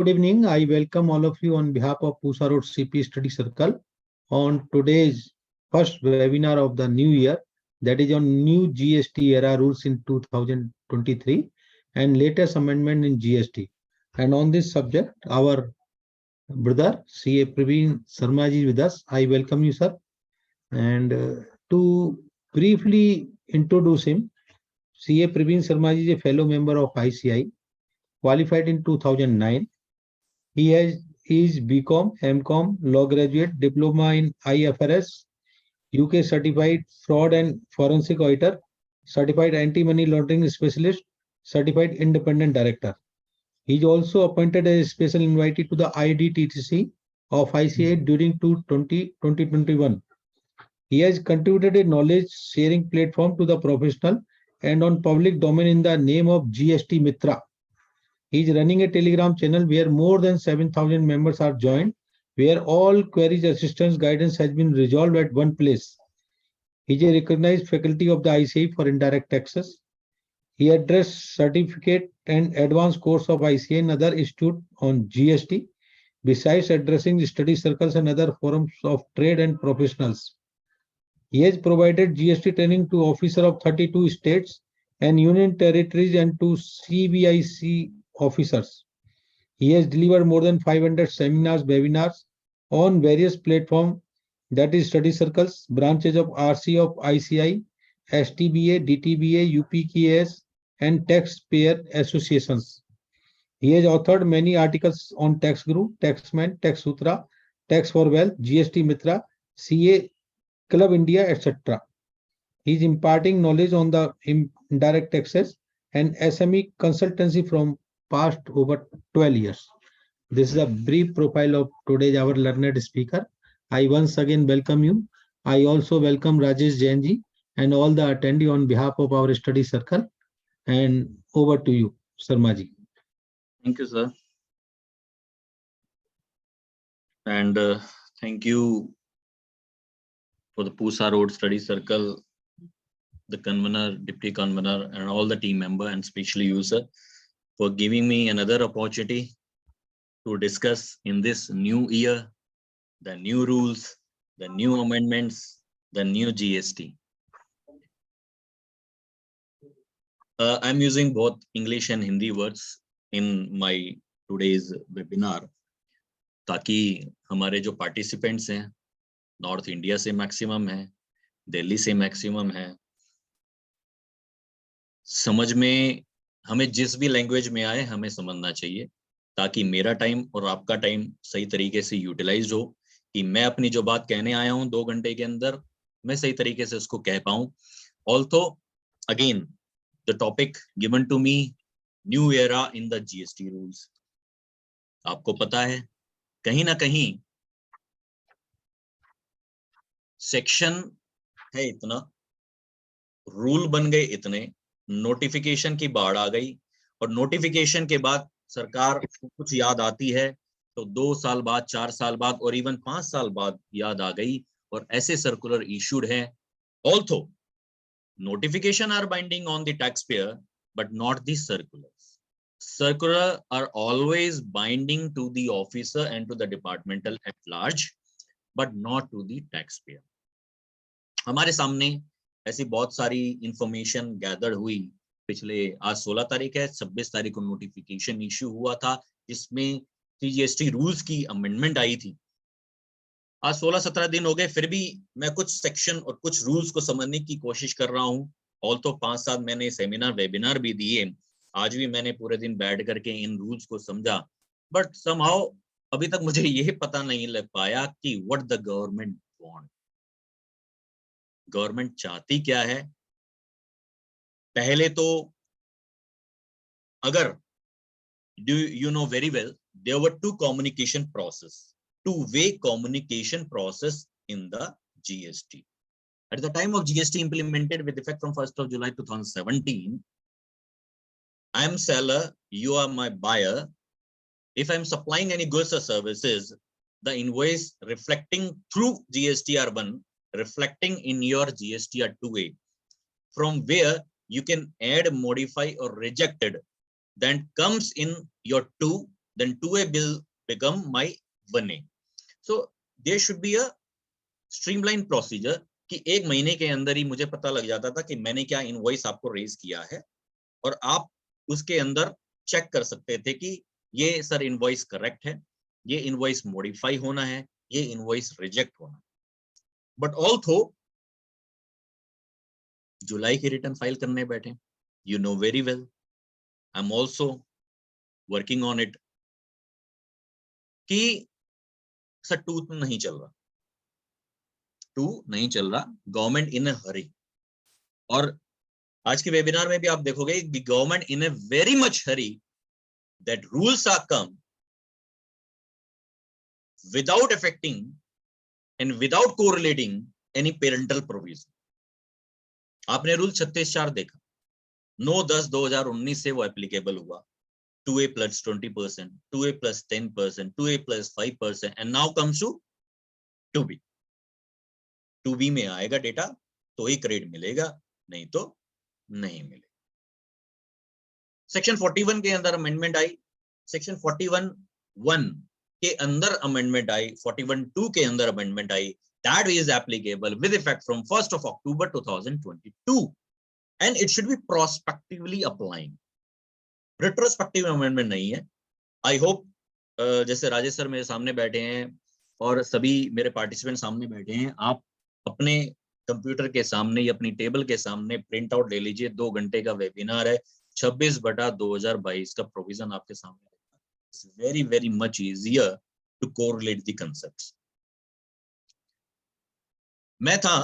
Good evening. I welcome all of you on behalf of Pusa Road CP Study Circle on today's first webinar of the new year, that is on new GST era rules in 2023 and latest amendment in GST. And on this subject, our brother CA Praveen Sarmaji is with us. I welcome you, sir. And to briefly introduce him, CA Praveen Sarmaji is a fellow member of ICI, qualified in 2009. He is BCom, MCom, law graduate, diploma in IFRS, UK certified fraud and forensic auditor, certified anti-money laundering specialist, certified independent director. He is also appointed as a special invitee to the IDTTC of ICA during 2021. He has contributed a knowledge sharing platform to the professional and on public domain in the name of GST Mitra. He is running a Telegram channel where more than 7,000 members are joined, where all queries, assistance, guidance has been resolved at one place. He is a recognized faculty of the ICI for indirect taxes. He addressed certificate and advanced course of ICI and other institute on GST, besides addressing study circles and other forums of trade and professionals. He has provided GST training to officers of 32 states and union territories and to CBIC officers. He has delivered more than 500 seminars, webinars on various platforms, that is study circles, branches of RC of ICI, STBA, DTBA, UPKS, and taxpayer associations. He has authored many articles on Tax Guru, Taxman, Tax Sutra, Tax for Wealth, GST Mitra, CA Club India, etc. He is imparting knowledge on the indirect taxes and SME consultancy from past over 12 years. This is a brief profile of today's our learned speaker. I once again welcome you. I also welcome Rajesh Jainji and all the attendees on behalf of our study circle. And over to you, Sarmaji. Thank you, sir. And thank you for the Pusa Road Study Circle, the convener, deputy convener, and all the team member, and especially you, sir, for giving me another opportunity to discuss in this new year the new rules, the new amendments, the new GST. I'm using both English and Hindi words in my today's webinar, ताकि हमारे जो participants हैं, north India से maximum है, दिल्ली से maximum है, समझ में हमें जिस भी लैंग्वेज में आए हमें समझना चाहिए, ताकि मेरा टाइम और आपका टाइम सही तरीके से यूटिलाइज हो, कि मैं अपनी जो बात कहने आया हूं 2 घंटे के अंदर मैं सही तरीके से उसको कह पाऊं. Also again the topic given to me, new era in the GST rules. आपको पता है कहीं ना कहीं सेक्शन है इतना, रूल बन गए इतने, नोटिफिकेशन की बाढ़ आ गई, और नोटिफिकेशन के बाद सरकार को कुछ याद आती है तो 2 साल बाद, 4 साल बाद और इवन 5 साल बाद याद आ गई, और ऐसे सर्कुलर इशूड है. Also notification are binding on the tax payer but not the circulars. Circular are always binding to the officer and to the departmental at large, but not to the taxpayer. हमारे सामने ऐसी बहुत सारी information gather हुई. पिछले आज 16 तारीख है, 26 तारीख को नोटिफिकेशन इश्यू हुआ था जिसमें जीएसटी रूल्स की अमेंडमेंट आई थी. आज 16-17 दिन हो गए, फिर भी मैं कुछ सेक्शन और कुछ रूल्स को समझने की कोशिश कर रहा हूँ. ऑल्सो 5-7 मैंने सेमिनार वेबिनार भी दिए, आज भी मैंने पूरे दिन बैठ करके इन रूल्स को समझा, बट समहाउ अभी तक मुझे यही पता नहीं लग पाया कि what the government want. Government चाहती क्या है. पहले तो अगर do you know very well there were two way communication process in the GST. At the time of GST implemented with effect from 1st of July 2017, I am seller, you are my buyer. If I am supplying any goods or services, the invoice reflecting through GSTR1 reflecting in your GSTR2A, from where you can add, modify or reject it, then comes in your 2, then 2A will become my 1A. So there should be a streamlined procedure कि एक महीने के अंदर ही मुझे पता लग जाता था कि मैंने क्या इनवॉइस आपको रेज किया है, और आप उसके अंदर चेक कर सकते थे कि ये सर इनवॉइस करेक्ट है, ये इनवॉइस मॉडिफाई होना है, ये इनवॉइस रिजेक्ट होना है. बट ऑल्सो जुलाई की रिटर्न फाइल करने बैठे, you know very well, I am also working on it कि सर टू नहीं चल रहा, गवर्नमेंट इन अ हरी. और आज के वेबिनार में भी आप देखोगे government in a very much hurry, that rules are come without affecting and without correlating any parental provision. आपने रूल 36(4) देखा, 9/10/2019 से वो एप्लीकेबल हुआ. 2A plus 20%, 2A plus 10%, 2A plus 5%, and now comes to 2B. 2B में आएगा data तो ही credit मिलेगा, नहीं तो नहीं मिलेगा. सेक्शन 41 के अंदर अमेंडमेंट आई, सेक्शन 41(1) के अंदर अमेंडमेंट आई, 41(2) के अंदर amendment I. That is applicable with effect from 1st of October 2022, and it should be prospectively applying. Retrospective amendment नहीं है. I hope जैसे राजेश सर मेरे सामने बैठे हैं और सभी मेरे पार्टिसिपेंट सामने बैठे हैं, आप अपने कंप्यूटर के सामने या अपनी टेबल के सामने प्रिंट आउट ले लीजिए. 2 घंटे का वेबिनार है, 26/2022 का प्रोविजन आपके सामने. It's very very much easier to correlate the concepts. मैं था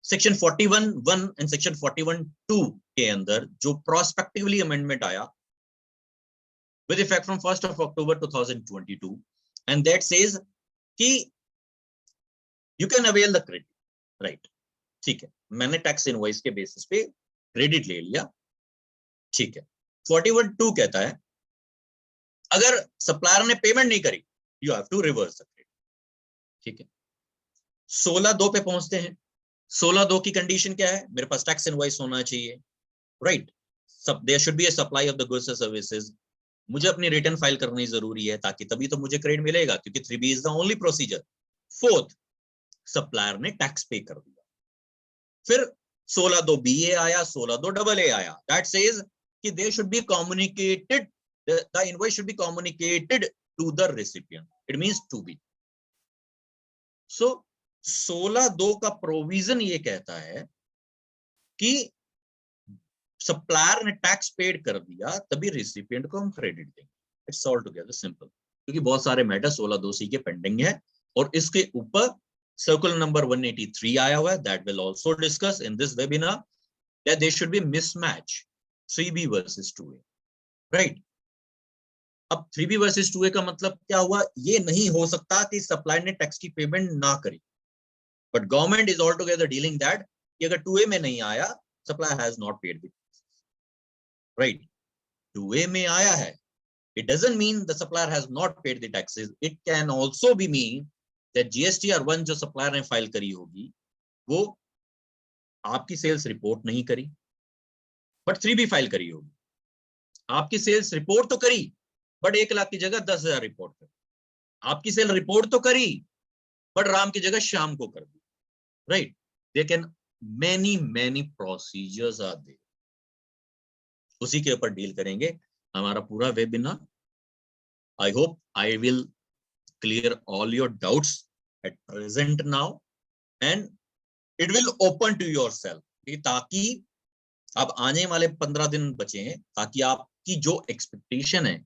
सेक्शन 41(1) एंड सेक्शन 41(2) के अंदर जो प्रोस्पेक्टिवली अमेंडमेंट आया with effect from 1st of October 2022, and that says कि you can avail the credit, right? ठीक है, मैंने टैक्स इनवॉइस के बेसिस पे क्रेडिट ले लिया, ठीक है. 41(2) कहता है अगर सप्लायर ने पेमेंट नहीं करी, you have to reverse the credit. ठीक है. 16(2) पे पहुंचते हैं. 16(2) की कंडीशन क्या है? मेरे पास टैक्स इनवॉइस होना चाहिए, right? There should be a supply of the goods and services. मुझे अपनी रिटर्न फाइल करनी जरूरी है ताकि तभी तो मुझे क्रेडिट मिलेगा, क्योंकि 3B is the only procedure. 4th, supplier ने टैक्स पे कर दिया. फिर 16(2)BA आया, 16(2)AA आया. दैट सेज कि they should be communicated, the invoice should be communicated to the recipient. It means 2B. So 16(2) का प्रोविजन ये कहता है कि सप्लायर ने टैक्स पेड कर दिया तभी रेसिपिएंट को हम क्रेडिट देंगे. इट्स ऑल टुगेदर सिंपल, क्योंकि बहुत सारे मैटर 16(2)C के पेंडिंग है और इसके ऊपर सर्कुलर नंबर 183 आया हुआ है. That will also discuss in this webinar that there should be mismatch 3B versus 2A, राइट? अब 3B वर्सेस 2A का मतलब क्या हुआ? ये नहीं हो सकता कि सप्लायर ने टैक्स की पेमेंट ना करी, but government is all together dealing that कि अगर 2A में नहीं आया, supplier has not paid the, right? 2A में आया है, it doesn't mean the supplier has not paid the taxes. It can also be mean that GSTR1 जो supplier ने फाइल करी होगी वो आपकी सेल्स रिपोर्ट नहीं करी, बट 3B फाइल करी होगी. आपकी सेल्स रिपोर्ट तो करी, बट 1 लाख की जगह 10,000 रिपोर्ट करी. आपकी सेल रिपोर्ट तो करी, बट राम की जगह शाम को कर दी, right? There can many procedures are there. उसी के ऊपर डील करेंगे हमारा पूरा webinar. I hope I will clear all your doubts at present now, and it will open to yourself, ताकि आप आने वाले 15 दिन बचे हैं, ताकि आपकी जो एक्सपेक्टेशन है,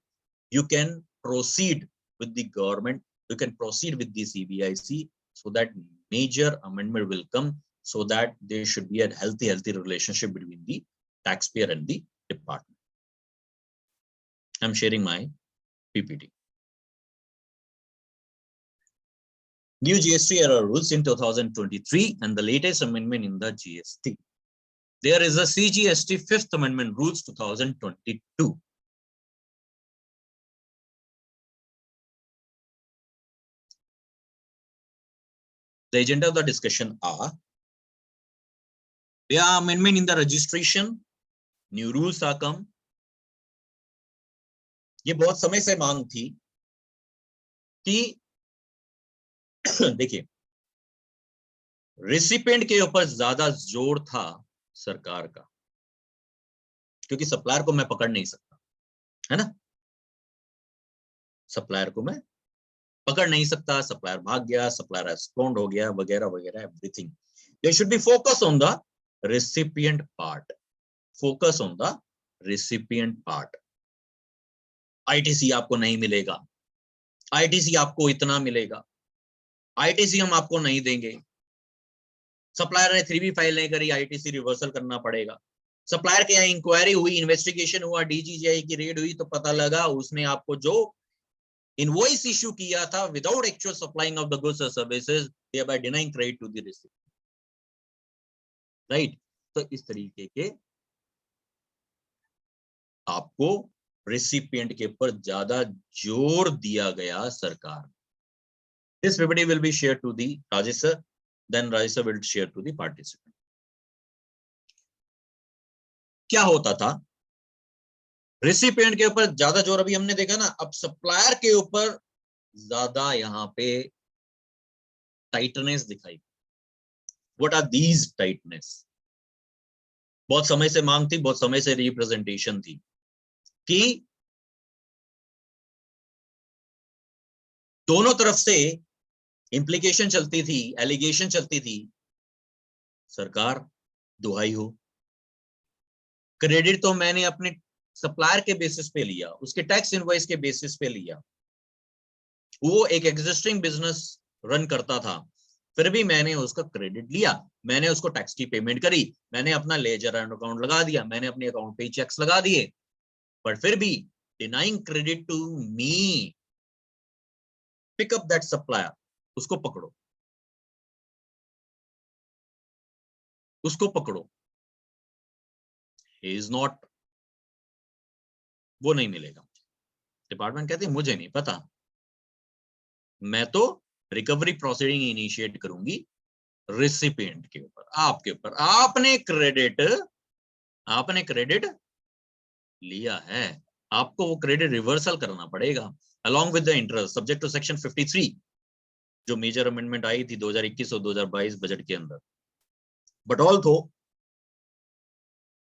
you can proceed with the government, you can proceed with the CBIC, so that major amendment will come, so that there should be a healthy relationship between the taxpayer and the department. I'm sharing my PPT. New GST era rules in 2023 and the latest amendment in the GST. There is a CGST 5th Amendment rules 2022. The agenda of the discussion are: there are amendment in the registration, new rules are come, ये बहुत समय से मांग थी कि देखिए recipient के ऊपर ज्यादा जोर था सरकार का, क्योंकि सप्लायर को मैं पकड़ नहीं सकता, है ना, सप्लायर को मैं पकड़ नहीं सकता, सप्लायर भाग गया, सप्लायर एब्सकॉन्ड हो गया, वगैरह वगैरह everything. There should be focus on the recipient part, focus on the recipient part. ITC आपको नहीं मिलेगा, आईटीसी आपको इतना मिलेगा, आईटीसी हम आपको नहीं देंगे, सप्लायर ने 3B फाइल नहीं करी, आईटीसी रिवर्सल करना पड़ेगा। सप्लायर के यहाँ इंक्वायरी हुई, इन्वेस्टिगेशन हुआ, डीजीजीआई की रेड हुई, तो पता लगा उसने आपको जो इनवॉइस इशू किया था without actual supplying of the goods और services, thereby denying credit to the recipient, right. तो इस तरीके के आपको रेसिपिएंट के ऊपर ज्यादा जोर दिया गया सरकार। This PPT will be shared to the Rajesh sir, then Rajesh sir will share to the participant. क्या होता था, रेसिपिएंट के ऊपर ज्यादा जोर अभी हमने देखा ना, अब सप्लायर के ऊपर ज्यादा यहाँ पे टाइटनेस दिखाई। What are these tightness? बहुत समय से मांग थी, बहुत समय से रिप्रेजेंटेशन थी कि दोनों तरफ से इंप्लीकेशन चलती थी, एलिगेशन चलती थी, सरकार दुहाई हो, क्रेडिट तो मैंने अपने सप्लायर के बेसिस पे लिया, उसके टैक्स इनवॉइस के बेसिस पे लिया, वो एक एग्जिस्टिंग बिजनेस रन करता था, फिर भी मैंने उसका क्रेडिट लिया, मैंने उसको टैक्स की पेमेंट करी, मैंने अपना लेजर एंड अकाउंट लगा दिया, मैंने अपने अकाउंट पे चेक्स लगा दिए, बट फिर भी denying credit to me, pick up that supplier, उसको पकड़ो, उसको पकड़ो, ही इज नॉट, वो नहीं मिलेगा। डिपार्टमेंट कहते हैं मुझे नहीं पता, मैं तो रिकवरी प्रोसीडिंग इनिशिएट करूंगी रेसिपिएंट के ऊपर, आपके ऊपर, आपने क्रेडिट लिया है, आपको वो क्रेडिट रिवर्सल करना पड़ेगा along with the interest subject to section 53 जो मेजर अमेंडमेंट आई थी 2021 और 2022 बजट के अंदर। बट ऑल्सो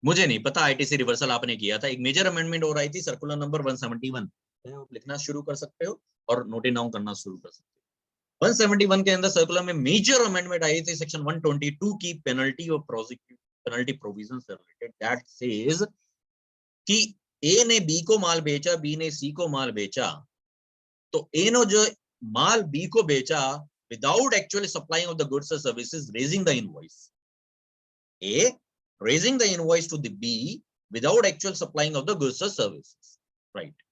मुझे नहीं पता आईटीसी रिवर्सल आपने किया था, एक मेजर अमेंडमेंट हो रही थी सर्कुलर नंबर 171, आप लिखना शुरू कर सकते हो और नोट डाउन करना शुरू कर सकते हो। 171 के अंदर सर्कुलर में मेजर अमेंडमेंट आई थी सेक्शन 122 की पेनल्टी और पेनल्टी प्रोविजन से रिलेटेड, दैट सेज कि ए ने बी को माल बेचा, बी ने सी को माल बेचा, तो ए ने जो माल बी को बेचा without actually supplying of the goods और services, raising the invoice, a raising the invoice to the B without actual supplying of the goods or services, right?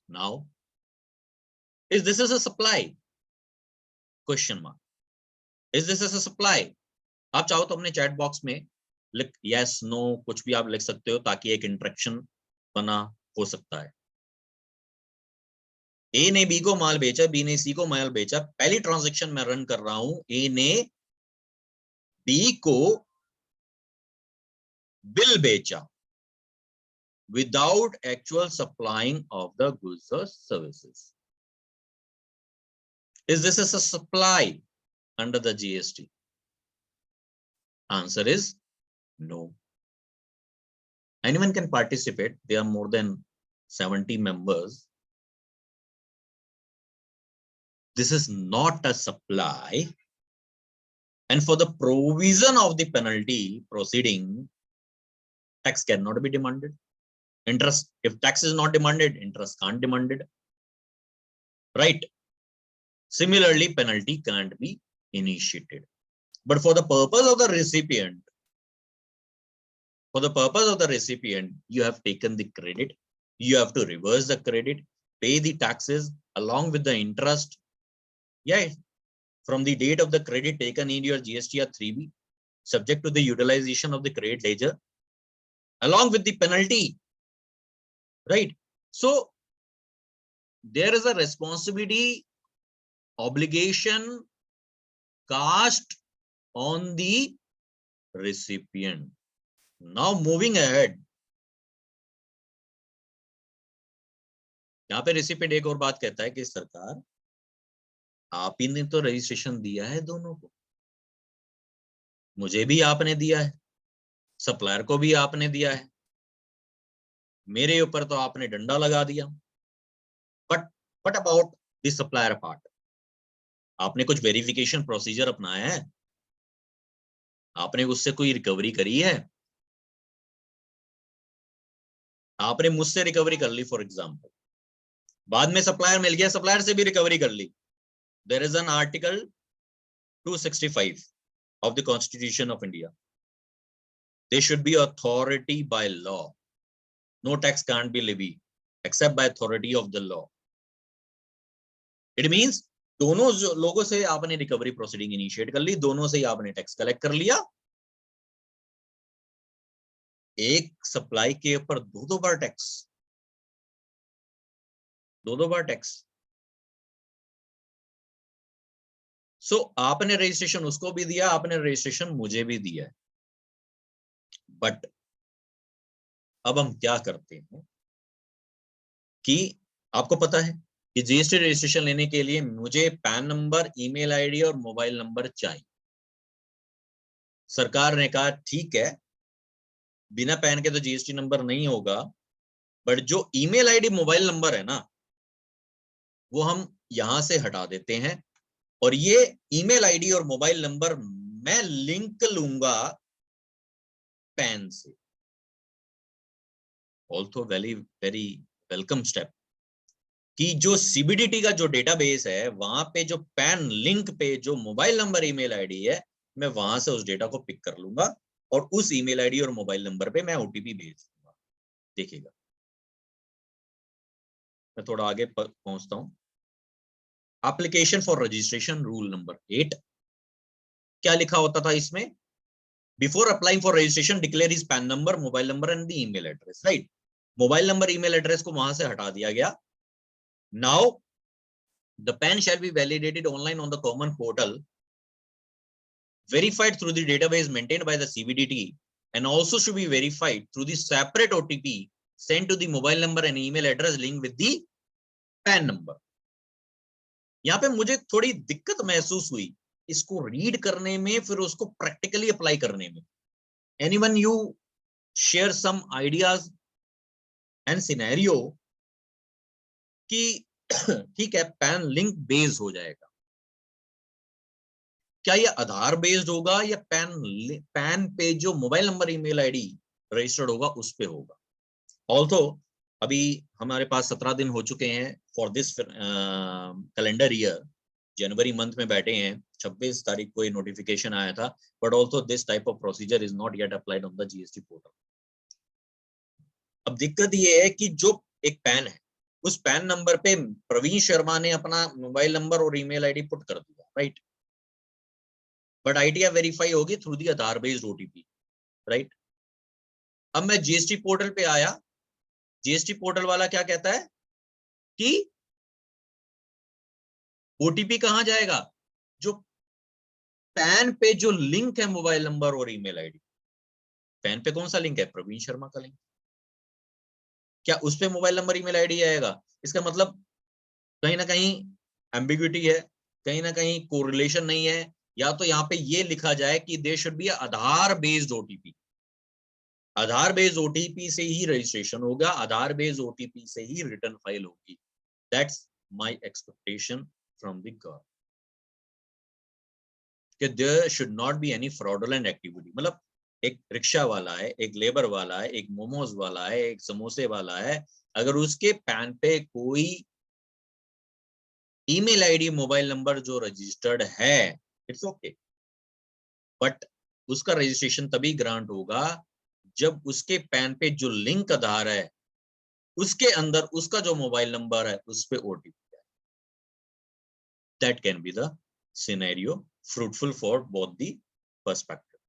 Now, is this is a supply? Question mark. Is this is a supply? आप चाहो तो अपने chat box में लिख yes, no, कुछ भी आप लिख सकते हो ताकि एक इंटरेक्शन बना हो सकता है। ए ने बी को माल बेचा, बी ने सी को माल बेचा, पहली ट्रांजैक्शन मैं रन कर रहा हूं, ए ने बी को बिल बेचा without actual supplying of the goods or services. Is this a supply under the GST? Answer is no. Anyone can participate. There are more than 70 members. This is not a supply. And for the provision of the penalty proceeding, tax cannot be demanded. Interest, if tax is not demanded, interest can't be demanded. Right? Similarly, penalty can't be initiated. But for the purpose of the recipient, you have taken the credit, you have to reverse the credit, pay the taxes along with the interest. Yeah, from the date of the credit taken in your GSTR 3B, subject to the utilization of the credit ledger, along with the penalty, right? So there is a responsibility, obligation cast on the recipient. Now moving ahead, यहाँ पे recipient एक और बात कहता है कि सरकार आप ही ने तो रजिस्ट्रेशन दिया है दोनों को, मुझे भी आपने दिया है, सप्लायर को भी आपने दिया है, मेरे ऊपर तो आपने डंडा लगा दिया। But what about the supplier part? आपने कुछ वेरिफिकेशन प्रोसीजर अपनाया है? आपने उससे कोई रिकवरी करी है? आपने मुझसे रिकवरी कर ली फॉर एग्जाम्पल, बाद में सप्लायर मिल गया, सप्लायर से भी रिकवरी कर ली। There is an article 265 of the Constitution of India. There should be authority by law. No tax can't be levied except by authority of the law. It means दोनों लोगों से आपने रिकवरी प्रोसीडिंग इनिशिएट कर ली, दोनों से ही आपने tax collect कर लिया। एक सप्लाई के ऊपर दो बार टैक्स, दो बार टैक्स। सो आपने रजिस्ट्रेशन उसको भी दिया, आपने रजिस्ट्रेशन मुझे भी दिया है। बट अब हम क्या करते हैं कि आपको पता है कि जीएसटी रजिस्ट्रेशन लेने के लिए मुझे पैन नंबर, ईमेल आईडी और मोबाइल नंबर चाहिए। सरकार ने कहा ठीक है, बिना पैन के तो जीएसटी नंबर नहीं होगा, बट जो ईमेल आईडी मोबाइल नंबर है ना, वो हम यहां से हटा देते हैं, और ये ईमेल आईडी और मोबाइल नंबर मैं लिंक लूंगा पैन से। Also very very welcome step कि जो सीबीडीटी का जो डेटाबेस है, वहां पे जो पैन लिंक पे जो मोबाइल नंबर, ईमेल आईडी है, मैं वहां से उस डेटा को पिक कर लूंगा और उस ईमेल आईडी और मोबाइल नंबर पे मैं ओटीपी भेज दूंगा। देखिएगा, मैं थोड़ा आगे पहुंचता हूं। Application for registration rule number 8, क्या लिखा होता था इसमें? Before applying for registration declare his pan number, mobile number and the email address. Right, mobile number, email address को वहां से हटा दिया गया। Now the PAN shall be validated online on the common portal, verified through the database maintained by the CBDT, and also should be verified through the separate OTP sent to the mobile number and email address linked with the PAN number. यहाँ पे मुझे थोड़ी दिक्कत महसूस हुई इसको read करने में, फिर उसको प्रैक्टिकली अप्लाई करने में। Anyone you share some ideas and scenario कि ठीक है, पैन लिंक बेस्ड हो जाएगा, क्या ये आधार बेस्ड होगा या पैन पे जो mobile number, email ID registered होगा उस पे होगा? ऑल्सो अभी हमारे पास 17 दिन हो चुके हैं for this calendar year, January month में बैठे हैं, 26 तारीख को ये नोटिफिकेशन आया था, but also this type of procedure is not yet applied on the GST portal. अब दिक्कत ये है कि जो एक पैन है, उस पैन नंबर पे प्रवीण शर्मा ने अपना मोबाइल नंबर और ईमेल आईडी पुट कर दिया, राइट, बट आईटीआर वेरीफाई होगी through the Aadhaar based OTP, right. अब मैं जीएसटी पोर्टल पे आया, जीएसटी पोर्टल वाला क्या कहता है कि ओटीपी कहां जाएगा? जो पैन पे जो लिंक है मोबाइल नंबर और ईमेल आईडी, पैन पे कौन सा लिंक है? प्रवीण शर्मा का लिंक, क्या उस पे मोबाइल नंबर, ईमेल आईडी आएगा? इसका मतलब कहीं ना कहीं एम्बिग्युइटी है, कहीं ना कहीं कोरिलेशन नहीं है, या तो यहाँ पे ये लिखा जाए कि there should be Aadhaar based OTP, Aadhaar based OTP से ही रजिस्ट्रेशन होगा, आधार बेस्ड ओटीपी से ही रिटर्न फाइल होगी। That's my expectation from the government कि there should not be any fraudulent activity. मतलब एक रिक्शा वाला है, एक लेबर वाला है, एक मोमोज वाला है, एक समोसे वाला है, अगर उसके पैन पे कोई ईमेल आईडी, मोबाइल नंबर जो रजिस्टर्ड है, इट्स ओके, बट उसका रजिस्ट्रेशन तभी ग्रांट होगा जब उसके पैन पे जो लिंक आधार है उसके अंदर उसका जो मोबाइल नंबर है उस पे ओटीपी है। That can be the scenario fruitful for both the perspective.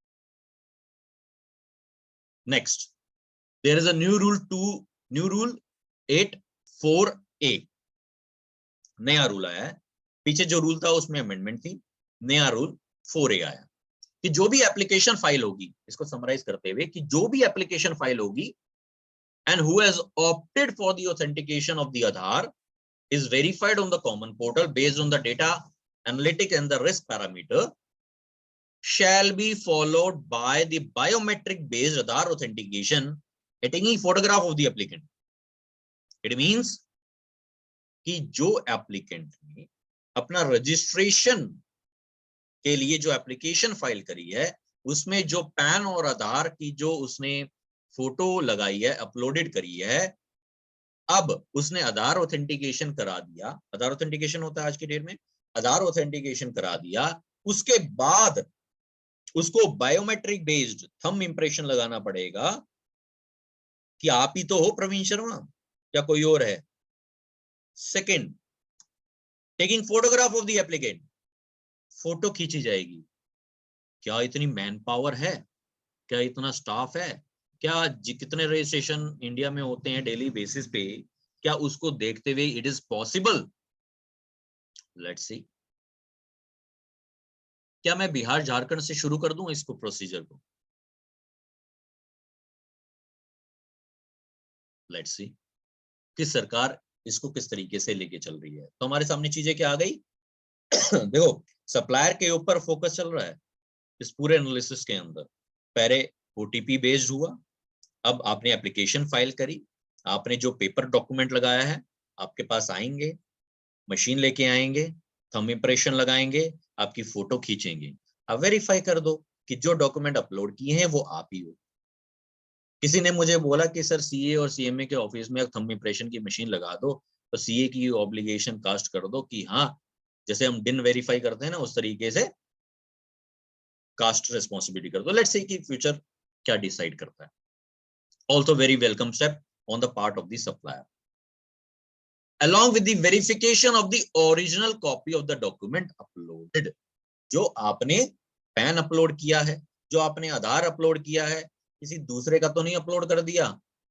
Next, there is a new rule 8(4)(a), नया रूल आया है। पीछे जो रूल था उसमें अमेंडमेंट थी, नया रूल 4(a) आया कि जो भी एप्लीकेशन फाइल होगी, इसको समराइज करते हुए, कि जो भी एप्लीकेशन फाइल होगी and who has opted for the authentication of the Aadhaar is verified on the common portal based on the data analytic and the risk parameter shall be followed by the biometric based Aadhaar authentication at any photograph of the applicant. It means कि जो applicant ने अपना registration के लिए जो application file करी है उसमें जो पैन और आधार की जो उसने फोटो लगाई है, अपलोडेड करी है, अब उसने आधार ऑथेंटिकेशन करा दिया, आधार ऑथेंटिकेशन होता है आज की डेट में, आधार ऑथेंटिकेशन करा दिया, उसके बाद उसको बायोमेट्रिक बेस्ड थंब इंप्रेशन लगाना पड़ेगा कि आप ही तो हो प्रवीण शर्मा या कोई और है। Second, taking photograph of the applicant, photo खींची जाएगी। क्या इतनी मैन पावर है? क्या इतना स्टाफ है? क्या कितने रजिस्ट्रेशन इंडिया में होते हैं डेली बेसिस पे, क्या उसको देखते हुए it is possible? Let's see. क्या मैं बिहार झारखंड से शुरू कर दूं इसको प्रोसीजर को? लेट्स सी कि सरकार इसको किस तरीके से लेके चल रही है। तो हमारे सामने चीजें क्या आ गई देखो, सप्लायर के ऊपर फोकस चल रहा है इस पूरे एनालिसिस के अंदर। पहले ओटीपी बेस्ड हुआ, अब आपने एप्लीकेशन फाइल करी, आपने जो पेपर डॉक्यूमेंट लगाया है आपके पास आएंगे, मशीन लेके आएंगे, थंब इंप्रेशन लगाएंगे, आपकी फोटो खींचेंगे। अब वेरीफाई कर दो कि जो डॉक्यूमेंट अपलोड किए हैं वो आप ही हो। किसी ने मुझे बोला कि सर सीए और सीएमए के ऑफिस में थंब इंप्रेशन की मशीन लगा दो, तो सीए की ऑब्लिगेशन कास्ट कर दो कि हाँ, जैसे हम डिन वेरीफाई करते हैं ना उस तरीके से कास्ट रिस्पॉन्सिबिलिटी कर दो। लेट्स सी कि फ्यूचर क्या डिसाइड करता है। Also very welcome step on the part of the supplier, along with the verification of the original copy of the document uploaded। जो आपने पैन अपलोड किया है, जो आपने आधार अपलोड किया है, किसी दूसरे का तो नहीं अपलोड कर दिया,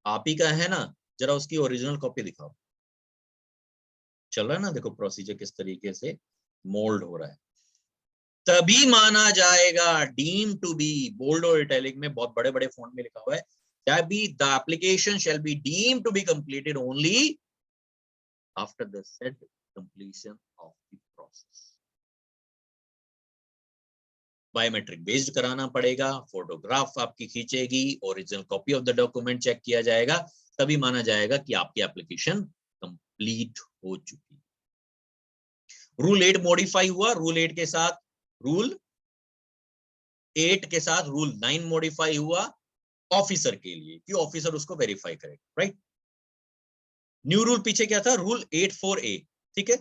आप ही का है ना, जरा उसकी ओरिजिनल कॉपी दिखाओ। चल रहा है ना, देखो प्रोसीजर किस तरीके से मोल्ड हो रहा है। तभी माना जाएगा डीम टू बी, बोल्ड और इटैलिक में बहुत बड़े बड़े फॉन्ट में लिखा हुआ है, the application shall be deem to be completed only after the said completion of the process। Biometric based कराना पड़ेगा, फोटोग्राफ आपकी खींचेगी, original copy of the document check किया जाएगा, तभी माना जाएगा कि आपकी एप्लीकेशन कंप्लीट हो चुकी। रूल 8 मॉडिफाई हुआ, रूल 8 के साथ रूल 9 मॉडिफाई हुआ ऑफिसर के लिए कि ऑफिसर उसको वेरीफाई करेगा, राइट। न्यू रूल पीछे क्या था, रूल 84A, ठीक है।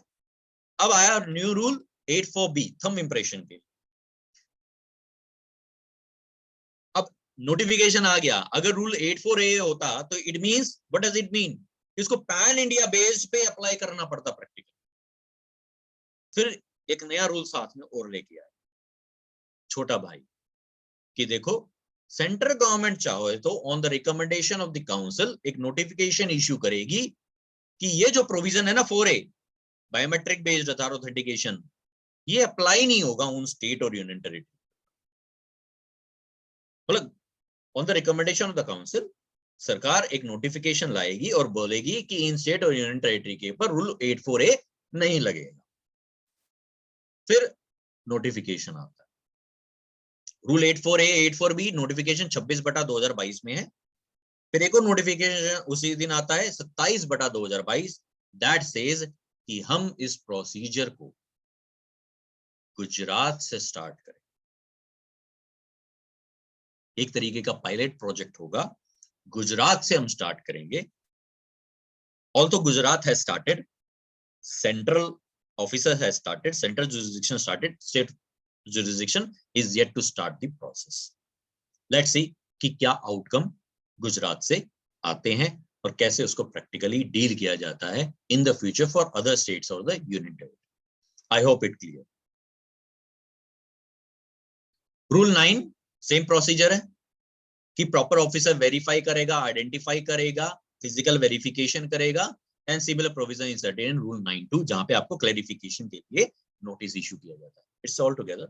अब आया new rule 84B thumb impression के। अब नोटिफिकेशन आ गया, अगर रूल 84A होता तो it means, what does it mean, इसको पैन इंडिया बेस्ड पे अप्लाई करना पड़ता प्रैक्टिकल। फिर एक नया रूल साथ में और लेके आया छोटा भाई कि देखो, सेंट्रल गवर्नमेंट चाहे तो on the recommendation of the council एक नोटिफिकेशन इश्यू करेगी कि ये जो प्रोविजन है ना 4A बायोमेट्रिक बेस्ड आधार ऑथेंटिकेशन, ये अप्लाई नहीं होगा उन स्टेट और यूनियन टेरिटरी। मतलब on the recommendation of the council सरकार एक नोटिफिकेशन लाएगी और बोलेगी कि इन स्टेट और यूनियन टेरिटरी के ऊपर रूल 84A नहीं लगेगा। फिर नोटिफिकेशन आता है, रूल 84A 84B नोटिफिकेशन 26/2022 में है। फिर एक और नोटिफिकेशन उसी दिन आता है 27/2022, दैट सेज कि हम इस प्रोसीजर को गुजरात से स्टार्ट करें। एक तरीके का पायलट प्रोजेक्ट होगा, गुजरात से हम स्टार्ट करेंगे। Also Gujarat has started, central officer has started, central jurisdiction started, state jurisdiction is yet to start the process. Let's see कि क्या आउटकम गुजरात से आते हैं और कैसे उसको प्रैक्टिकली डील किया जाता है in the future for other states और the union territory. I hope it clear. Rule 9 same procedure है कि प्रॉपर ऑफिसर वेरीफाई करेगा, आइडेंटिफाई करेगा, फिजिकल वेरिफिकेशन करेगा and similar provision is certain in rule 9(2) जहां पे आपको क्लैरिफिकेशन के लिए नोटिस इशू किया जाता है। It's all together.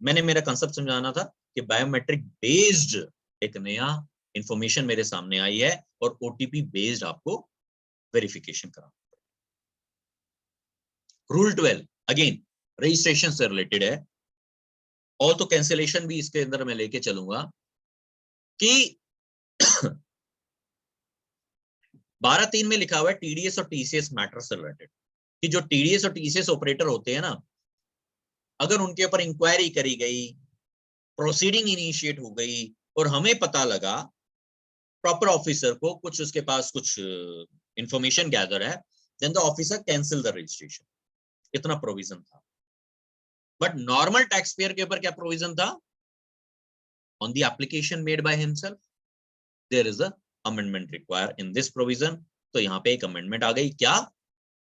मैंने मेरा कंसेप्ट समझाना था कि बायोमेट्रिक बेस्ड एक नया इंफॉर्मेशन मेरे सामने आई है और ओटीपी बेस्ड आपको वेरिफिकेशन कराना। रूल 12 अगेन रजिस्ट्रेशन से रिलेटेड है, और तो कैंसिलेशन भी इसके अंदर मैं लेके चलूंगा कि 12(3) में लिखा हुआ है टीडीएस और टीसीएस मैटर से रिलेटेड, कि जो टीडीएस और टीसीएस ऑपरेटर होते हैं ना, अगर उनके ऊपर इंक्वायरी करी गई, प्रोसीडिंग इनिशिएट हो गई और हमें पता लगा, प्रॉपर ऑफिसर को कुछ उसके पास कुछ इंफॉर्मेशन गैदर है, then the officer cancel the registration. इतना प्रोविजन था। बट नॉर्मल टैक्स पेयर के ऊपर क्या प्रोविजन था? On the application made by himself there is a amendment require in this provision. तो यहाँ पे एक अमेंडमेंट आ गई, क्या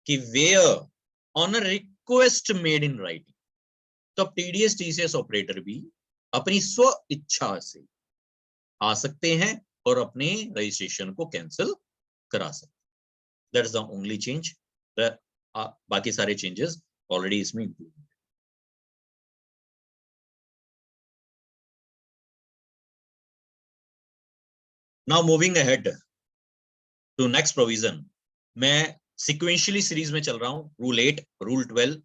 कि where on a request made in writing, तो अब टीडीएस टीसीएस ऑपरेटर भी अपनी स्व इच्छा से आ सकते हैं और अपने रजिस्ट्रेशन को कैंसिल करा सकते हैं। That is the only change. बाकी सारे चेंजेस ऑलरेडी इसमें include. Now moving ahead to next provision, मैं सिक्वेंशियली सीरीज में चल रहा हूं, rule 8, rule 12,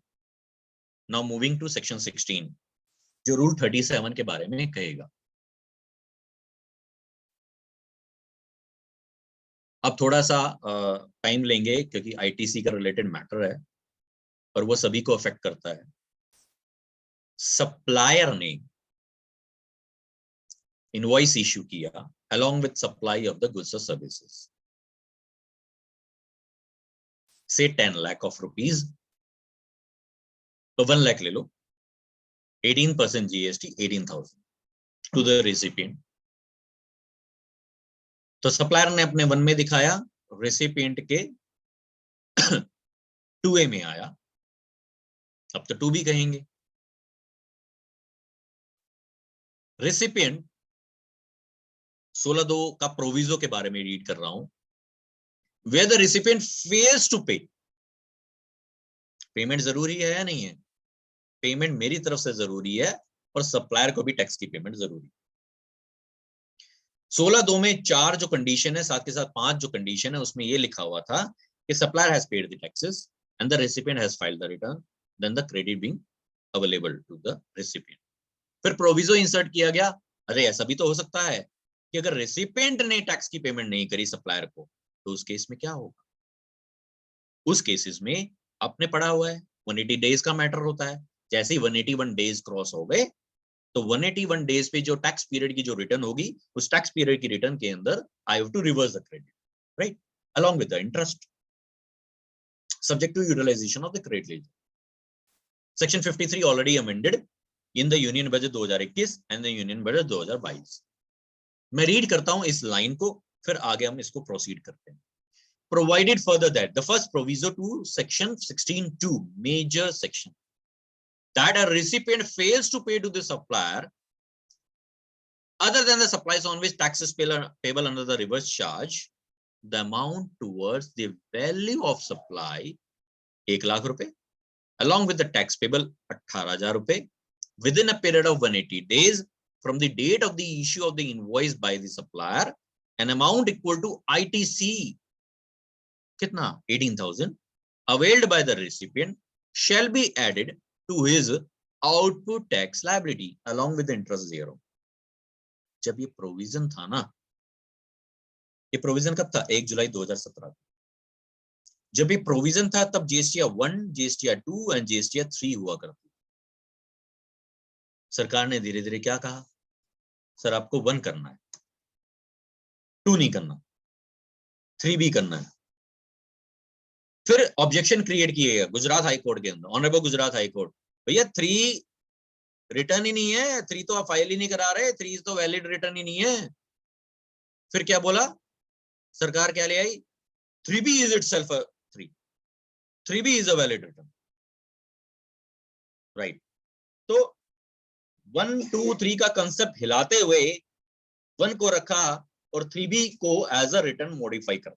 now moving to section 16 जो रूल 37 के बारे में कहेगा। अब थोड़ा सा टाइम लेंगे क्योंकि आईटीसी का रिलेटेड मैटर है और वो सभी को अफेक्ट करता है। सप्लायर ने इनवॉइस इश्यू किया along with supply of the goods or services, say 10 lakh of rupees, तो 1 लाख ले लो, 18% GST 18,000 to the recipient। तो सप्लायर ने अपने 1 में दिखाया, रेसिपिएंट के 2A में आया, अब तो 2B कहेंगे। रेसिपिएंट 16(2) का प्रोविजो के बारे में रीड कर रहा हूं, where the recipient fails to pay, payment जरूरी है या नहीं है? पेमेंट मेरी तरफ से जरूरी है और सप्लायर को भी टैक्स की पेमेंट जरूरी है। 16(2) में 4 जो कंडीशन है, साथ के साथ 5 जो कंडीशन है, उसमें ये लिखा हुआ था कि supplier has paid the taxes and the recipient has filed the return, then the credit being available to the recipient. फिर प्रोविजो इंसर्ट किया गया। अरे ऐसा भी तो हो सकता है कि अगर रेसिपिएंट ने टैक्स की पेमेंट नहीं करी सप्लायर को, तो उस केस में क्या होगा? उस केसेस में आपने पढ़ा हुआ है 180 डेज का मैटर होता है। जैसे ही 181 डेज क्रॉस हो गए तो 181 डेज पे जो टैक्स पीरियड की जो रिटर्न होगी, उस टैक्स पीरियड की रिटर्न के अंदर I have to reverse the credit, right, along with the interest subject to utilization of the credit ledger. Section 53 already amended in the Union Budget 2021 and the Union Budget 2022. मैं read करता हूं इस line को, फिर आगे हम इसको proceed करते हैं। Provided further that the first proviso to section 16(2) major section, that a recipient fails to pay to the supplier other than the supplies on which tax is payable under the reverse charge, the amount towards the value of supply 1 lakh रुपए along with the tax payable 18,000 रुपए within a period of 180 days from the date of the issue of the invoice by the supplier, an amount equal to ITC कितना 18,000 availed by the recipient shall be added to his output tax liability along with the interest thereof. जब ये provision था ना, ये provision कब था? 1 जुलाई 2017। जब ये प्रोविजन था तब जीएसटीआर 1, जीएसटीआर 2 एंड जीएसटीआर 3 हुआ करती। सरकार ने धीरे धीरे क्या कहा, सर आपको 1 करना है, 2 नहीं करना, 3 भी करना है। फिर ऑब्जेक्शन क्रिएट किए गए गुजरात हाई कोर्ट के अंदर, ऑनरेबल गुजरात हाई कोर्ट, भैया 3 रिटर्न ही नहीं है, 3 तो आप फाइल ही नहीं करा रहे, 3 तो वैलिड रिटर्न ही नहीं है। फिर क्या बोला सरकार, क्या ले आई? 3B is itself a 3B is a valid return, right? तो 1, 2, 3 का कंसेप्ट हिलाते हुए 1 को रखा और 3B को एज अ रिटर्न मॉडिफाई कर।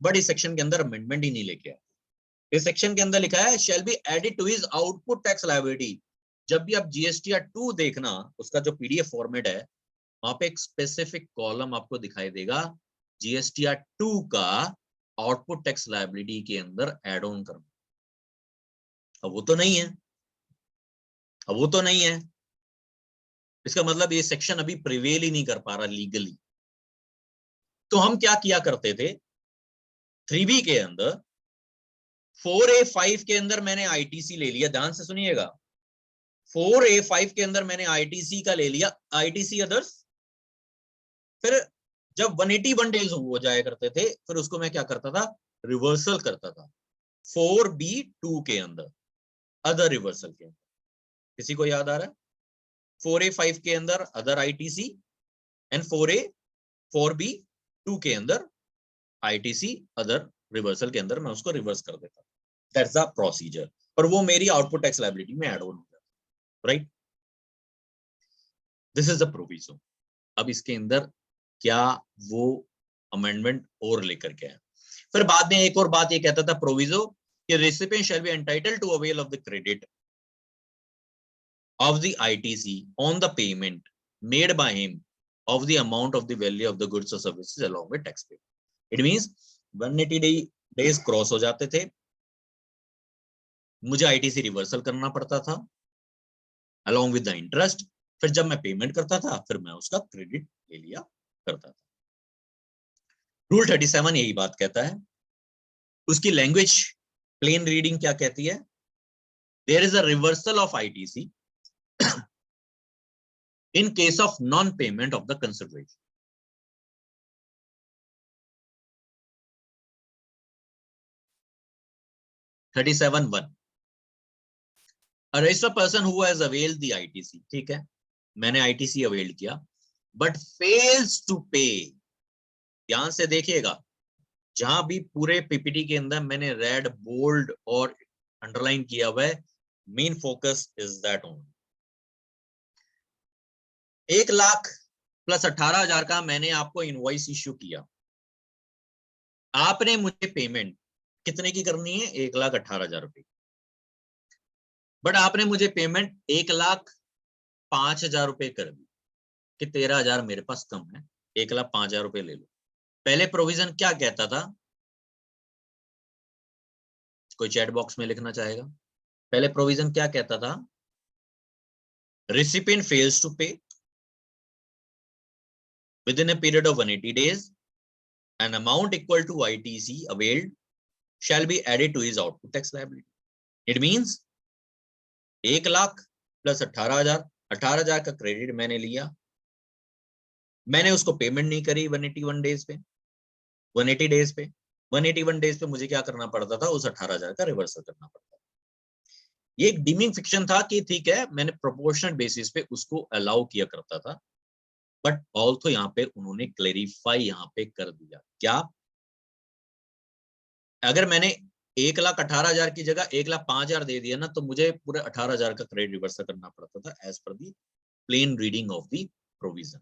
बट इस सेक्शन के अंदर अमेंडमेंट ही नहीं लेके आया। इस सेक्शन के अंदर लिखा है shall be added to his output tax liability. जब भी आप जीएसटीआर 2 देखना, उसका जो पीडीएफ फॉर्मेट है, वहां पे एक स्पेसिफिक कॉलम आपको दिखाई देगा जीएसटीआर 2 का आउटपुट टैक्स लायबिलिटी के अंदर एड ऑन करना। अब वो तो नहीं है, अब वो तो नहीं है, इसका मतलब ये सेक्शन अभी प्रिवेल ही नहीं कर पा रहा लीगली। तो हम क्या किया करते थे, 3B के अंदर 4A5 के अंदर मैंने आईटीसी ले लिया, ध्यान से सुनिएगा, 4A5 के अंदर मैंने आईटीसी का ले लिया, आईटीसी अदर्स। फिर जब 181 डेज हो जाया करते थे, फिर उसको मैं क्या करता था, रिवर्सल करता था 4B2 के अंदर, अदर रिवर्सल के अंदर। किसी को याद आ रहा है? 4A5 के अंदर अदर आईटीसी एंड 4B2 के अंदर आईटीसी अदर रिवर्सल के अंदर मैं उसको रिवर्स कर देता। दैट्स द प्रोसीजर, और वो मेरी आउटपुट टैक्स लायबिलिटी में ऐड ऑन हो जाता, right. This is the provision. अब इसके अंदर क्या वो अमेंडमेंट और लेकर के आए। फिर बाद में एक और बात ये कहता था प्रोविजो कि recipient shall be entitled to avail of the credit of the ITC on the payment made by him of the amount of the value of the goods or services along with tax payment. It means 180 days cross हो जाते थे, मुझे ITC reversal करना पड़ता था along with the interest। फिर जब मैं पेमेंट करता था, फिर मैं उसका क्रेडिट ले लिया करता था। रूल 37 यही बात कहता है। उसकी लैंग्वेज प्लेन रीडिंग क्या कहती है, there is a reversal of ITC in case of non-payment of the consideration. (37)(1) A registered person who has availed the ITC, ठीक है, मैंने ITC अवेल किया, but fails to pay। ध्यान से देखिएगा, जहां भी पूरे पीपीटी के अंदर मैंने रेड, बोल्ड और अंडरलाइन किया हुआ है, main focus is that only. 1,00,000 plus 18,000 का मैंने आपको इनवॉइस इश्यू किया, आपने मुझे पेमेंट कितने की करनी है, 1,18,000 रुपए, बट आपने मुझे पेमेंट 1,05,000 रुपए कर दी कि 13,000 मेरे पास कम है, 1,05,000 रुपए ले लो। पहले प्रोविजन क्या कहता था, कोई चैट बॉक्स में लिखना चाहेगा, पहले प्रोविजन क्या कहता था, recipient fails to pay within a period of 180 days, an amount equal to ITC availed shall be added to his output tax liability. It means 1,00,000 plus 18,000, 18,000 का क्रेडिट मैंने लिया, मैंने उसको पेमेंट नहीं करी 181 डेज पे, 180 डेज पे, 181 डेज पे मुझे क्या करना पड़ता था, उस 18,000 का रिवर्सल करना पड़ता था। ये एक डीमिंग फिक्शन था कि ठीक है, मैंने प्रोपोर्शनल बेसिस पे उसको अलाउ किया करता था, बट ऑल्सो यहाँ पे उन्होंने क्लेरिफाई यहाँ पे कर दिया, क्या, अगर मैंने 1,18,000 की जगह 1,05,000 दे दिया ना, तो मुझे पूरे 18,000 का क्रेडिट रिवर्सल करना पड़ता था as per the plain reading of the provision.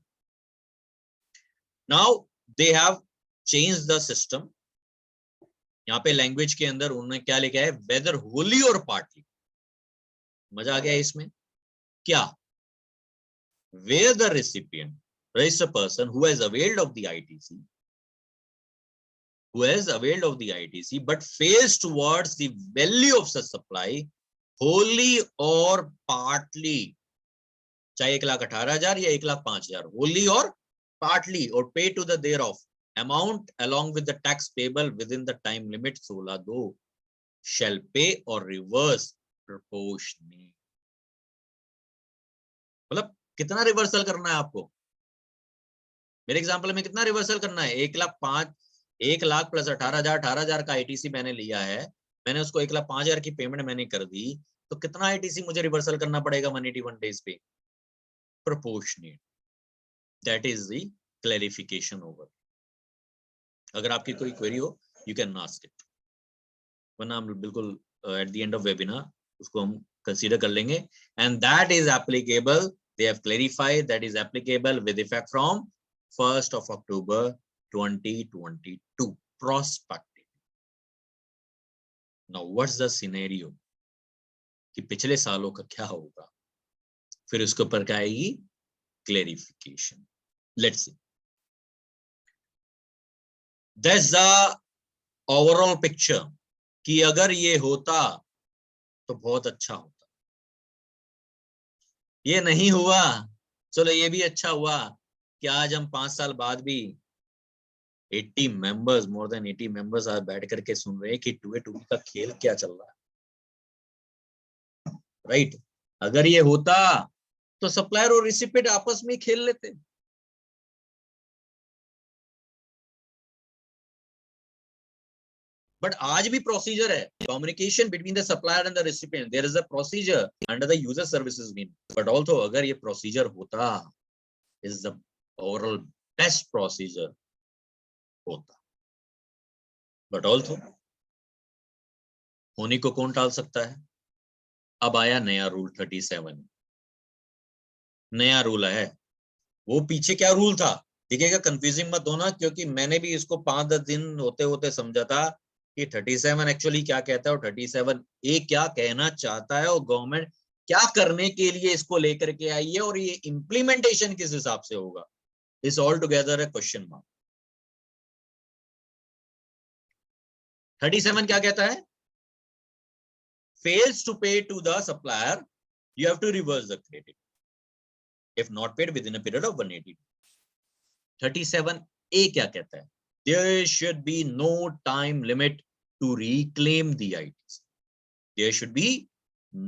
Now they have changed the system. यहाँ पे लैंग्वेज के अंदर उन्होंने क्या लिखा है, वेदर होली और पार्टली। मजा आ गया इसमें क्या, where the recipient, registered person who has availed of the ITC, but fails towards the value of such supply wholly or partly, चाहे 1,18,000 या 1,05,000, wholly or partly, or pay to the thereof amount along with the tax payable within the time limit 16(2) shall pay or reverse proportionally। मतलब कितना reversal करना है आपको, मेरे example में कितना रिवर्सल करना है, 1,00,000 प्लस 18,000, 18,000 का आईटीसी मैंने लिया है, मैंने उसको 1,05,000 की पेमेंट मैंने कर दी, तो कितना आईटीसी मुझे रिवर्सल करना पड़ेगा 181 डेज पे, proportionate. That is the clarification over. अगर आपकी कोई क्वेरी हो, यू कैन आस्क इट, वरना हम बिल्कुल at the end of webinar उसको हम कंसीडर कर लेंगे। And that is applicable, they have clarified, that is applicable with effect from 1st of October 2022 prospective। Now what's the scenario कि पिछले सालों का क्या होगा, फिर उसके ऊपर क्या आएगी, clarification. Let's see, that's the overall picture कि अगर ये होता तो बहुत अच्छा होता। ये नहीं हुआ, चलो ये भी अच्छा हुआ कि आज हम 5 साल बाद भी 80 मेंबर्स, मोर देन 80 मेंबर्स आज बैठ करके सुन रहे हैं कि 2A2B का खेल क्या चल रहा है, राइट? अगर ये होता तो सप्लायर और रिसिपिएंट आपस में खेल लेते। बट आज भी प्रोसीजर है, communication between the supplier and the recipient, there is a procedure under the user services mean. But also अगर ये प्रोसीजर होता, is the overall best procedure होता। बट ऑल्सो होने को कौन टाल सकता है? अब आया नया रूल 37, नया रूल है। वो पीछे क्या रूल था देखिएगा, कंफ्यूजिंग मत होना, क्योंकि मैंने भी इसको 5-10 दिन होते होते समझा था कि 37 एक्चुअली क्या कहता है और 37A क्या कहना चाहता है और गवर्नमेंट क्या करने के लिए इसको लेकर के आई है और ये इंप्लीमेंटेशन किस हिसाब से होगा। इस ऑल टुगेदर है क्वेश्चन मार्क। 37 क्या कहता है? fails to pay to the supplier, you have to reverse the credit if not paid within a period of 180. 37A क्या कहता है? There should be no time limit to reclaim the ITC. There should be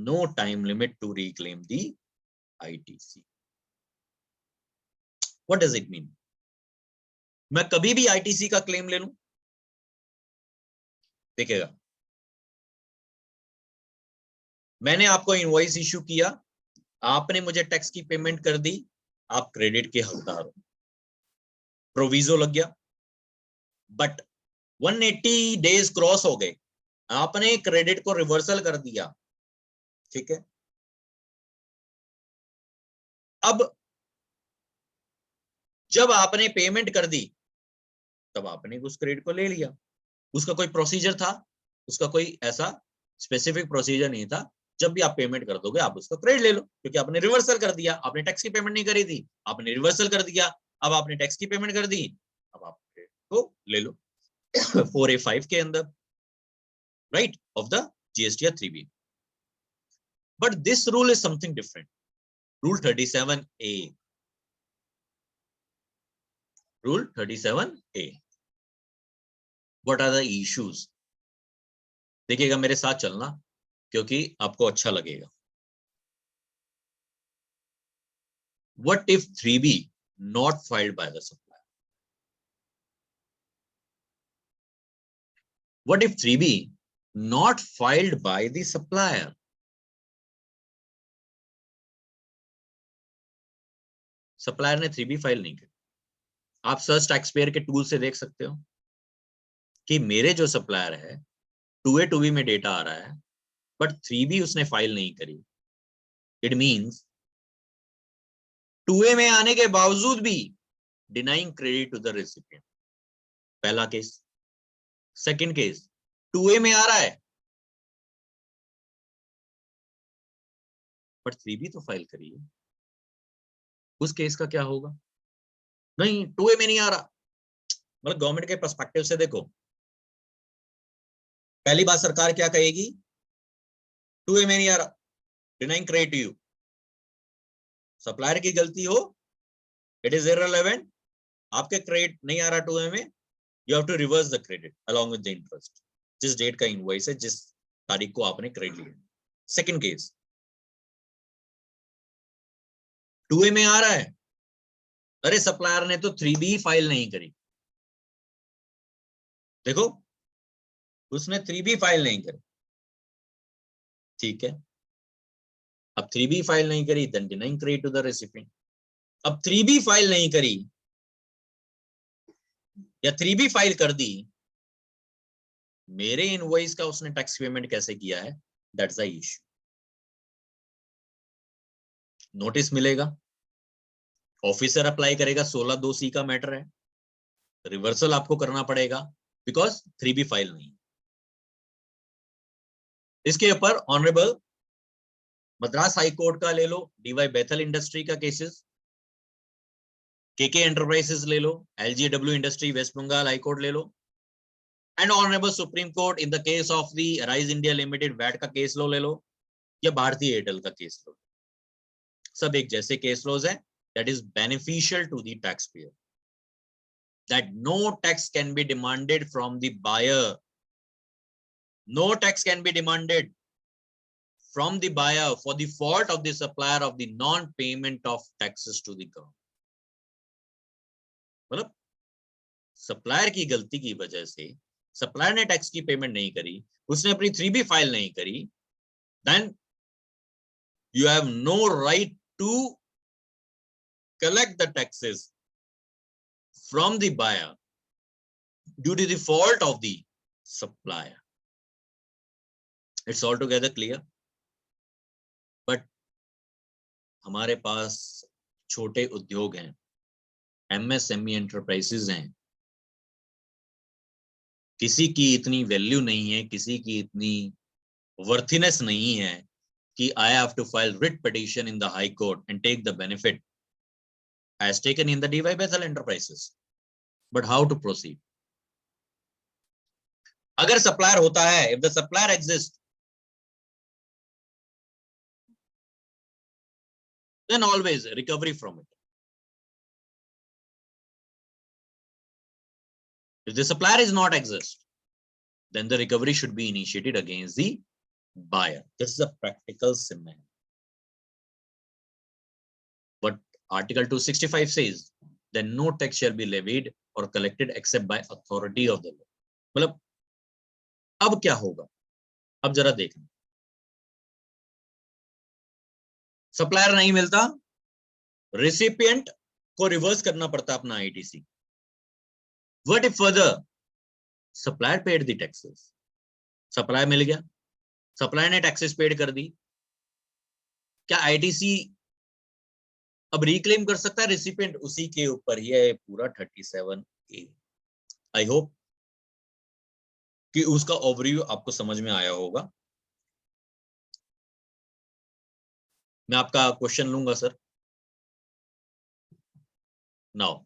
no time limit to reclaim the ITC. What does it mean? मैं कभी भी ITC का claim ले लूं? देखिएगा, मैंने आपको इनवॉइस इश्यू किया, आपने मुझे टैक्स की पेमेंट कर दी, आप क्रेडिट के हकदार हो, प्रोविजो लग गया। बट 180 डेज क्रॉस हो गए, आपने क्रेडिट को रिवर्सल कर दिया, ठीक है? अब जब आपने पेमेंट कर दी तब आपने उस क्रेडिट को ले लिया, उसका कोई प्रोसीजर था? उसका कोई ऐसा स्पेसिफिक प्रोसीजर नहीं था। जब भी आप पेमेंट कर दोगे आप उसका क्रेडिट ले लो, क्योंकि आपने रिवर्सल कर दिया, आपने टैक्स की पेमेंट नहीं करी थी, आपने रिवर्सल कर दिया, अब आपने टैक्स की पेमेंट कर दी, अब आप क्रेडिट को ले लो 4A5 के अंदर, राइट, ऑफ द GST या 3B। But this rule is something different, rule 37A, rule 37A। What are the issues? देखिएगा, मेरे साथ चलना क्योंकि आपको अच्छा लगेगा। What if 3B not filed by the supplier? What if 3B not filed by the supplier? Supplier ने 3B file नहीं की। आप सर्च टैक्स पेयर के टूल से देख सकते हो कि मेरे जो सप्लायर है 2A2B में डेटा आ रहा है, बट 3B उसने फाइल नहीं करी। इट मींस 2A में आने के बावजूद भी denying credit to the recipient, पहला केस। सेकंड केस, 2A में आ रहा है बट 3B तो फाइल करी है, उस केस का क्या होगा? नहीं, 2A में नहीं आ रहा। मतलब गवर्नमेंट के पर्सपेक्टिव से देखो, पहली बात सरकार क्या कहेगी? 2A में नहीं आ रहा, denying credit to you. Supplier की गलती हो, इट इज इररिलेवेंट, आपके क्रेडिट नहीं आ रहा 2A में, you have to reverse the credit along with the interest, जिस डेट का इनवॉइस है, जिस तारीख को आपने क्रेडिट लिया। सेकंड केस, 2A में आ रहा है, अरे सप्लायर ने तो 3B फाइल नहीं करी। देखो, उसने 3B फाइल नहीं करी, ठीक है? अब 3B फाइल नहीं करी, then denying credit to the recipient. अब 3B फाइल नहीं करी या 3B फाइल कर दी, मेरे इनवॉइस का उसने टैक्स पेमेंट कैसे किया है, दैट्स द इश्यू। नोटिस मिलेगा, ऑफिसर अप्लाई करेगा, 16(2)(c) का मैटर है, रिवर्सल आपको करना पड़ेगा बिकॉज 3B फाइल नहीं। इसके ऊपर ऑनरेबल मद्रास हाई कोर्ट का ले लो, DY बैथल इंडस्ट्री का केसेस, केके एंटरप्राइजेस ले लो, LGW industry West Bengal high court ले लो, and honourable supreme court in the case of the rise India limited VAT का केस लो ले लो, या भारतीय एयरटेल का केस लो, सब एक जैसे केस लॉज है that is beneficial to the tax payer, that no tax can be demanded from the buyer, no tax can be demanded from the buyer for the fault of the supplier of the non-payment of taxes to the government. मतलब supplier की गलती की वजह से supplier ने tax की payment नहीं करी, उसने अपनी 3B फाइल नहीं करी, then you have no right to collect the taxes from the buyer due to the fault of the supplier. It's altogether clear. But हमारे पास छोटे उद्योग हैं, एमएसएमई एंटरप्राइजेस हैं, किसी की इतनी वैल्यू नहीं है, किसी की इतनी वर्थीनेस नहीं है कि I have to file writ petition in the high court and take the benefit as taken in the DY Beathel Enterprises. But how to proceed? अगर सप्लायर होता है, if the supplier exist, then always recovery from it. If the supplier is not exist, then the recovery should be initiated against the buyer. This is a practical scenario. But Article 265 says that no tax shall be levied or collected except by authority of the law. मतलब अब क्या होगा? अब जरा देखना. Supplier नहीं मिलता, recipient को रिवर्स करना पड़ता अपना ITC. What if further supplier paid the taxes? Supplier मिल गया, सप्लायर ने टैक्सेस पेड कर दी, क्या आईटीसी अब रिक्लेम कर सकता है? रेसिपिएंट उसी के ऊपर ही है पूरा 37A. आई होप कि उसका ओवरव्यू आपको समझ में आया होगा. मैं आपका क्वेश्चन लूंगा सर. नाउ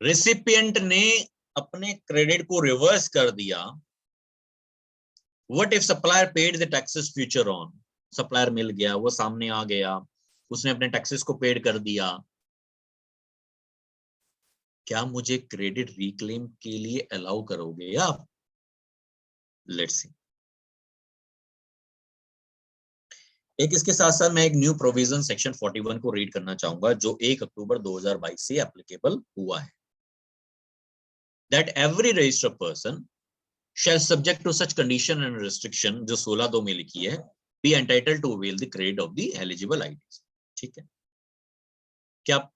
रेसिपिएंट ने अपने क्रेडिट को रिवर्स कर दिया. What if supplier paid the taxes future on? Supplier मिल गया, वो सामने आ गया, उसने अपने टैक्सेस को पेड कर दिया. क्या मुझे क्रेडिट रिक्लेम के लिए अलाउ करोगे आप? Let's see. एक इसके साथ साथ मैं एक न्यू प्रोविजन सेक्शन 41 को रीड करना चाहूंगा जो 1 अक्टूबर 2022 से एप्लीकेबल हुआ है. That every registered person shall subject to such condition and restriction जो 16(2) में लिखी है, be entitled to avail the credit of the eligible ITC. ठीक है, क्या आप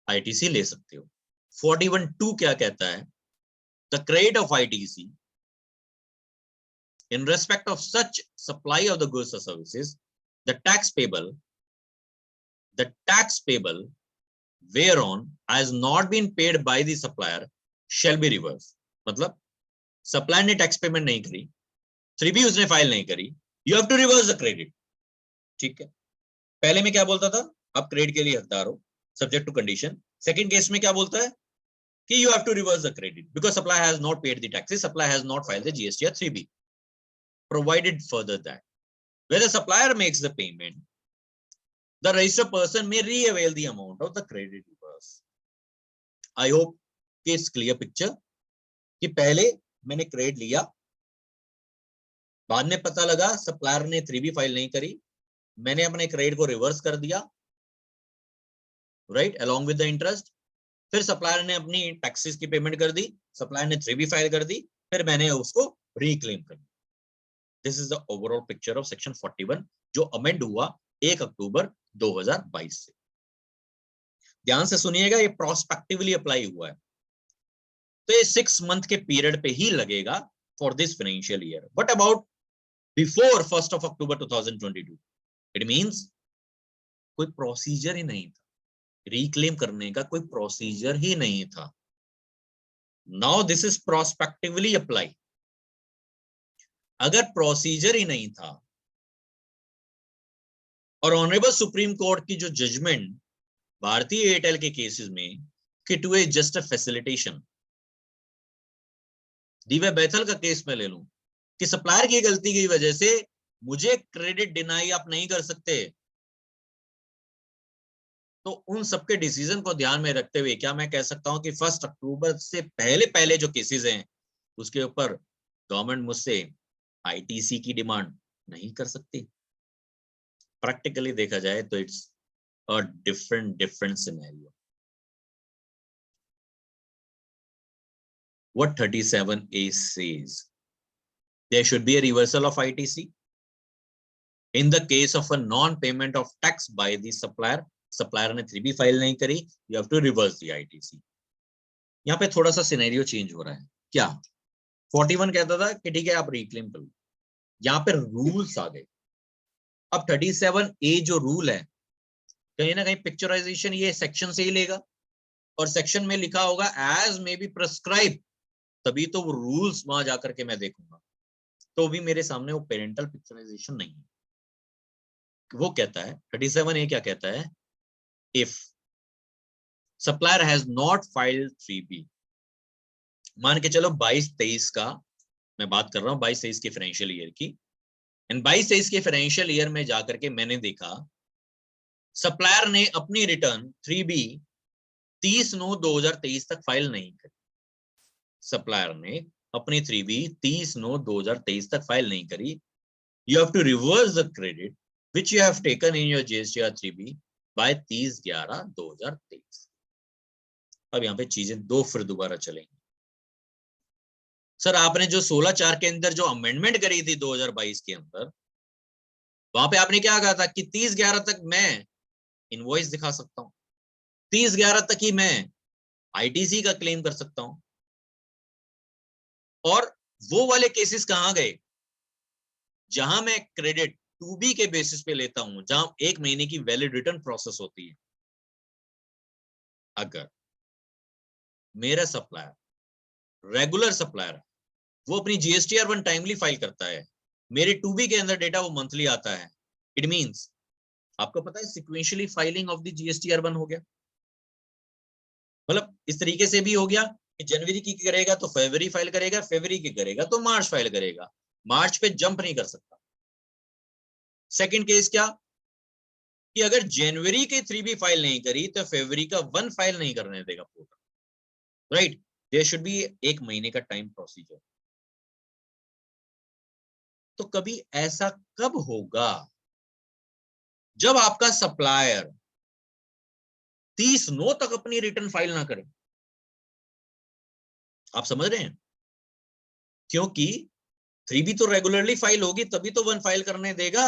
ITC ले सकते हो? 41(2) क्या कहता है? The credit of ITC in respect of such supply of the goods or services, the tax payable whereon has not been paid by the supplier shall be reversed. मतलब सप्लायर ने टैक्स पेमेंट नहीं करी, 3B उसने file नहीं करी, you have to reverse the credit. ठीक है, पहले में क्या बोलता था? आप क्रेडिट के लिए हकदार हो subject to condition. Second case में क्या बोलता है कि you have to reverse the credit because supplier has not paid the taxes, supplier has not filed the GST or 3B. Provided further that where the supplier makes the payment, the registered person may re-avail the amount of the credit reverse. I hope it's clear picture कि पहले मैंने credit लिया, बाद में पता लगा supplier ने 3B file नहीं करी, मैंने अपने क्रेडिट को रिवर्स कर दिया, right, along with the interest. फिर सप्लायर ने अपनी टैक्सेस की पेमेंट कर दी, सप्लायर ने 3B फाइल कर दी, फिर मैंने उसको रिक्लेम कर दिया. This is the overall picture of section 41 जो अमेंड हुआ 1 अक्टूबर 2022 से. ध्यान से सुनिएगा, ये प्रोस्पेक्टिवली अप्लाई हुआ है, तो ये 6 मंथ के पीरियड पे ही लगेगा for this financial year. What about before 1 October 2022? It means कोई प्रोसीजर ही नहीं था, रिक्लेम करने का कोई प्रोसीजर ही नहीं था. Now this is prospectively apply. अगर प्रोसीजर ही नहीं था और ऑनरेबल सुप्रीम कोर्ट की जो जजमेंट भारतीय एयरटेल के केसेस में कि it was just a facilitation. Divya Bethel का केस में ले लूं कि सप्लायर की गलती की वजह से मुझे क्रेडिट डिनाई आप नहीं कर सकते, तो उन सबके डिसीजन को ध्यान में रखते हुए क्या मैं कह सकता हूं कि 1 अक्टूबर से पहले पहले जो केसेस हैं उसके ऊपर गवर्नमेंट मुझसे आईटीसी की डिमांड नहीं कर सकती। प्रैक्टिकली देखा जाए तो it's a different scenario. What 37A says, there should be a reversal of ITC in the case of a non-payment of tax by the supplier. Supplier ने 3B फाइल नहीं करी, you have to reverse the ITC. यहाँ पे थोड़ा सा scenario change हो रहा है। क्या 41 कहता था कि ठीक है आप रिक्लेम कर लो, यहाँ पे रूल्स आ गए। अब 37A जो रूल है कहीं ना कहीं पिक्चराइजेशन ये सेक्शन से ही लेगा और सेक्शन में लिखा होगा एज मे बी प्रेस्क्राइब, तभी तो वो रूल्स वहां जाकर के मैं देखूंगा, तो भी मेरे सामने वो पेरेंटल पिक्चराइजेशन नहीं है। वो कहता है 37A क्या कहता है, if supplier has not filed 3B, मान के चलो 22-23 का मैं बात कर रहा हूं, 22-23 के फाइनेंशियल ईयर की, एंड 22-23 के फाइनेंशियल ईयर में जाकर के मैंने देखा सप्लायर ने अपनी रिटर्न 3B 30/9/2023 तक फाइल नहीं करी। सप्लायर ने अपनी 3B 30/9/2023 तक फाइल नहीं करी। You have to reverse the credit which you have taken in your GSTR 3B by 30/11/2023। अब यहाँ पे चीजें दो फिर दोबारा चलेंगी। सर आपने जो 16/4 के अंदर जो अमेंडमेंट करी थी 2022 के अंदर, वहां पे आपने क्या कहा था कि 30/11 तक मैं इनवॉइस दिखा सकता हूं, 30/11 तक ही मैं आईटीसी का क्लेम कर सकता हूं। और वो वाले केसेस कहां गए जहां मैं क्रेडिट 2B के बेसिस पे लेता हूं, जहां 1 महीने की वैलिड रिटर्न प्रोसेस होती है। अगर मेरा सप्लायर रेगुलर सप्लायर, वो अपनी जीएसटीआर 1 टाइमली फाइल करता है, मेरे 2B के अंदर डेटा वो मंथली आता है, इट मींस आपको पता है sequentially filing of the GSTR 1 हो गया। मतलब इस तरीके से भी हो गया कि जनवरी की करेगा तो फरवरी फाइल करेगा, फरवरी की करेगा तो मार्च फाइल करेगा, मार्च पे जंप नहीं कर सकता। सेकंड केस क्या कि अगर जनवरी की 3B फाइल नहीं करी तो फरवरी का 1 फाइल नहीं करने देगा portal, right. There should be 1 महीने का टाइम प्रोसीजर। तो कभी ऐसा कब होगा जब आपका सप्लायर 30/9 तक अपनी रिटर्न फाइल ना करे। आप समझ रहे हैं, क्योंकि 3B तो रेगुलरली फाइल होगी तभी तो 1 फाइल करने देगा।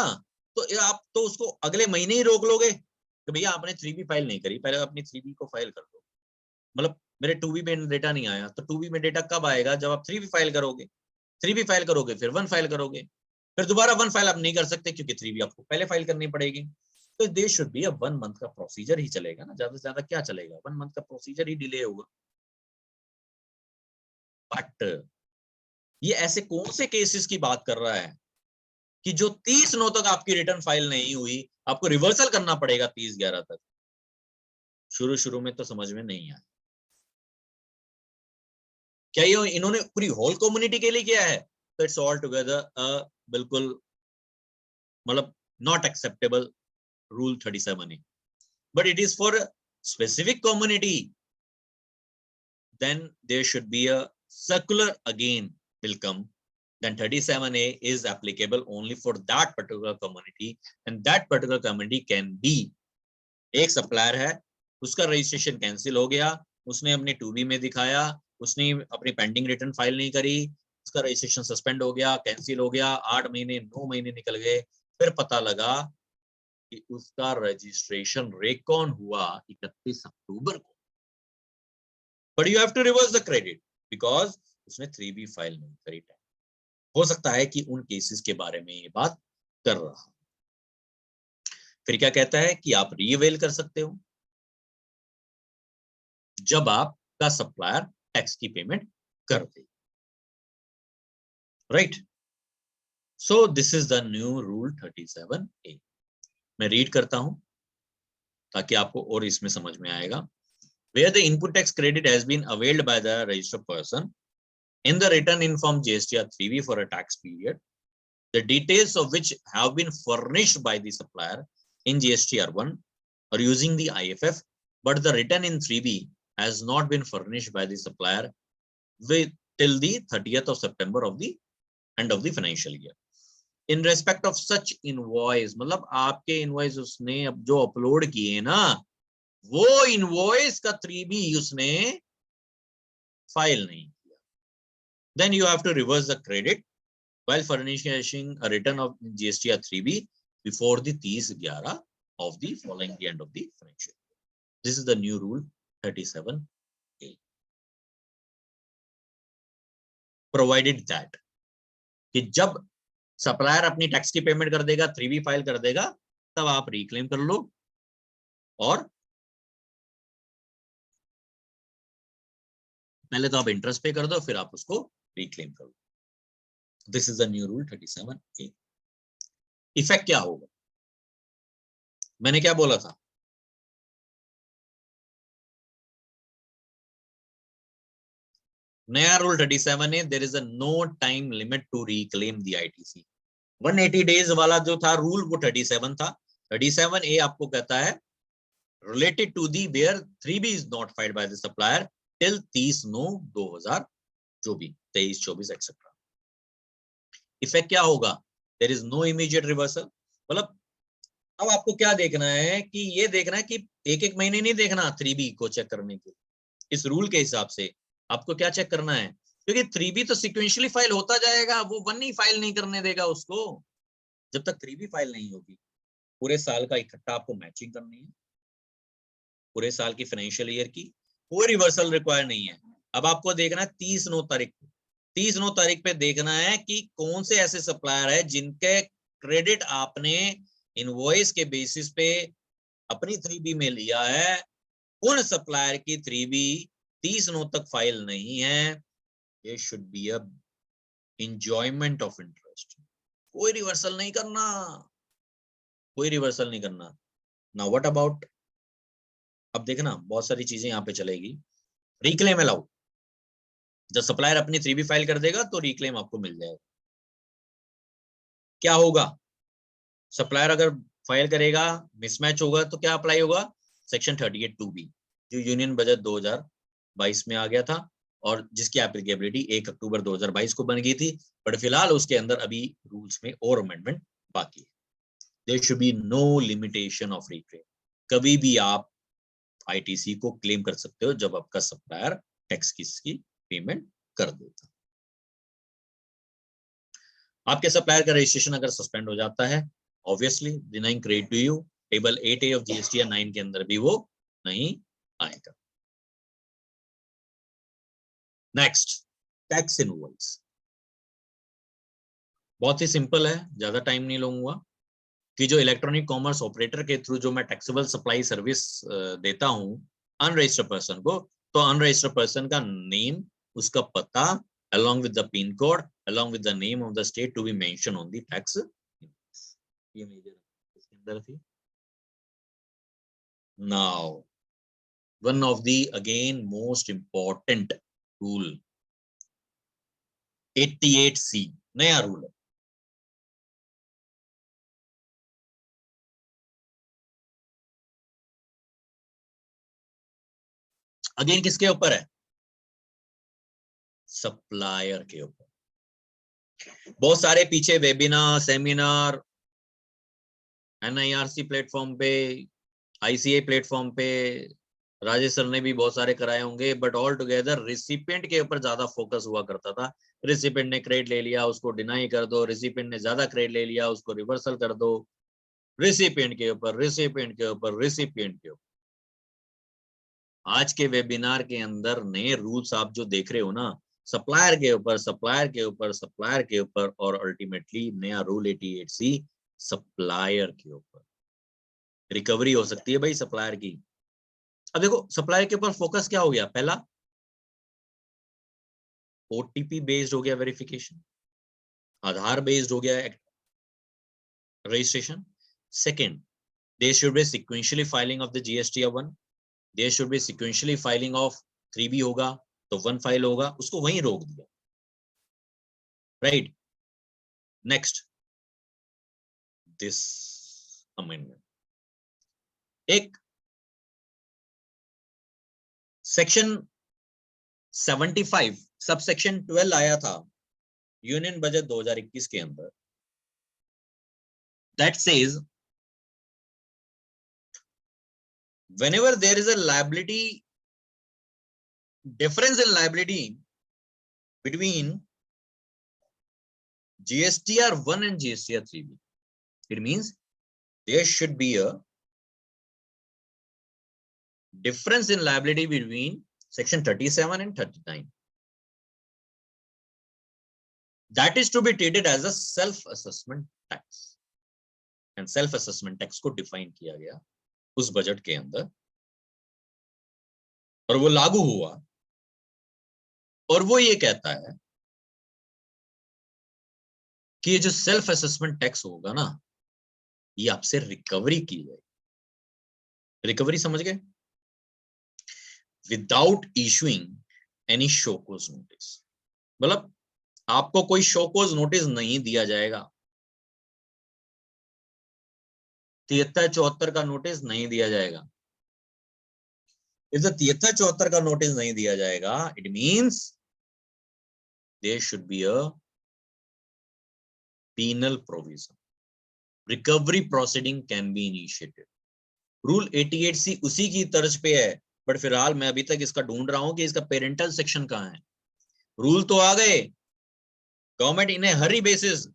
तो आप तो उसको अगले महीने ही रोक लोगे कि भैया आपने 3B फाइल नहीं करी, पहले अपनी 3B को फाइल कर दो। मतलब मेरे 2B में डेटा नहीं आया, तो 2B में डेटा कब आएगा जब आप 3B फाइल करोगे, 3B फाइल करोगे फिर 1 फाइल करोगे, फिर दोबारा 1 फाइल आप नहीं कर सकते क्योंकि 3B आपको पहले फाइल करनी पड़ेगी। तो देयर शुड बी 1 मंथ का प्रोसीजर ही चलेगा ना, ज्यादा से ज्यादा क्या चलेगा, 1 मंथ का प्रोसीजर ही डिले होगा। बट ये ऐसे कौन से केसेस की बात कर रहा है कि जो 30/9 तक आपकी रिटर्न फाइल नहीं हुई, आपको रिवर्सल करना पड़ेगा 30/11 तक। शुरू में तो समझ में नहीं आया। क्या ये इन्होंने पूरी होल कम्युनिटी के लिए किया है? तो इट्स ऑल टुगेदर बिल्कुल मतलब not acceptable rule 37A, but it is for a specific community, then there should be a circular again will come, then 37A is applicable only for that particular community, and that particular community can be एक supplier है, उसका registration cancel हो गया, उसने अपने 2B में दिखाया, उसने अपनी पेंडिंग रिटर्न फाइल नहीं करी, उसका रजिस्ट्रेशन सस्पेंड हो गया, कैंसिल हो गया, 8 महीने 9 महीने निकल गए, फिर पता लगा कि उसका रजिस्ट्रेशन रेकॉन हुआ 31 अक्टूबर को, but you have to reverse the credit because उसने 3B फाइल नहीं करी। हो सकता है कि उन केसेस के बारे में ये बात कर रहा। फिर क्या कहता है कि आप रीअवेल कर सकते हो जब आपका सप्लायर टैक्स की पेमेंट कर दे, right. So this is the new rule 37A। मैं रीड करता हूं ताकि आपको और इसमें समझ में आएगा। Where the input tax credit has been availed by the registered person in the return in form GSTR 3B for a tax period, the details of which have been furnished by the supplier in GSTR 1 or using the IFF, but the return in 3B has not been furnished by the supplier with till the 30th of September of the end of the financial year. In respect of such invoice, मतलब आपके invoice उसने अब जो upload किए ना, वो invoice का 3B उसने फाइल नहीं किया, then you have to reverse the credit while furnishing a return of GSTR 3B before the 30/11 of the following the end of the financial year. This is the new rule 37A. Provided that कि जब supplier अपनी tax की payment कर देगा, 3B file कर देगा, तब आप रिक्लेम कर लो, और पहले तो आप इंटरेस्ट पे कर दो, फिर आप उसको रिक्लेम कर लो। This is the new rule 37A। Effect क्या होगा? मैंने क्या बोला था? नया rule 37A, there is a no time limit to reclaim the ITC। 180 days वाला जो था रूल, वो 37 था। 37A आपको कहता है related to the where 3B is not filed by the supplier till 30/9/2000, जो भी 23-24 एक्सेट्रा। इफेक्ट क्या होगा? There is no immediate reversal. मतलब अब आपको क्या देखना है कि ये देखना है कि एक एक महीने नहीं देखना 3B को चेक करने के। इस रूल के हिसाब से आपको क्या चेक करना है, क्योंकि 3B तो सिक्वेंशियली फाइल होता जाएगा, वो 1 ही फाइल नहीं करने देगा उसको। जब तक 3B फाइल नहीं होगी, पूरे साल का इकट्ठा आपको मैचिंग करनी है, पूरे साल की फाइनेंशियल ईयर की, कोई रिवर्सल रिक्वायर नहीं है। अब आपको देखना है 30/9 तारीख को, 30/9 तारीख पे देखना है कि कौन से ऐसे सप्लायर है जिनके क्रेडिट आपने इनवॉइस के बेसिस पे अपनी 3B में लिया है, उन सप्लायर की 3B 30/9 तक फाइल नहीं है। ये should be a enjoyment of interest. कोई रिवर्सल नहीं करना, कोई रिवर्सल नहीं करना। नाउ व्हाट अबाउट, अब देखना बहुत सारी चीजें यहाँ पे चलेगी। रिक्लेम अलाउ, जब सप्लायर अपनी 3B फाइल कर देगा तो रिक्लेम आपको मिल जाएगा। क्या होगा? सप्लायर अगर फाइल करेगा, मिसमैच होगा, तो क्या अप्लाई होगा? सेक्शन 38(2)B, जो यूनियन बजट 2022 में आ गया था और जिसकी एप्लीकेबिलिटी 1 अक्टूबर 2022 को बन गई थी, बट फिलहाल उसके अंदर अभी रूल्स में और अमेंडमेंट बाकी है। There should be no limitation of reclaim. कभी भी आप ITC को क्लेम कर सकते हो जब आपका सप्लायर टैक्स की पेमेंट कर देता। आपके सप्लायर का रजिस्ट्रेशन अगर सस्पेंड हो जाता है, obviously denying credit to you, table 8A of GSTR 9 के अंदर भी वो नहीं आएगा। Next, tax invoice. बहुत ही सिंपल है, ज्यादा टाइम नहीं लूंगा कि जो इलेक्ट्रॉनिक कॉमर्स ऑपरेटर के थ्रू जो मैं टैक्सेबल सप्लाई सर्विस देता हूं अनरजिस्टर्ड पर्सन को, तो अनरजिस्टर्ड पर्सन का नेम, उसका पता, along with the pin code, along with the name of the state to be mentioned on the tax। ये मेजर इसके अंदर थी। Now, one of the again most important rule 88C, नया rule है। Again किसके ऊपर है? सप्लायर के ऊपर। बहुत सारे पीछे वेबिनार, सेमिनार NIRC प्लेटफॉर्म पे, ICA प्लेटफॉर्म पे राजेश सर ने भी बहुत सारे कराए होंगे, बट ऑल टुगेदर रिसिपिएंट के ऊपर ज्यादा फोकस हुआ करता था। रिसिपिएंट ने क्रेडिट ले लिया, उसको डिनाई कर दो, रिसिपिएंट ने ज्यादा क्रेडिट ले लिया, उसको रिवर्सल कर दो। रिसिपिएंट के ऊपर, रिसिपिएंट के ऊपर, रिसिपिएंट के ऊपर। आज के वेबिनार के अंदर नए रूल्स आप जो देख रहे हो ना, सप्लायर के ऊपर, सप्लायर के ऊपर, सप्लायर के ऊपर, और अल्टीमेटली नया रूल 88C सप्लायर के ऊपर। रिकवरी हो सकती है भाई सप्लायर की। अब देखो सप्लायर के ऊपर फोकस क्या हो गया? पहला, OTP बेस्ड हो गया वेरिफिकेशन, आधार बेस्ड हो गया registration. Second, there should be sequentially filing of the GSTR 1, there should be sequentially filing of 3B होगा तो 1 फाइल होगा, उसको वहीं रोक दिया, राइट। नेक्स्ट दिस अमेंडमेंट, एक सेक्शन 75 सब सेक्शन 12 आया था यूनियन बजट 2021 के अंदर, that says whenever there is a liability difference in liability between GSTR 1 and GSTR 3B, it means there should be a difference in liability between section 37 and 39. That is to be treated as a self assessment tax, and self assessment tax को define किया गया उस budget के अंदर और वो लागू हुआ, और वो ये कहता है कि ये जो सेल्फ असेसमेंट टैक्स होगा ना, ये आपसे रिकवरी की जाएगी। रिकवरी समझ गए? Without issuing any show cause notice, मतलब आपको कोई शोकोज नोटिस नहीं दिया जाएगा, 73-74 का नोटिस नहीं दिया जाएगा। इफ द 73-74 का नोटिस नहीं दिया जाएगा, it means there should be a penal provision, recovery proceeding can be initiated. Rule 88C उसी की तर्ज पे है, बट फिलहाल मैं अभी तक इसका ढूंढ रहा हूं कि इसका पेरेंटल सेक्शन कहां है। रूल तो आ गए, गवर्नमेंट इन्हें हरी basis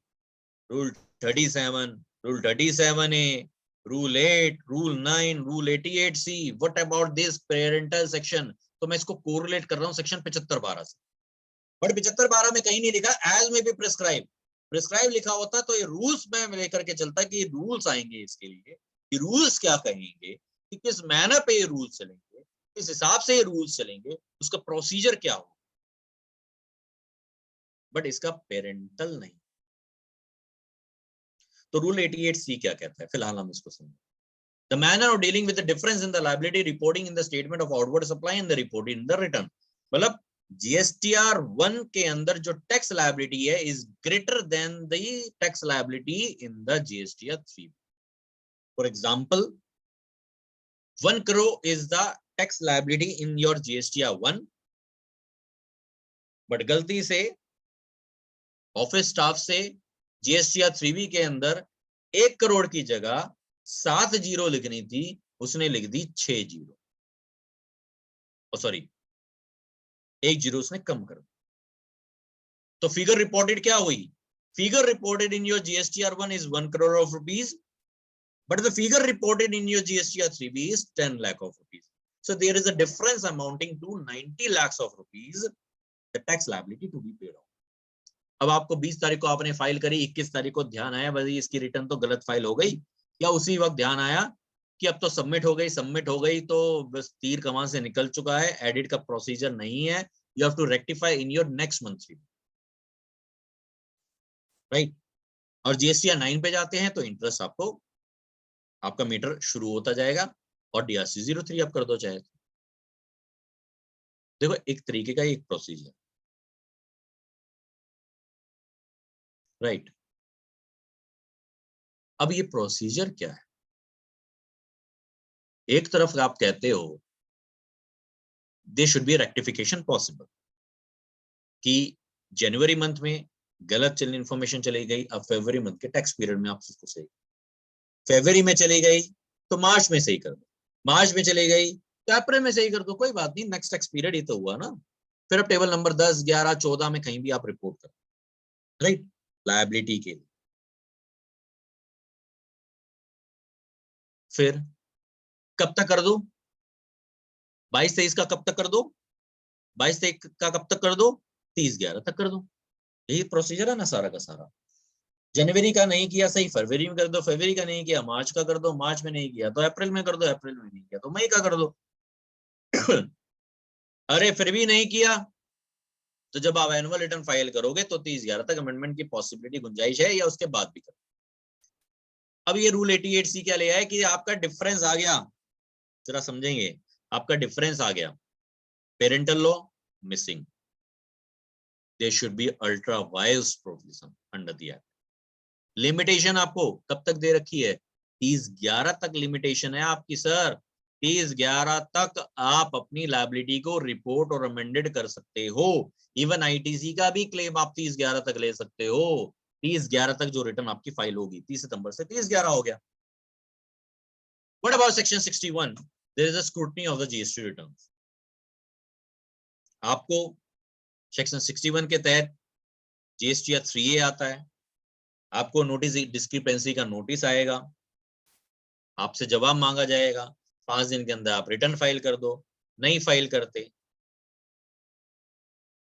rule 37, rule 37A, rule 8, rule 9, rule 88C, what about this parental section? तो मैं इसको कोरिलेट कर रहा हूं सेक्शन 75-12 से, बट 75-12 में कहीं नहीं लिखा एज में भी प्रिस्क्राइब। प्रिस्क्राइब लिखा होता तो ये रूल्स में लेकर के चलता कि रूल्स आएंगे इसके लिए, कि रूल्स क्या कहेंगे, कि किस मैनर पे ये रूल्स चलेंगे, किस हिसाब से ये रूल्स चलेंगे, उसका प्रोसीजर क्या हो, बट इसका पेरेंटल नहीं। तो रूल 88C क्या कहता है, फिलहाल हम इसको समझें। The manner of dealing with the difference in the liability reporting in the statement of outward supply and the reporting in the return, मतलब GSTR 1 के अंदर जो टैक्स लायबिलिटी है is greater than the tax liability in the GSTR 3. For example 1 crore is the tax liability in your GSTR 1, but गलती से office staff से GSTR 3B के अंदर 1 करोड़ की जगह 7 जीरो लिखनी थी, उसने लिख दी 6 जीरो, सॉरी 1 जीरो उसने कम कर दिया। तो फिगर रिपोर्टेड क्या हुई? Figure reported in your GSTR 1 is 1 crore of rupees, but the figure reported in your GSTR 3B is 10 lakh of rupees. So there is a difference amounting to 90 lakhs of rupees, the tax liability to be paid out. अब आपको 20 तारीख को आपने file करी, 21 तारीख को ध्यान आया भाई इसकी रिटर्न तो गलत फाइल हो गई, या उसी वक्त ध्यान आया कि अब तो सबमिट हो गई तो बस तीर कमान से निकल चुका है, एडिट का प्रोसीजर नहीं है, you have to rectify in your next month, right? और GSTR 9 पे जाते हैं तो इंटरेस्ट आपका मीटर शुरू होता जाएगा और DRC 03 आप कर दो चाहे। देखो एक तरीके का एक प्रोसीजर, राइट? अब ये प्रोसीजर क्या है? एक तरफ आप कहते हो there should be rectification possible, कि जनवरी मंथ में गलत इंफॉर्मेशन चली गई, अब फरवरी मंथ के टैक्स पीरियड में आप उसको सही, फरवरी में चली गई तो मार्च में सही कर दो, मार्च में चली गई तो अप्रैल में सही कर दो, कोई बात नहीं, नेक्स्ट टैक्स पीरियड ही तो हुआ ना। फिर अब टेबल नंबर 10, 11, 14 में कहीं भी आप रिपोर्ट करो, राइट? लायबिलिटी के लिए फिर कब तक कर दो? 22-23 का कब तक कर दो? 22-23 का कब तक कर दो? 30-11 तक कर दो। यही प्रोसीजर है ना सारा का सारा। जनवरी का नहीं किया सही, फरवरी में कर दो, फरवरी का नहीं किया मार्च का कर दो, मार्च में नहीं किया तो अप्रैल में कर दो, अप्रैल में नहीं किया तो मई का कर दो। अरे फिर भी नहीं किया तो जब आप एनुअल रिटर्न फाइल करोगे तो 30-11 तक अमेंडमेंट की पॉसिबिलिटी, गुंजाइश है, या उसके बाद भी करो। अब ये रूल 88C क्या ले आया कि आपका डिफरेंस आ गया, जरा समझेंगे, आपका डिफरेंस आ गया, parental law missing, there should be ultra vires provision under the act. Limitation आपको कब तक दे रखी है? 30/11 तक लिमिटेशन है आपकी सर। 30/11 तक आप अपनी लायबिलिटी को रिपोर्ट और अमेंडेड कर सकते हो। इवन आईटीसी का भी क्लेम आप 30/11 तक ले सकते हो। 30/11 तक जो रिटर्न आपकी फाइल होगी, 30 सितंबर से 30/11 हो गया। What about section 61? There is a scrutiny of the GST returns. आपको सेक्शन 61 के तहत जीएसटी 3A आता है, आपको नोटिस डिस्क्रिपेंसी का नोटिस आएगा, आपसे जवाब मांगा जाएगा, 5 दिन के अंदर आप रिटर्न फाइल कर दो, नहीं फाइल करते,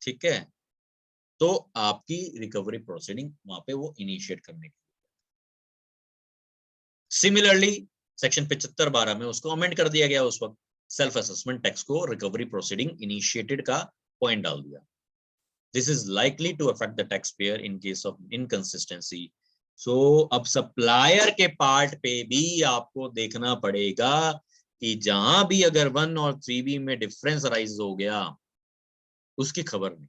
ठीक है, तो आपकी रिकवरी प्रोसीडिंग वहां पे वो इनिशिएट करने की। सिमिलरली सेक्शन 75(12) में उसको अमेंड कर दिया गया, उस वक्त सेल्फ असेसमेंट टैक्स को रिकवरी प्रोसीडिंग इनिशिएटेड का पॉइंट डाल दिया। This is likely to affect the tax payer in case of inconsistency. So अब सप्लायर के पार्ट पे भी आपको देखना पड़ेगा कि जहां भी अगर 1 और 3B में डिफरेंस राइज हो गया, उसकी खबर नहीं,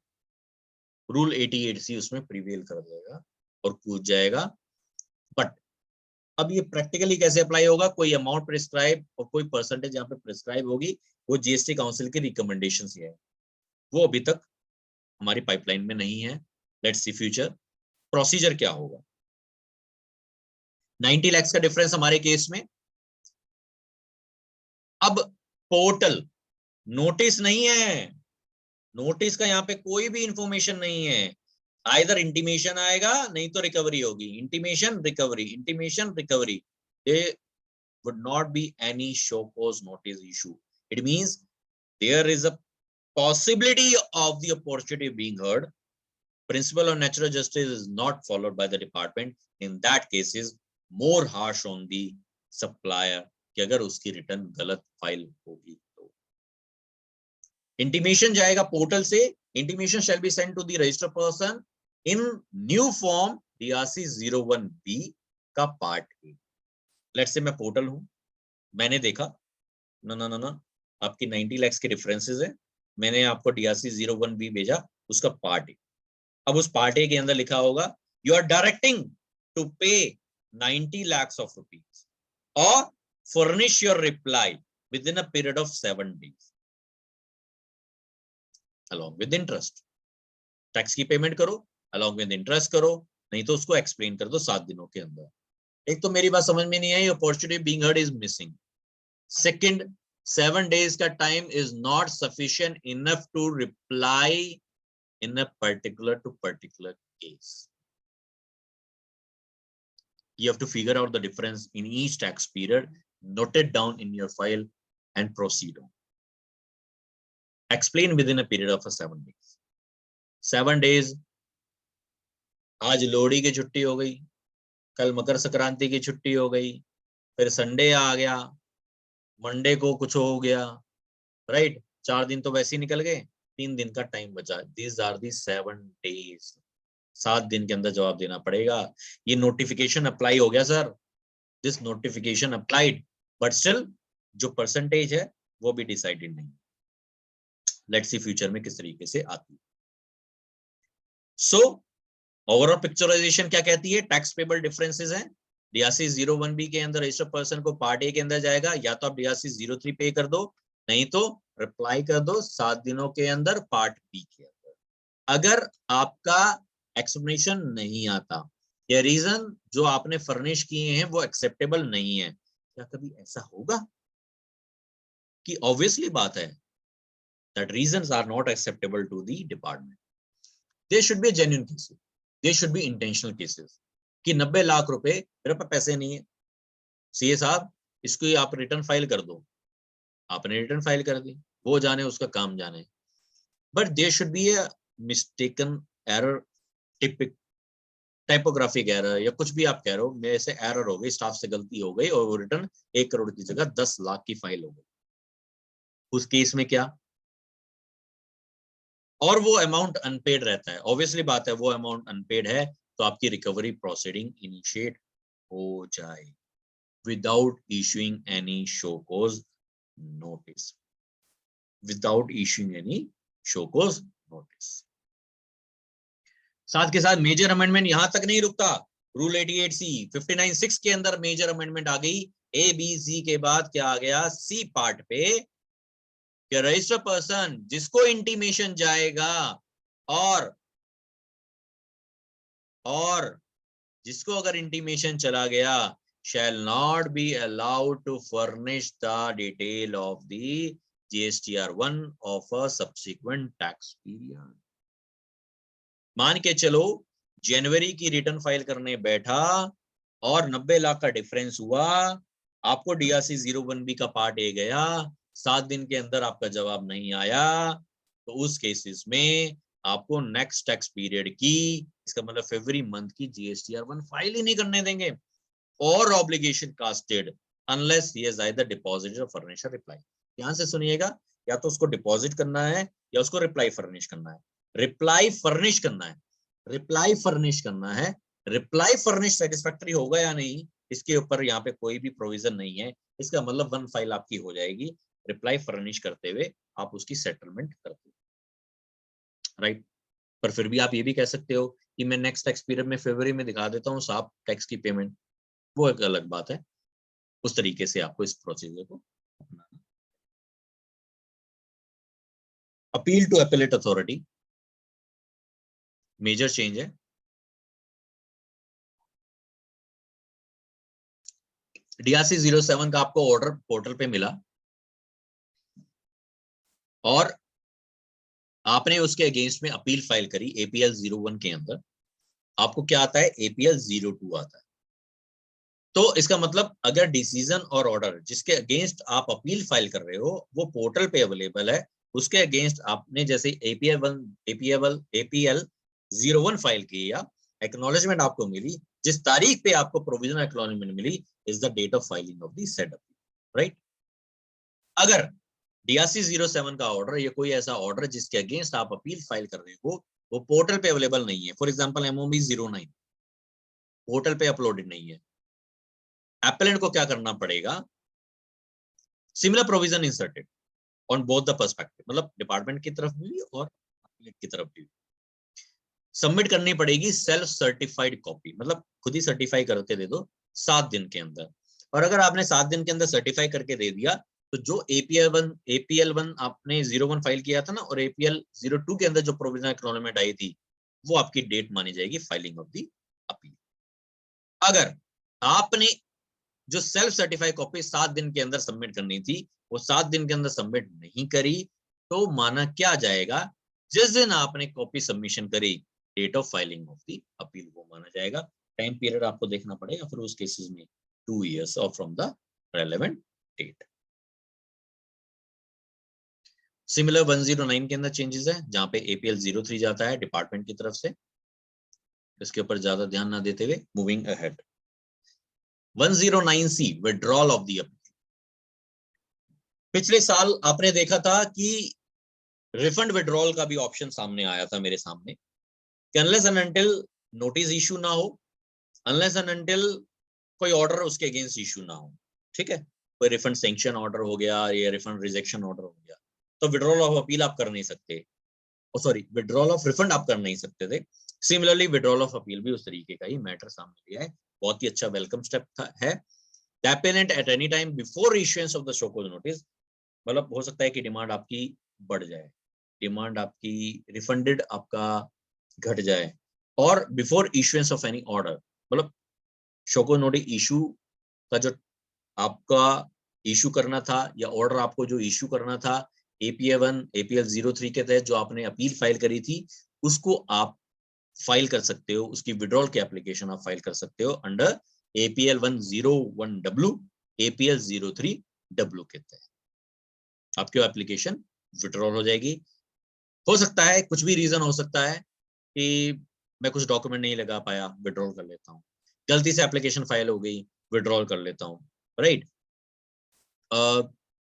रूल 88C उसमें प्रिवेल कर देगा और कूद जाएगा। बट अब ये प्रैक्टिकली कैसे अप्लाई होगा? कोई अमाउंट प्रिस्क्राइब और कोई परसेंटेज यहाँ पे प्रिस्क्राइब होगी, वो जीएसटी काउंसिल की रिकमेंडेशन है, वो अभी तक हमारी पाइपलाइन में नहीं है। लेट्स सी फ्यूचर प्रोसीजर क्या होगा। 90 लाख का डिफरेंस हमारे केस में। अब पोर्टल नोटिस नहीं है, नोटिस का यहाँ पे कोई भी इंफॉर्मेशन नहीं है, आइदर इंटीमेशन आएगा नहीं तो रिकवरी होगी, intimation recovery, intimation recovery. There would not be any show cause notice issue. It means there is a possibility of the opportunity being heard. Principle of natural justice is not followed by the department. In that case is more harsh on the supplier कि अगर उसकी return गलत file होगी तो। Intimation जाएगा portal से, intimation shall be sent to the registered person in new form DRC 01B का part A. Let's say मैं पोर्टल हूं, मैंने देखा ना आपकी 90 लाख के डिफरेंसेस है, मैंने आपको DRC 01B भेजा, उसका पार्ट ए। अब उस पार्ट ए के अंदर लिखा होगा यू आर डायरेक्टिंग टू पे 90 lakhs of rupees or furnish your reply within a period of 7 days along with interest. Tax की पेमेंट करो, along with interest करो, नहीं तो उसको एक्सप्लेन कर दो 7 दिनों के अंदर। एक तो मेरी बात समझ में नहीं आई, opportunity being heard is missing. Second, 7 days का time is not sufficient enough to reply in a particular to particular case. You have to figure out the difference in each tax period, note it down in your file and proceed on. Explain within a period of 7 days. 7 days, आज लोहड़ी की छुट्टी हो गई, कल मकर संक्रांति की छुट्टी हो गई, फिर संडे आ गया, मंडे को कुछ हो गया, राइट? 4 दिन तो वैसे ही निकल गए, 3 दिन का टाइम बचा। These are the 7 days. 7 दिन के अंदर जवाब देना पड़ेगा। ये नोटिफिकेशन अप्लाई हो गया sir, this notification applied, but still जो परसेंटेज है वो भी डिसाइडेड नहीं। लेट्स सी फ्यूचर में किस तरीके से आती है। सो ओवरऑल पिक्चराइजेशन क्या कहती है? टैक्स पेबल डिफरेंसेस हैं। DRC 01B के अंदर रजिस्टर्ड पर्सन को पार्ट ए के अंदर जाएगा, या तो आप DRC 03 पे कर दो, नहीं तो रिप्लाई कर दो 7 दिनों के अंदर पार्ट बी के अंदर। अगर आपका एक्सप्लेनेशन नहीं आता या रीजन जो आपने फर्निश किए हैं वो एक्सेप्टेबल नहीं है, क्या कभी ऐसा होगा? कि ऑब्वियसली बात है that reasons are not acceptable to the department. There should be a genuine cases, there should be intentional cases कि 90 लाख रुपए मेरे पास पैसे नहीं है, सीए साहब इसको आप रिटर्न फाइल कर दो, आपने रिटर्न फाइल कर दी, वो जाने उसका काम जाने। But there should be a mistaken error, टिपिक टाइपोग्राफिक एरर या कुछ भी आप कह रहे हो, मेरे से एरर हो गई, स्टाफ से गलती हो गई और वो रिटर्न 1 करोड़ की जगह 10 लाख की फाइल हो गई। उस केस में क्या? और वो अमाउंट अनपेड रहता है, ऑब्वियसली बात है वो अमाउंट अनपेड है तो आपकी रिकवरी प्रोसीडिंग इनिशिएट हो जाएगी। without issuing any show cause notice. Without issuing any show cause notice. साथ के साथ मेजर अमेंडमेंट यहां तक नहीं रुकता। रूल 88C 59(6) के अंदर मेजर अमेंडमेंट आ गई। ए बी सी के बाद क्या आ गया? सी पार्ट पे कि रजिस्टर्ड पर्सन जिसको इंटीमेशन जाएगा और जिसको अगर इंटीमेशन चला गया shall not be allowed to furnish the detail of the GSTR1 of a subsequent tax period. मान के चलो जनवरी की रिटर्न फाइल करने बैठा और 90 लाख का डिफरेंस हुआ, आपको DRC 01B का पार्ट ए गया, 7 दिन के अंदर आपका जवाब नहीं आया, तो उस केसेस में आपको नेक्स्ट टैक्स पीरियड की, इसका मतलब फरवरी मंथ की GSTR1 फाइल ही नहीं करने देंगे। और obligation casted unless he has either deposited और फर्निश्ड अ रिप्लाई। ध्यान से सुनिएगा, या तो उसको डिपॉजिट करना है या उसको रिप्लाई फर्निश करना है। रिप्लाई फर्निश करना है, रिप्लाई फर्निश करना है। रिप्लाई फर्निश सेटिस्फैक्टरी होगा या नहीं, इसके ऊपर यहाँ पे कोई भी प्रोविजन नहीं है। इसका मतलब 1 फाइल आपकी हो जाएगी रिप्लाई फर्निश करते हुए, आप उसकी सेटलमेंट करते हो, राइट। पर फिर भी आप ये भी कह सकते हो कि मैं नेक्स्ट टैक्स पीरियड में फरवरी में दिखा देता हूँ साहब टैक्स की पेमेंट, वो एक अलग बात है। उस तरीके से आपको इस प्रोसीजर को अपनाना। Appeal to appellate authority major change है। DRC 07 का आपको ऑर्डर पोर्टल पे मिला और आपने उसके अगेंस्ट में अपील फाइल करी APL 01 के अंदर। आपको क्या आता है? APL 02 आता है। तो इसका मतलब अगर डिसीजन और ऑर्डर जिसके अगेंस्ट आप अपील फाइल कर रहे हो वो पोर्टल पे अवेलेबल है, उसके अगेंस्ट आपने जैसे APL 01 फाइल किया, एक्नॉलेजमेंट आपको मिली, जिस तारीख पे आपको प्रोविजनल एक्नॉलेजमेंट मिली is the date of filing of the said appeal, right. अगर DRC 07 का ऑर्डर या कोई ऐसा ऑर्डर जिसके अगेंस्ट आप अपील फाइल कर रहे हो वो पोर्टल पे अवेलेबल नहीं है, फॉर एग्जांपल MOB 09 पोर्टल पे अपलोडेड नहीं है, एपेलेंट को क्या करना पड़ेगा? Similar provision inserted on both the perspective, मतलब डिपार्टमेंट की तरफ भी और एपेलेंट की तरफ भी। सबमिट करनी पड़ेगी सेल्फ सर्टिफाइड कॉपी, मतलब खुद ही सर्टिफाई करके दे दो 7 दिन के अंदर। और अगर आपने 7 दिन के अंदर सर्टिफाई करके दे दिया तो जो APL 1 आपने 01 फाइल किया था ना और APL 02 के अंदर जो प्रोविजनल एक्नॉलेजमेंट आई थी वो आपकी डेट मानी जाएगी फाइलिंग ऑफ द अपील। अगर आपने जो सेल्फ सर्टिफाइड कॉपी 7 दिन के अंदर सबमिट करनी थी वो 7 दिन के अंदर सबमिट नहीं करी तो माना क्या जाएगा? जिस दिन आपने कॉपी सबमिशन करी date of filing of the appeal वो माना जाएगा। टाइम पीरियड आपको देखना पड़ेगा फिर उस केसेस में 2 years और from the relevant date. Similar 109 के अंदर चेंजेस है जहां पे APL 03 जाता है डिपार्टमेंट की तरफ से, इसके ऊपर ज्यादा ध्यान ना देते हुए moving ahead. 109C withdrawal of the appeal. पिछले साल आपने देखा था कि रिफंड विड्रॉल का भी ऑप्शन सामने आया था मेरे सामने कि unless and until notice issue ना हो, अनलेस एंड अनटिल कोई ऑर्डर उसके अगेंस्ट इशू ना हो, ठीक है, कोई रिफंड सैंक्शन ऑर्डर हो गया या रिफंड रिजेक्शन ऑर्डर हो गया तो विड्रॉल ऑफ अपील आप कर नहीं सकते, विड्रॉल ऑफ रिफंड आप कर नहीं सकते थे। सिमिलरली विड्रॉल ऑफ अपील भी उस तरीके का ही मैटर सामने लिया है। बहुत ही अच्छा वेलकम स्टेप है। The appellant at any time before issuance of the show cause notice, मतलब हो सकता है कि डिमांड आपकी बढ़ जाए, डिमांड आपकी रिफंडेड आपका घट जाए, और before issuance of any order, मतलब शो कॉज नोटिस इशू का जो आपका इशू करना था या ऑर्डर आपको जो इशू करना था APL 03 के तहत जो आपने अपील फाइल करी थी उसको आप फाइल कर सकते हो, उसकी विड्रॉल की एप्लीकेशन आप फाइल कर सकते हो under APL 101W APL 03W के तहत आपकी एप्लीकेशन विड्रॉल हो जाएगी। हो सकता है कुछ भी रीजन हो सकता है कि मैं कुछ डॉक्यूमेंट नहीं लगा पाया, विड्रॉल कर लेता हूँ, गलती से एप्लीकेशन फाइल हो गई, विड्रॉल कर लेता हूँ, राइट,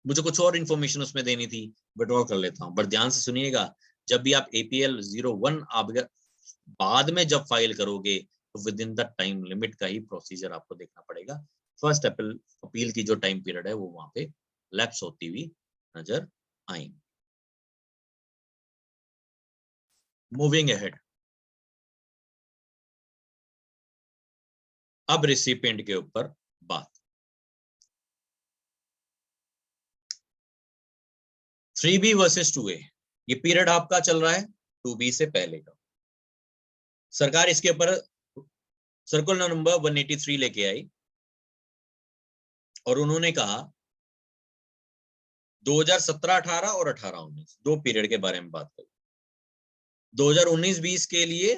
मुझे कुछ और इन्फॉर्मेशन उसमें देनी थी, विड्रॉल कर लेता हूँ। बट ध्यान से सुनिएगा, जब भी आप APL 01 आप बाद में जब फाइल करोगे तो with in the time limit का ही प्रोसीजर आपको देखना पड़ेगा। फर्स्ट अपील की जो टाइम पीरियड है वो वहां पे लैप्स होती हुई नजर आएंगी। मूविंग अहेड, अब रिसिपिएंट के ऊपर बात। 3B वर्सेस 2A, ये पीरियड आपका चल रहा है 2B से पहले का। सरकार इसके ऊपर सर्कुलर नंबर 183 लेके आई और उन्होंने कहा 2017-18 और 18-19 दो पीरियड के बारे में बात करें। 2019-20 के लिए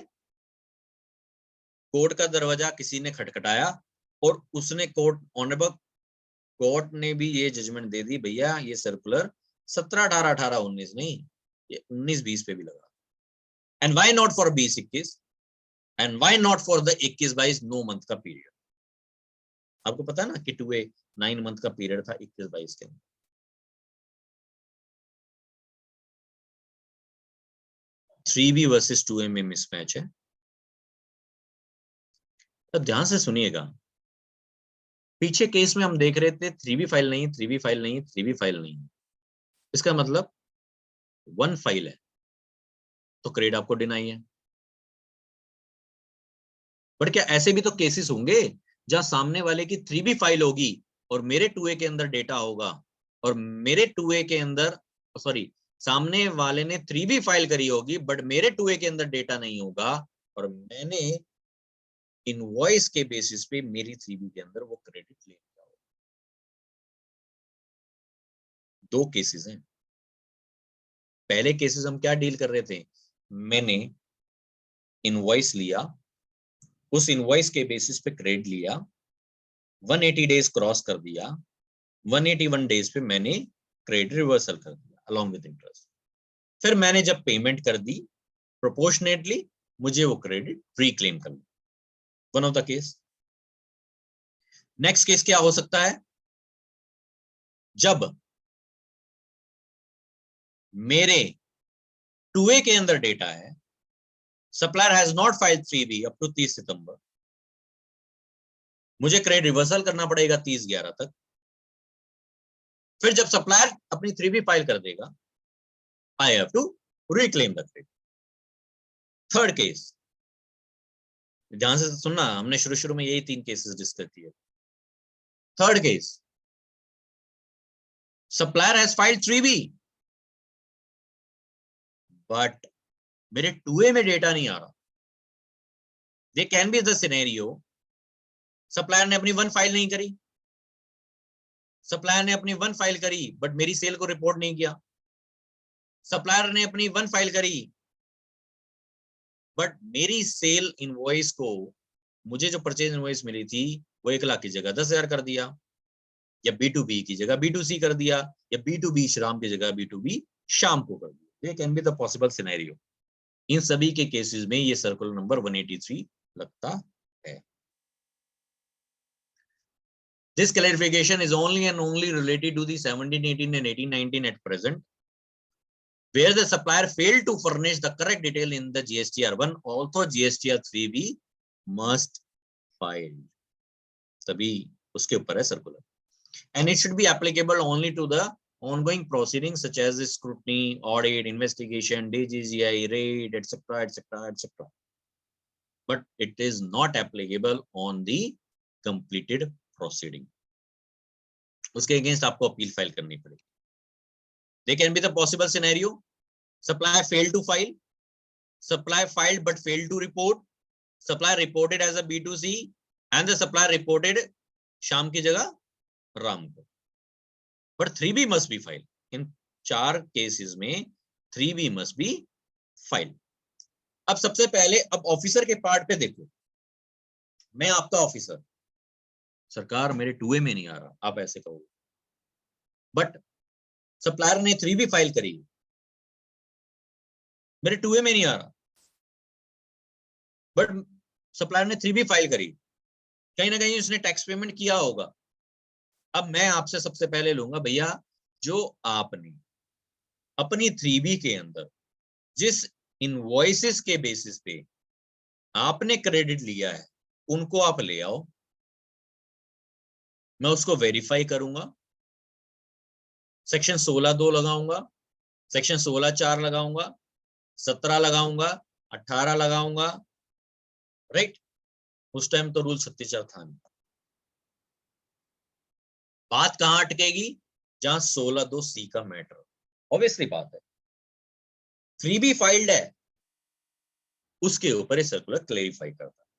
कोर्ट का दरवाजा किसी ने खटखटाया और उसने ऑनरेबल कोर्ट ने भी ये जजमेंट दे दी, भैया ये सर्कुलर 17-18, 18-19 नहीं, ये 19-20 पे भी लगा। And why not for 20-21 and why not for the 21-22 9 month का पीरियड। आपको पता है ना कि 2A 9 मंथ का पीरियड था 21-22 के अंदर। थ्री बी वर्सेस 2A में मिसमैच है। तो ध्यान से सुनिएगा, पीछे केस में हम देख रहे थे 3B फाइल नहीं, 3B फाइल नहीं, 3B फाइल नहीं। इसका मतलब 1 फाइल है तो क्रेडिट आपको डिनाई है। बट क्या ऐसे भी तो केसेस होंगे जहां सामने वाले की 3B फाइल होगी और मेरे 2A के अंदर डेटा होगा, और मेरे 2A के अंदर सॉरी सामने वाले ने 3B फाइल करी होगी बट मेरे 2A के अंदर डेटा नहीं होगा, और मैंने इनवॉइस के बेसिस पे मेरी 3B के अंदर वो क्रेडिट ले लिया होगा। दो केसेस हैं। पहले केसेस हम क्या डील कर रहे थे, मैंने इनवॉइस लिया, उस इनवॉइस के बेसिस पे क्रेडिट लिया, 180 डेज क्रॉस कर दिया, 181 डेज पे मैंने क्रेडिट रिवर्सल कर दिया अलॉन्ग विद इंटरेस्ट। फिर मैंने जब पेमेंट कर दी प्रोपोर्शनेटली मुझे वो क्रेडिट रिक्लेम कर लिया। One of the case. Next case क्या हो सकता है, जब मेरे 2A के अंदर डेटा है, supplier has not filed 3B up to 30 सितंबर, मुझे क्रेडिट रिवर्सल करना पड़ेगा 30/11 तक। फिर जब सप्लायर अपनी 3B फाइल कर देगा, I have to reclaim the credit. Third case, ध्यान से सुनना, हमने शुरू में यही 3 केसेस डिस्कस किए। Third case, supplier has filed 3B but मेरे 2A में डेटा नहीं आ रहा। They can be the scenario, supplier ने अपनी 1 फाइल नहीं करी, सप्लायर ने अपनी 1 फाइल करी बट मेरी सेल को रिपोर्ट नहीं किया, सप्लायर ने अपनी 1 फाइल करी बट मेरी सेल इनवॉइस को, मुझे जो परचेज इनवॉइस मिली थी वो 1 लाख की जगह 10,000 कर दिया, या B2B की जगह B2C कर दिया, या B2B श्याम की जगह B2B शाम को कर दिया। ये can be the possible scenario. इन सभी के केसेस में ये सर्कुलर नंबर 183 लगता है। This clarification is only and only related to the 1718 and 1819 at present, where the supplier failed to furnish the correct detail in the GSTR1, although GSTR3B must file. तभी उसके ऊपर है circular, and it should be applicable only to the ongoing proceedings such as scrutiny, audit, investigation, DGGI, raid, etc., etc., etc. But it is not applicable on the completed proceeding. उसके against आपको appeal file करनी पड़ेगी। They can be the possible scenario, supplier failed to file, supplier filed but failed to report, supplier reported as a B2C and the supplier reported शाम की जगह राम को, but 3B must be filed. In 4 cases में 3B must be filed. अब सबसे पहले अब officer के पार्ट पे देखो, मैं आपका ऑफिसर, सरकार मेरे 2A में नहीं आ रहा, आप ऐसे कहोगे, बट सप्लायर ने 3B फाइल करी, मेरे 2A में नहीं आ रहा, बट सप्लायर ने 3B फाइल करी, कहीं ना कहीं उसने टैक्स पेमेंट किया होगा। अब मैं आपसे सबसे पहले लूंगा, भैया जो आपने अपनी 3B के अंदर जिस इनवॉइसेस के बेसिस पे आपने क्रेडिट लिया है उनको आप ले आओ, मैं उसको वेरीफाई करूंगा, सेक्शन 16(2) लगाऊंगा, सेक्शन 16(4) लगाऊंगा, 17 लगाऊंगा, 18 लगाऊंगा, राइट। उस टाइम तो रूल 36 था नहीं। बात कहां अटकेगी? जहां 16(2) का मैटर, ऑब्वियसली बात है 3B फाइल्ड है, उसके ऊपर ये सर्कुलर क्लेरिफाई करता है।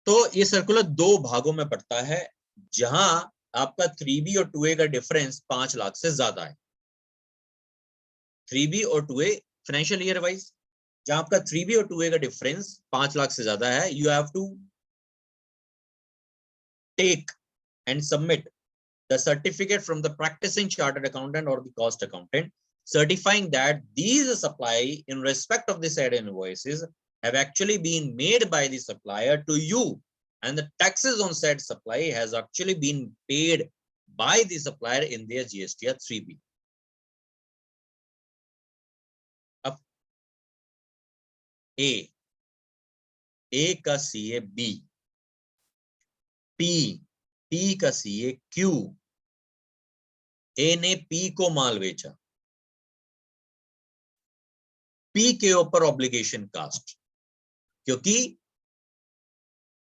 तो ये सर्कुलर दो भागों में पड़ता है, जहां आपका 3B और 2A का डिफरेंस 5 लाख से ज्यादा है। 3B और 2A फाइनेंशियल ईयर वाइज, जहां आपका 3B और 2A का डिफरेंस 5 लाख से ज्यादा है, you have to take and submit the certificate from the practicing chartered accountant or the cost accountant certifying that these supply in respect of the said invoices have actually been made by the supplier to you, and the taxes on said supply has actually been paid by the supplier in their GSTR 3B. अब A का CA B, P का CA Q, A ने P को माल बेचा, P के ऊपर obligation cast, क्योंकि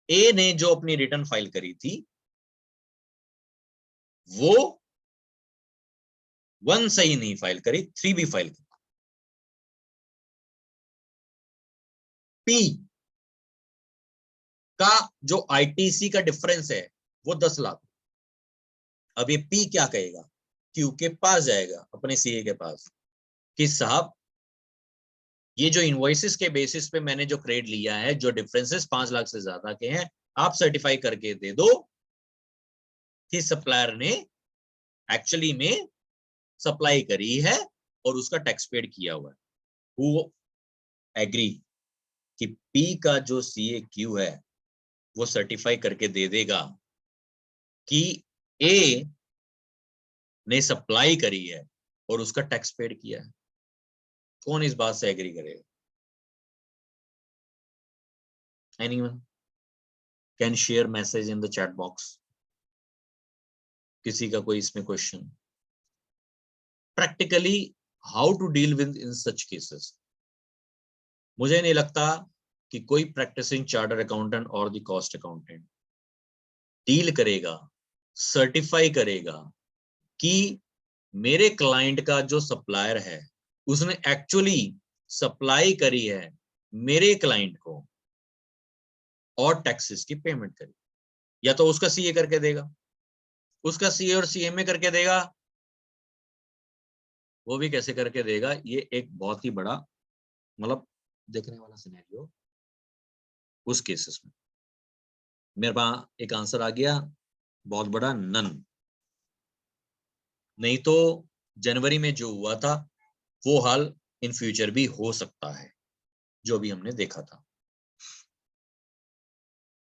ए ने जो अपनी रिटर्न फाइल करी थी वो 1 सही नहीं फाइल करी, 3B फाइल करी। पी का जो आईटीसी का डिफरेंस है वो 10 लाख। अब ये पी क्या कहेगा? क्यू के पास जाएगा, अपने सीए के पास, कि साहब ये जो इनवॉइसेस के बेसिस पे मैंने जो क्रेडिट लिया है, जो डिफरेंसेस 5 लाख से ज्यादा के हैं, आप सर्टिफाई करके दे दो कि सप्लायर ने एक्चुअली में सप्लाई करी है और उसका टैक्स पेड किया हुआ है। वो एग्री कि पी का जो सीए क्यू है वो सर्टिफाई करके दे देगा कि ए ने सप्लाई करी है और उसका टैक्स पेड किया है। कौन इस बात से एग्री करेगा? Anyone can share message in the chat box. किसी का कोई इसमें question? Practically how to deal with in such cases? मुझे नहीं लगता कि कोई प्रैक्टिसिंग चार्टर्ड अकाउंटेंट और द कॉस्ट अकाउंटेंट डील करेगा, सर्टिफाई करेगा कि मेरे क्लाइंट का जो सप्लायर है उसने एक्चुअली सप्लाई करी है मेरे क्लाइंट को और टैक्सेस की पेमेंट करी। या तो उसका सीए करके देगा, उसका सीए और सीएमए करके देगा, वो भी कैसे करके देगा, ये एक बहुत ही बड़ा मतलब देखने वाला सिनेरियो उस केसेस में। मेरे पास एक आंसर आ गया बहुत बड़ा, नन। नहीं तो जनवरी में जो हुआ था वो हाल इन फ्यूचर भी हो सकता है, जो भी हमने देखा था।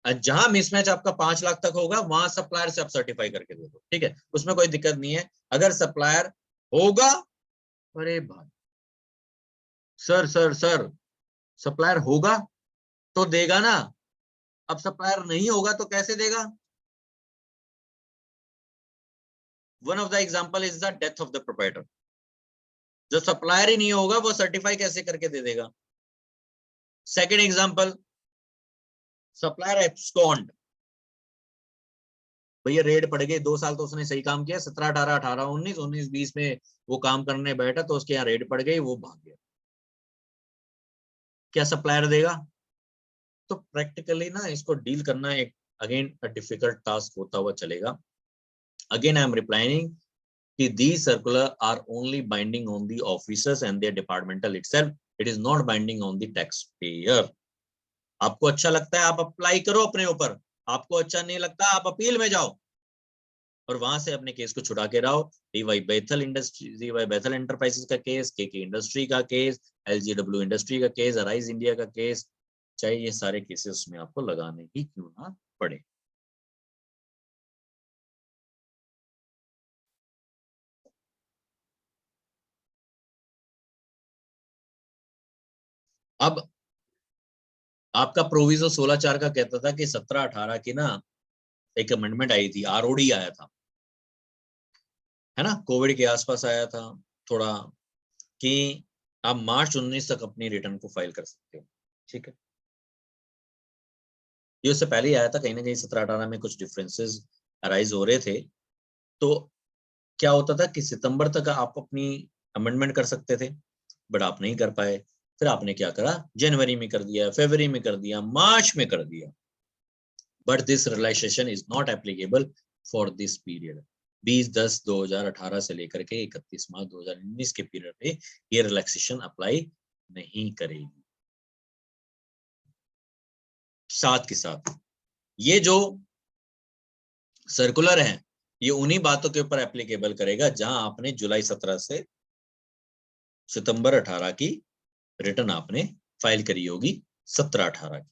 जहां मिसमैच आपका 5 लाख तक होगा वहां सप्लायर से आप सर्टिफाई करके दे दो, ठीक है, उसमें कोई दिक्कत नहीं है। अगर सप्लायर होगा, अरे भाई सर सप्लायर होगा तो देगा ना, अब सप्लायर नहीं होगा तो कैसे देगा? One of the example is the death of the proprietor. जो सप्लायर ही नहीं होगा वो सर्टिफाई कैसे करके दे देगा? सेकेंड एग्जांपल, सप्लायर एब्सकॉन्ड, भैया रेड पड़ गई, 2 साल तो उसने सही काम किया, 17 18 18 19 19 20 में वो काम करने बैठा तो उसके यहाँ रेड पड़ गई, वो भाग गया, क्या सप्लायर देगा? तो प्रैक्टिकली ना इसको डील करना एक अगेन डिफिकल्ट टास्क होता हुआ चलेगा। अगेन आई एम रिप्लाइंग कि these circular are only binding on the officers and their departmental itself. It is not binding on the taxpayer. आपको अच्छा लगता है आप अप्लाई करो अपने ऊपर, आपको अच्छा नहीं लगता आप अपील में जाओ और वहां से अपने केस को छुड़ा के रहो। डीवाई बेथल इंडस्ट्री, डीवाई बेथल एंटरप्राइजेस का केस, के इंडस्ट्री का केस, एलजीडब्ल्यू इंडस्ट्री का केस, अराइज इंडिया का केस, चाहे ये सारे केसेस में आपको लगाने ही क्यों ना पड़े। अब आपका प्रोविजो 16(4) का कहता था कि 17-18 की ना एक अमेंडमेंट आई थी, आरओडी आया था, है ना, कोविड के आसपास आया था थोड़ा, कि आप मार्च 19 तक अपनी रिटर्न को फाइल कर सकते हो, ठीक है। ये उससे पहले ही आया था, कहीं ना कहीं 17-18 में कुछ डिफरेंसेस अराइज हो रहे थे। तो क्या होता था कि सितंबर तक आप अपनी अमेंडमेंट कर सकते थे, बट आप नहीं कर पाए। फिर आपने क्या करा, जनवरी में कर दिया, फरवरी में कर दिया, मार्च में कर दिया। But this relaxation is not applicable for this period. 20-10-2018 से लेकर के 31 मार्च 2019 के पीरियड में ये रिलैक्सेशन अप्लाई नहीं करेगी। साथ के साथ ये जो सर्कुलर है, ये उन्हीं बातों के ऊपर एप्लीकेबल करेगा जहां आपने जुलाई 17 से सितंबर 18 की रिटर्न आपने फाइल करी होगी, 17-18 की।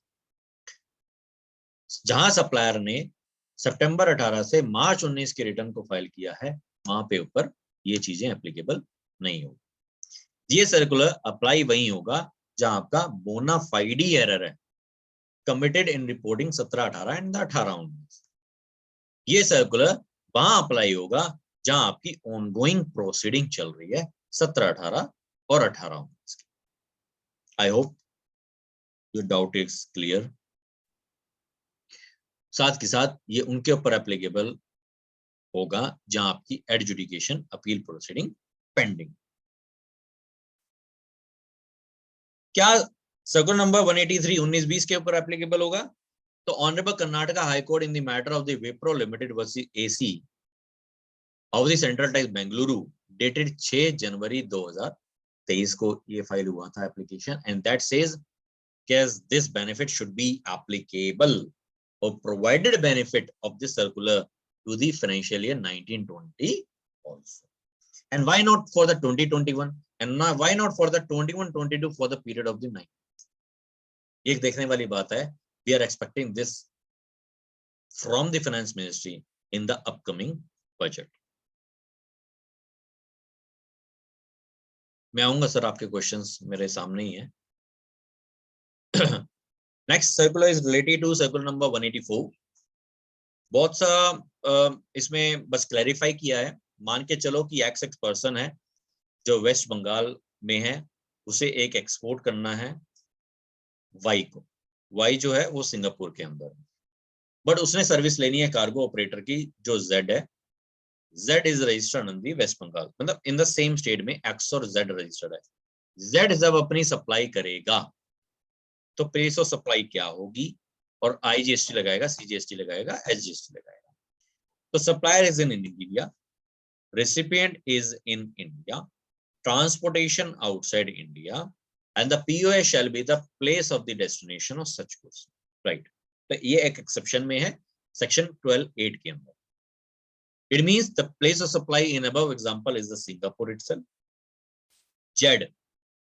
जहां सप्लायर ने सितंबर 18 से मार्च 19 की रिटर्न को फाइल किया है, वहां पे ऊपर ये चीजें एप्लीकेबल नहीं होगी। ये सर्कुलर अप्लाई वही होगा जहां आपका बोनाफाइडी एरर है, कमिटेड इन रिपोर्टिंग 17-18 एंड 18-19। ये सर्कुलर वहां अप्लाई होगा जहां आपकी ऑनगोइंग प्रोसीडिंग चल रही है 17-18 और 18-19 की। I hope your doubt is clear. साथ के साथ ये उनके ऊपर एप्लीकेबल होगा जहां आपकी एडजुडिकेशन अपील प्रोसीडिंग पेंडिंग। क्या सर्कुलर नंबर 183 1920 के ऊपर एप्लीकेबल होगा? तो honourable Karnataka high court in the matter of the Wipro limited versus AC of the central tax Bengaluru dated 6 जनवरी 2023 को ये फाइल हुआ था application, and that says this benefit should be applicable or provided benefit of this circular to the financial year 1920 also. And why not for the 2021 and why not for the 21-22 for the period of the 9? एक देखने वाली बात है, we are expecting this from the finance ministry in the upcoming budget. मैं आऊंगा sir, आपके questions मेरे सामने ही है। Next circular is related to circular number 184। बहुत सा इसमें बस क्लैरिफाई किया है। मान के चलो कि एक्स पर्सन है जो वेस्ट बंगाल में है, उसे एक एक्सपोर्ट करना है वाई को। वाई जो है वो सिंगापुर के अंदर है, बट उसने सर्विस लेनी है कार्गो ऑपरेटर की जो जेड है। Z is registered in the West Bengal, मतलब इन द सेम स्टेट में एक्स और जेड रजिस्टर्ड है। जेड जब अपनी सप्लाई करेगा तो प्लेस ऑफ सप्लाई क्या होगी, और आईजीएसटी लगाएगा, सीजीएसटी लगाएगा, एसजीएसटी लगाएगा। तो supplier is in India, recipient is in India, transportation outside India, and the POS shall be the place of the destination of such goods. Right? तो ये एक एक्सेप्शन में है सेक्शन 12(8) के अंदर। It means the place of supply in above example is the Singapore itself. Z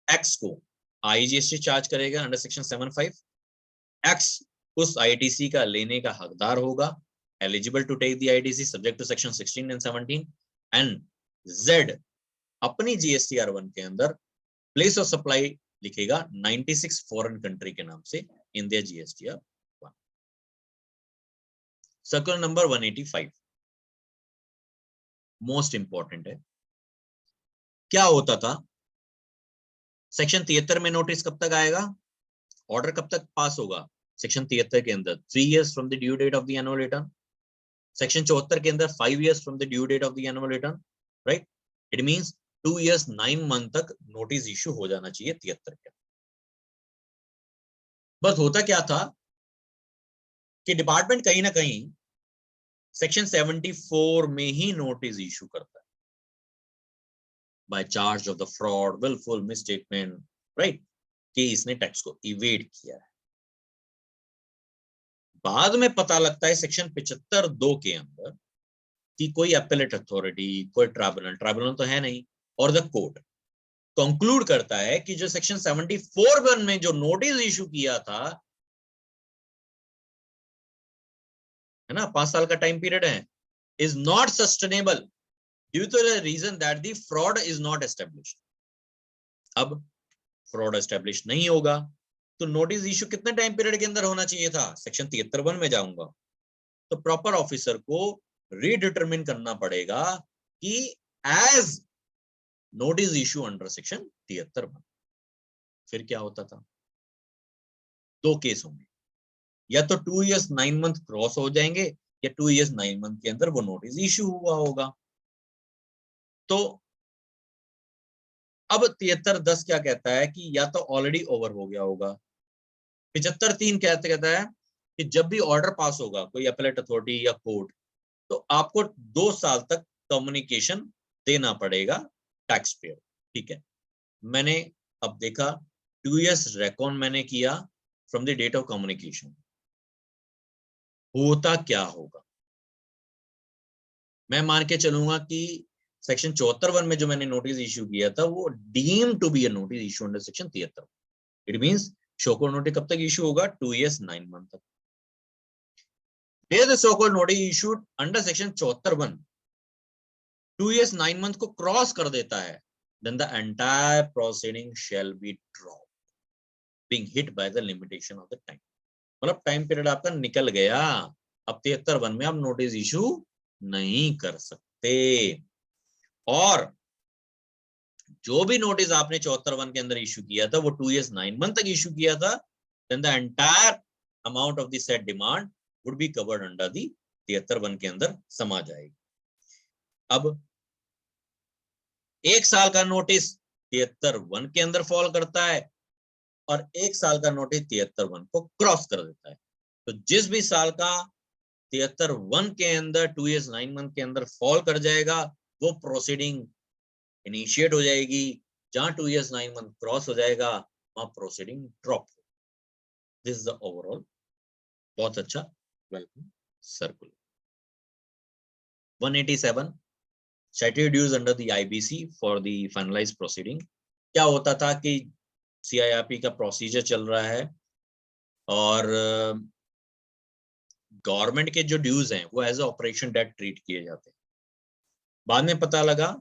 X को IGST charge करेगा under section 7(5). X उस ITC का लेने का हकदार होगा, eligible to take the ITC subject to section 16 and 17, and Z अपनी GSTR1 के अंदर प्लेस ऑफ सप्लाई लिखेगा 96 फॉरेन कंट्री के नाम से इन दियर GSTR1। Circular number 185 most important है। क्या होता था, सेक्शन 73 में नोटिस कब तक आएगा, ऑर्डर कब तक पास होगा, सेक्शन 73 के अंदर 3 years from the due date of the annual return. Section 74 के अंदर 5 years from the due date of the annual return. Right? It means 2 years 9 month तक नोटिस इशू हो जाना चाहिए 73 के। बस होता क्या था कि डिपार्टमेंट कहीं ना कहीं सेक्शन 74 में ही नोटिस इशू करता है, by charge of the fraud, wilful misstatement, right, कि इसने टैक्स को इवेड किया है। बाद में पता लगता है सेक्शन 75(2) के अंदर कि कोई अपीलेट अथॉरिटी, कोई ट्राइब्यूनल तो है नहीं, और द कोर्ट कंक्लूड करता है कि जो सेक्शन 74 में जो नोटिस इशू किया था, है ना, 5 साल का टाइम पीरियड है, is not sustainable due to the reason that the fraud is not established. अब फ्रॉड एस्टेब्लिश नहीं होगा तो नोटिस इशू कितने टाइम पीरियड के अंदर होना चाहिए था, सेक्शन 73 में जाऊंगा तो प्रॉपर ऑफिसर को रीडिटरमिन करना पड़ेगा कि as notice issue under section 73। फिर क्या होता था, दो केस होंगे, या तो 2 years 9 month क्रॉस हो जाएंगे या 2 years 9 month के अंदर वो नोटिस इशू हुआ होगा। तो अब 73(10) क्या कहता है कि या तो ऑलरेडी ओवर हो गया होगा। 75(3) कहता है कि जब भी ऑर्डर पास होगा कोई अपीलेट अथॉरिटी या कोर्ट, तो आपको 2 साल तक कम्युनिकेशन देना पड़ेगा टैक्स पेयर। ठीक है, मैंने अब देखा 2 years रेकॉन मैंने किया from the date of communication, होता क्या होगा, मैं मान के चलूंगा कि सेक्शन 74 में जो मैंने नोटिस इश्यू किया था वो deem to be a notice issue under section 73। It means show cause notice कब तक इश्यू होगा, 2 years 9 month तक। The show cause notice issued under section 74 2 years 9 month को क्रॉस कर देता है, then the entire proceeding shall be dropped, being hit by the limitation of the time। मतलब time period आपका निकल गया, अब 73 में आप नोटिस इशू नहीं कर सकते। और जो भी नोटिस आपने 74 के अंदर इशू किया था वो 2 years 9 month तक इशू किया था, then the entire amount of the said demand would be covered under the 73 के अंदर समा जाएगी। अब 1 साल का नोटिस 73 के अंदर फॉल करता है और 1 साल का नोटिस 73 को क्रॉस कर देता है। तो जिस भी साल का 73 के अंदर 2 years 9 month के अंदर फॉल कर जाएगा वो प्रोसीडिंग इनिशिएट हो जाएगी, जहां 2 years 9 month क्रॉस हो जाएगा वहां proceeding drop. This is the overall बहुत अच्छा welcome circular. 187 statutory dues under the IBC for the finalized proceeding। क्या होता था कि CIRP का प्रोसीजर चल रहा है और गवर्नमेंट के जो ड्यूज हैं वो as a operation date treat किए जाते हैं। बाद में पता लगा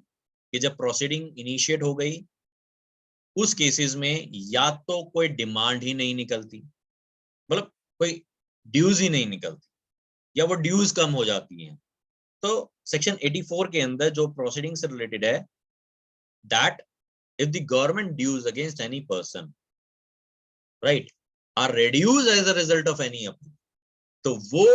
कि जब प्रोसीडिंग इनिशिएट हो गई उस केसेस में या तो कोई डिमांड ही नहीं निकलती, मतलब कोई ड्यूज ही नहीं निकलती, या वो ड्यूज कम हो जाती हैं। तो सेक्शन 84 के अंदर जो प्रोसीडिंग से रिलेटेड है, that if the government dues against any person, right, are reduced as a result of any appeal, तो वो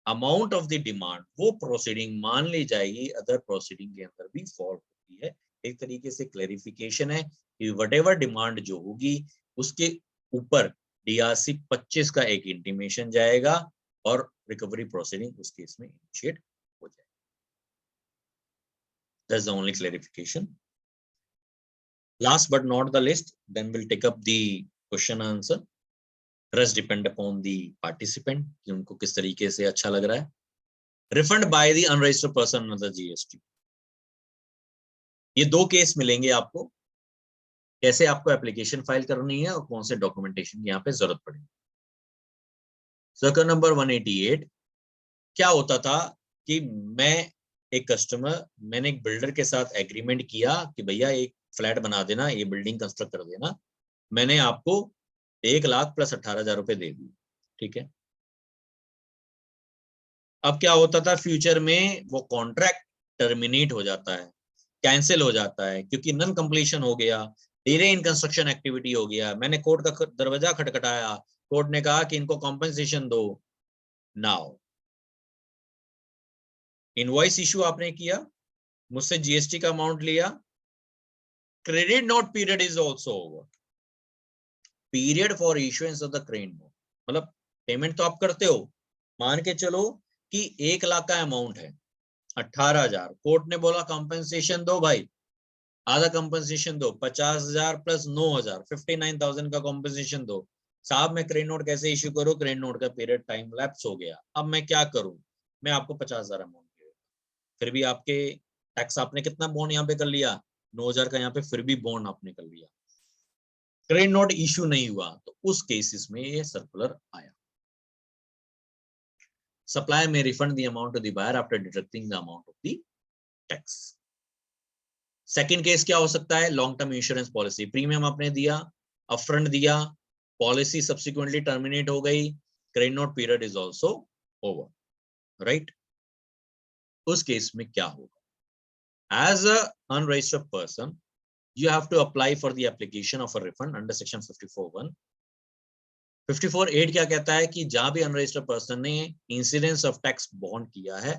अमाउंट ऑफ द डिमांड वो प्रोसीडिंग मान ली जाएगी, अदर प्रोसीडिंग के अंदर भी फॉल होती है। एक तरीके से क्लैरिफिकेशन है कि व्हाटएवर डिमांड जो होगी उसके ऊपर DRC 25 का एक इंटीमेशन जाएगा और रिकवरी प्रोसीडिंग उस केस में इनिशिएट हो जाएगी। That's the only clarification. Last but not the least, then we'll take up the question and answer. Rest depend upon the participant कि उनको किस तरीके से अच्छा लग रहा है। Refund by the unregistered person under GST, ये 2 केस मिलेंगे आपको, कैसे आपको एप्लीकेशन फाइल करनी है और कौन से डॉक्यूमेंटेशन की यहाँ पे जरूरत पड़ेगी। सर्कल नंबर 188, क्या होता था कि मैं एक कस्टमर, मैंने एक बिल्डर के साथ एग्रीमेंट किया कि भैया एक फ्लैट बना देना, ये बिल्डिंग कंस्ट्रक्ट कर देना, मैंने आपको 1 लाख प्लस 18,000 रुपए दे दिए। ठीक है, अब क्या होता था फ्यूचर में वो कॉन्ट्रैक्ट टर्मिनेट हो जाता है, कैंसिल हो जाता है क्योंकि नन कंप्लीशन हो गया, डिले इन कंस्ट्रक्शन एक्टिविटी हो गया, मैंने कोर्ट का दरवाजा खटखटाया, कोर्ट ने कहा कि इनको कॉम्पेंसेशन दो। नाउ इनवॉइस इशू आपने किया, मुझसे GST का अमाउंट लिया, credit note period is also over, period for issuance of the credit note, मतलब पेमेंट तो आप करते हो, मान के चलो कि 1 लाख का अमाउंट है, 18,000 कोर्ट ने बोला कॉम्पेंसेशन दो भाई, आधा कॉम्पेंसेशन दो, 50,000 प्लस 9,000 59,000 का कॉम्पेंसेशन दो। साहब मैं क्रेडिट नोट कैसे इश्यू करूं, क्रेडिट नोट का पीरियड टाइम लैप्स हो गया, अब मैं क्या करूं, मैं आपको 50,000 अमाउंट दे, फिर भी आपके टैक्स आपने कितना बॉन्ड यहाँ पे कर लिया, 9,000 का यहाँ पे फिर भी बॉन्ड आपने कर लिया, क्रेडिट नोट इश्यू नहीं हुआ, तो उस केसेस में ये सर्कुलर आया। Supplier may refund the amount to the buyer after deducting the amount of the tax. Second case क्या हो सकता है, long term insurance policy, premium आपने दिया, अपफ्रंट दिया, पॉलिसी सब्सिक्वेंटली टर्मिनेट हो गई, credit note period is also over, right. उस केस में क्या होगा? As a unregistered person you have to apply for the application of a refund under section 54(1). 54(8) क्या कहता है कि जहां भी अनरजिस्टर्ड पर्सन ने इंसिडेंस ऑफ टैक्स बॉन्ड किया है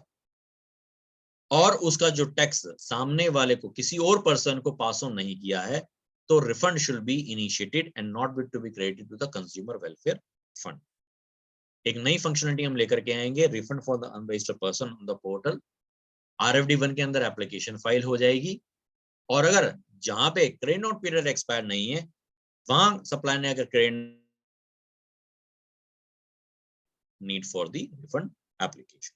और उसका जो टैक्स सामने वाले को किसी और पर्सन को पास ऑन नहीं किया है, तो refund should be initiated and not be to be credited to the consumer welfare fund. एक नई फंक्शनलिटी हम लेकर के आएंगे, refund for the unregistered person on the portal. RFD1 के अंदर एप्लीकेशन फाइल हो जाएगी, और अगर जहां पे क्रेडिट नोट पीरियड एक्सपायर नहीं है वहां सप्लायर ने अगर credit need for the refund application.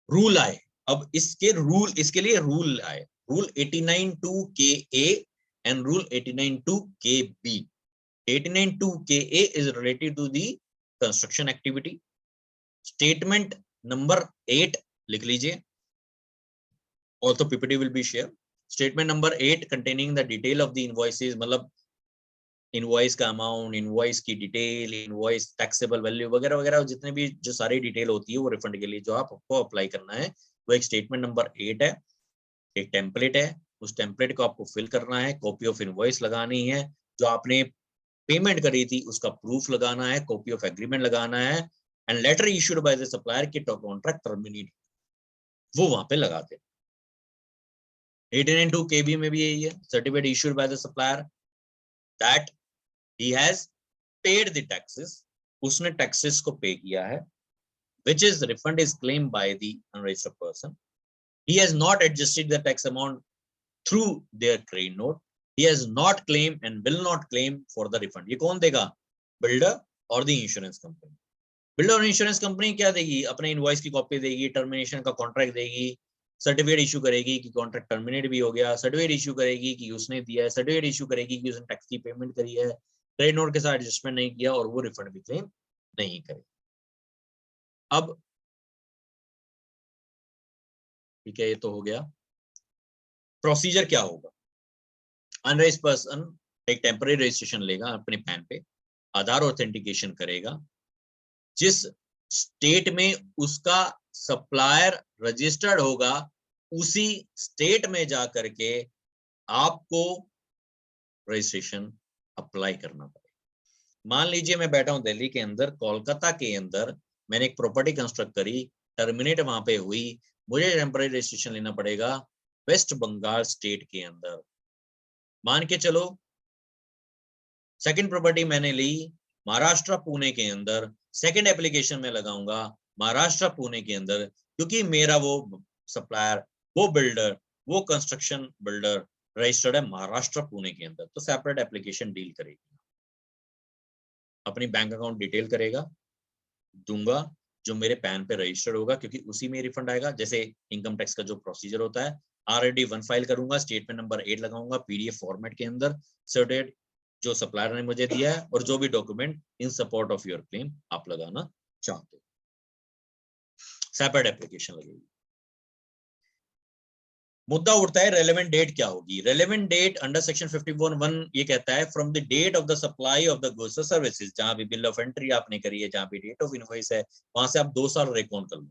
Rule आए, अब इसके लिए रूल आए, rule 89(2)(KA and rule 89(2)(KB). 89(2)(KA is related to the construction activity. Statement number 8 लिख लीजिए, also PPT will be shared. Statement number 8 containing the detail of the invoices, मतलब invoice का amount, invoice की detail, invoice taxable value वगैरह वगैरह, जितने भी जो सारी डिटेल होती है वो रिफंड के लिए जो आपको अप्लाई करना है, वो एक स्टेटमेंट नंबर 8 है। एक टेम्पलेट है, उस टेम्पलेट को आपको फिल करना है, कॉपी ऑफ इनवॉइस लगानी है, जो आपने पेमेंट करी थी उसका प्रूफ लगाना है, कॉपी ऑफ एग्रीमेंट लगाना है, and later issued by the supplier की कॉन्ट्रैक्ट टर्मिनेट, वो वहां पे लगाते हैं। 89(2)(KB) में भी यही है, certificate issued by the supplier that he has paid the taxes, उसने टैक्सेस को पे किया है, which is refund is claimed by the unregistered person. He has not adjusted the tax amount through their credit note. He has not claimed and will not claim for the refund. ये कौन देगा? Builder और the insurance company. Builder और insurance company क्या देगी? अपने invoice की copy देगी, टर्मिनेशन का कॉन्ट्रैक्ट देगी, सर्टिफिकेट इशू करेगी कि कॉन्ट्रैक्ट टर्मिनेट भी हो गया, सर्टिफिकेट इशू करेगी कि उसने दिया है, सर्टिफिकेट इशू करेगी कि उसने टैक्स की पेमेंट करी है, क्रेडिट नोट के साथ एडजस्टमेंट नहीं किया, और वो रिफंड भी क्लेम नहीं करे। अब ठीक है, ये तो हो गया। प्रोसीजर क्या होगा? अनरजिस्टर्ड पर्सन एक टेम्पररी रजिस्ट्रेशन लेगा अपने पैन पे, आधार ऑथेंटिकेशन करेगा, जिस स्टेट में उसका सप्लायर रजिस्टर्ड होगा उसी स्टेट में जाकर के आपको रजिस्ट्रेशन अप्लाई करना पड़ेगा। मान लीजिए मैं बैठा हूं दिल्ली के अंदर, कोलकाता के अंदर मैंने एक प्रॉपर्टी कंस्ट्रक्ट करी, टर्मिनेट वहां पे हुई, मुझे टेम्पररी रजिस्ट्रेशन लेना पड़ेगा वेस्ट बंगाल स्टेट के अंदर। मान के चलो सेकंड प्रॉपर्टी मैंने ली महाराष्ट्र पुणे के अंदर, सेकंड एप्लीकेशन में लगाऊंगा महाराष्ट्र पुणे के अंदर, क्योंकि मेरा वो सप्लायर, वो बिल्डर, वो कंस्ट्रक्शन बिल्डर रजिस्टर्ड है महाराष्ट्र पुणे के अंदर, तो सेपरेट एप्लीकेशन डील करेगी, अपनी बैंक अकाउंट डिटेल करेगा, दूंगा जो मेरे पैन पे रजिस्टर्ड होगा, क्योंकि उसी में रिफंड आएगा। जैसे इनकम टैक्स का जो प्रोसीजर होता है, RFD1 फाइल करूंगा, स्टेटमेंट नंबर 8 लगाऊंगा PDF फॉर्मेट के अंदर, सर्टेड जो सप्लायर ने मुझे दिया है, और जो भी document in support of your claim आप लगाना चाहते हो, सेपरेट एप्लीकेशन लगेगी। मुद्दा उठता है रेलेवेंट डेट क्या होगी? रेलेवेंट डेट अंडर सेक्शन 51(1) ये कहता है from the date of the supply of the goods और सर्विसेज। जहां भी बिल ऑफ एंट्री आपने करी है, जहां भी डेट ऑफ इनवॉइस है, वहां से आप 2 साल रिकॉन कर लो।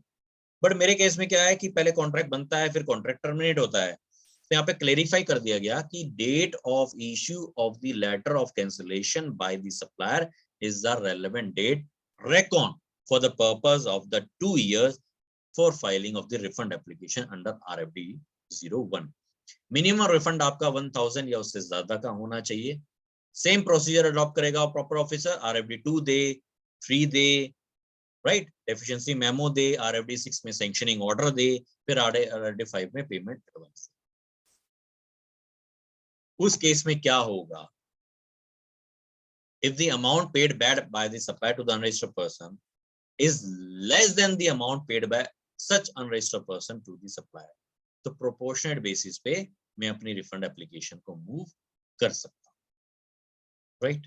बट मेरे केस में क्या है कि पहले कॉन्ट्रैक्ट बनता है, फिर कॉन्ट्रैक्ट टर्मिनेट होता है, तो यहाँ पे क्लेरिफाई कर दिया गया कि date of issue of the letter of cancellation by the supplier is the relevant date reckon for the purpose of the 2 years for filing of the refund application under RFD01। Minimum refund आपका 1000 या उससे ज्यादा का होना चाहिए। Same procedure adopt करेगा proper officer, RFD2 दे, 3 दे, राइट, डेफिशिएंसी मेमो दे, RFD6 में सैंक्शनिंग ऑर्डर दे, फिर RFD5 में पेमेंट एडवांस। उस केस में क्या होगा? If the amount paid back by the supplier to the unregistered person is less than the amount paid by such unregistered person to the supplier, तो proportionate basis पे मैं अपनी रिफंड एप्लीकेशन को मूव कर सकता हूं, राइट।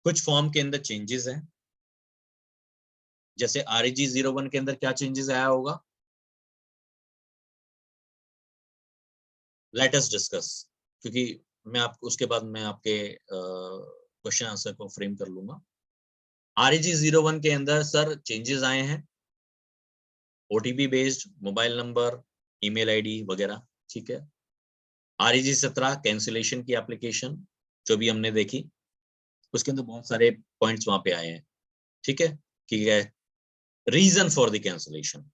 कुछ form के अंदर चेंजेस हैं, जैसे REG 01 के अंदर क्या चेंजेस आया होगा, लेट अस डिस्कस, क्योंकि मैं आपको उसके बाद मैं आपके क्वेश्चन आंसर को फ्रेम कर लूंगा। REG 01 के अंदर सर चेंजेस आए हैं, OTP based, mobile number, email ID वगैरह, ठीक है। REG 17 कैंसिलेशन की एप्लीकेशन जो भी हमने देखी, उसके अंदर बहुत सारे पॉइंट्स वहां पे आए हैं, ठीक है, कि है reason for the cancellation.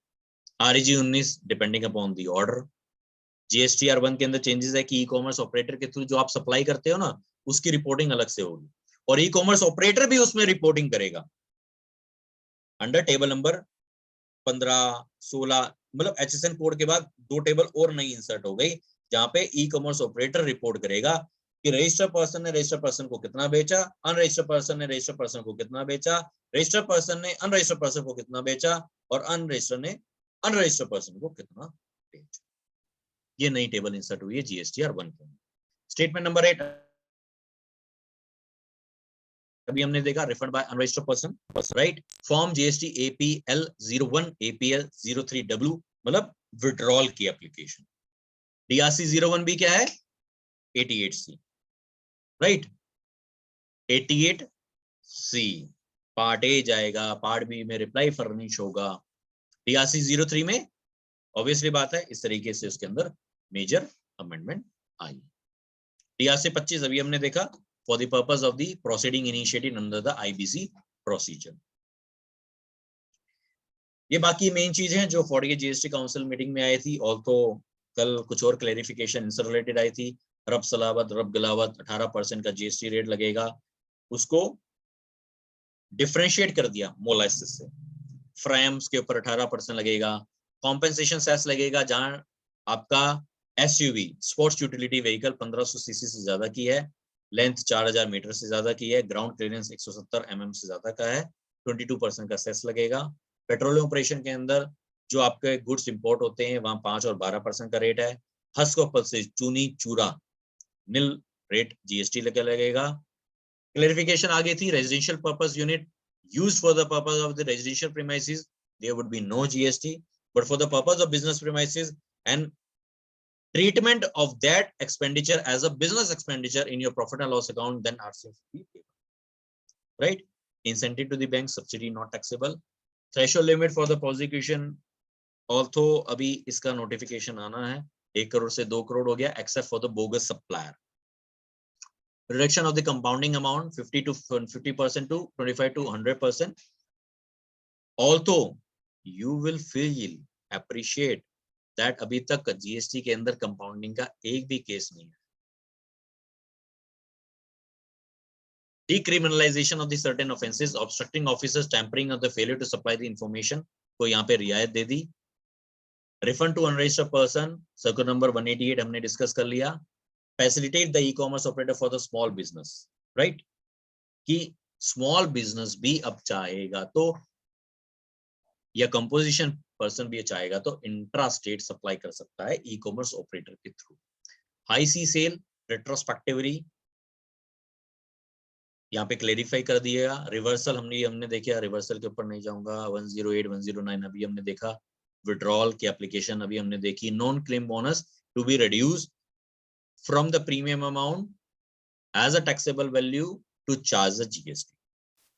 REG 19 depending upon the order. GSTR 1 के अंदर चेंजेस है कि ई कॉमर्स ऑपरेटर के थ्रू जो आप सप्लाई करते हो ना, उसकी रिपोर्टिंग अलग से होगी, और ई कॉमर्स ऑपरेटर भी उसमें रिपोर्टिंग करेगा अंडर टेबल नंबर 15, 16, मतलब HSN कोड के बाद 2 टेबल और नई इंसर्ट हो गई, जहां पे ई कॉमर्स ऑपरेटर रिपोर्ट करेगा कि रजिस्टर्ड पर्सन ने रजिस्टर्ड पर्सन को कितना बेचा, अनरजिस्टर्ड पर्सन ने रजिस्टर्ड पर्सन को कितना बेचा, रजिस्टर्ड पर्सन ने अनरजिस्टर्ड पर्सन को कितना बेचा, और अनरजिस्टर्ड ने अनरजिस्टर्ड पर्सन को कितना बेचा। ये नई टेबल इंसर्ट हुई है GSTR 1 के। स्टेटमेंट नंबर 8 अभी हमने देखा, refund bye unregistered person, right. Form GST APL 01 APL 03W मतलब विड्रॉल की एप्लीकेशन। DRC 01 भी क्या है, 88C, right, 88C। Part A जाएगा, पार्ट बी में रिप्लाई फर्निश होगा। DRC 03 में ऑब्वियसली बात है, इस तरीके से उसके अंदर मेजर अमेंडमेंट आई। DRC 25 अभी हमने देखा, for the purpose of the proceeding initiated under the IBC procedure। ये बाकी मेन चीज हैं जो 48 GST काउंसिल मीटिंग में आई थी। और तो कल कुछ और क्लैरिफिकेशन इनसे रिलेटेड आई थी। रब सलावत, रब गलावत 18% का GST रेट लगेगा, उसको डिफरेंशिएट कर दिया मोलाइसिस से। फ्रेम्स के ऊपर 18% लगेगा। कॉम्पेंसेशन सेस लगेगा जहां आपका SUV sports utility vehicle 1500 CC से ज्यादा की है, लेंथ 4000 मीटर से ज्यादा की है, ग्राउंड क्लियरेंस 170 mm से ज्यादा का है, 22% का सेस लगेगा। पेट्रोलियम ऑपरेशन के अंदर जो आपके गुड्स इंपोर्ट होते हैं वहां 5 और 12% का रेट है। हस्क और पल्सेस, चूनी, चूरा, नील रेट GST लगेगा। क्लैरिफिकेशन आ गई थी, residential purpose unit used for the purpose of the residential premises there would be no GST, but for the purpose of business premises and treatment of that expenditure as a business expenditure in your profit and loss account, then RCF will be payable, right? Incentive to the bank, subsidy not taxable. Threshold limit for the prosecution, although अभी इसका notification आना है, 1 crore से 2 crore हो गया, except for the bogus supplier. Reduction of the compounding amount 50% to 25 to 100%. Although you will feel appreciate that अभी तक GST के अंदर कंपाउंडिंग का एक भी केस नहीं है। Decriminalization of the certain offences, obstructing officers, tampering of the failure to supply the information को यहाँ पे रियायत दे दी। Refund to unregistered person, circular number 188 हमने डिस्कस कर लिया। Facilitate the e-commerce operator for the small business, right? कि small business भी अब चाहेगा तो, या कंपोजिशन पर्सन भी चाहेगा तो इंट्रा स्टेट सप्लाई कर सकता है ई-कॉमर्स ऑपरेटर के थ्रू। हाई सी सेल रेट्रोस्पेक्टिवली यहाँ पे क्लेरिफाई कर दिया। रिवर्सल हमने देखा, रिवर्सल के ऊपर नहीं जाऊंगा। 108, 109 अभी हमने देखा। विड्रॉल की एप्लीकेशन अभी हमने देखी। Non claim bonus to be reduce from the premium amount as a taxable value to charge the GST।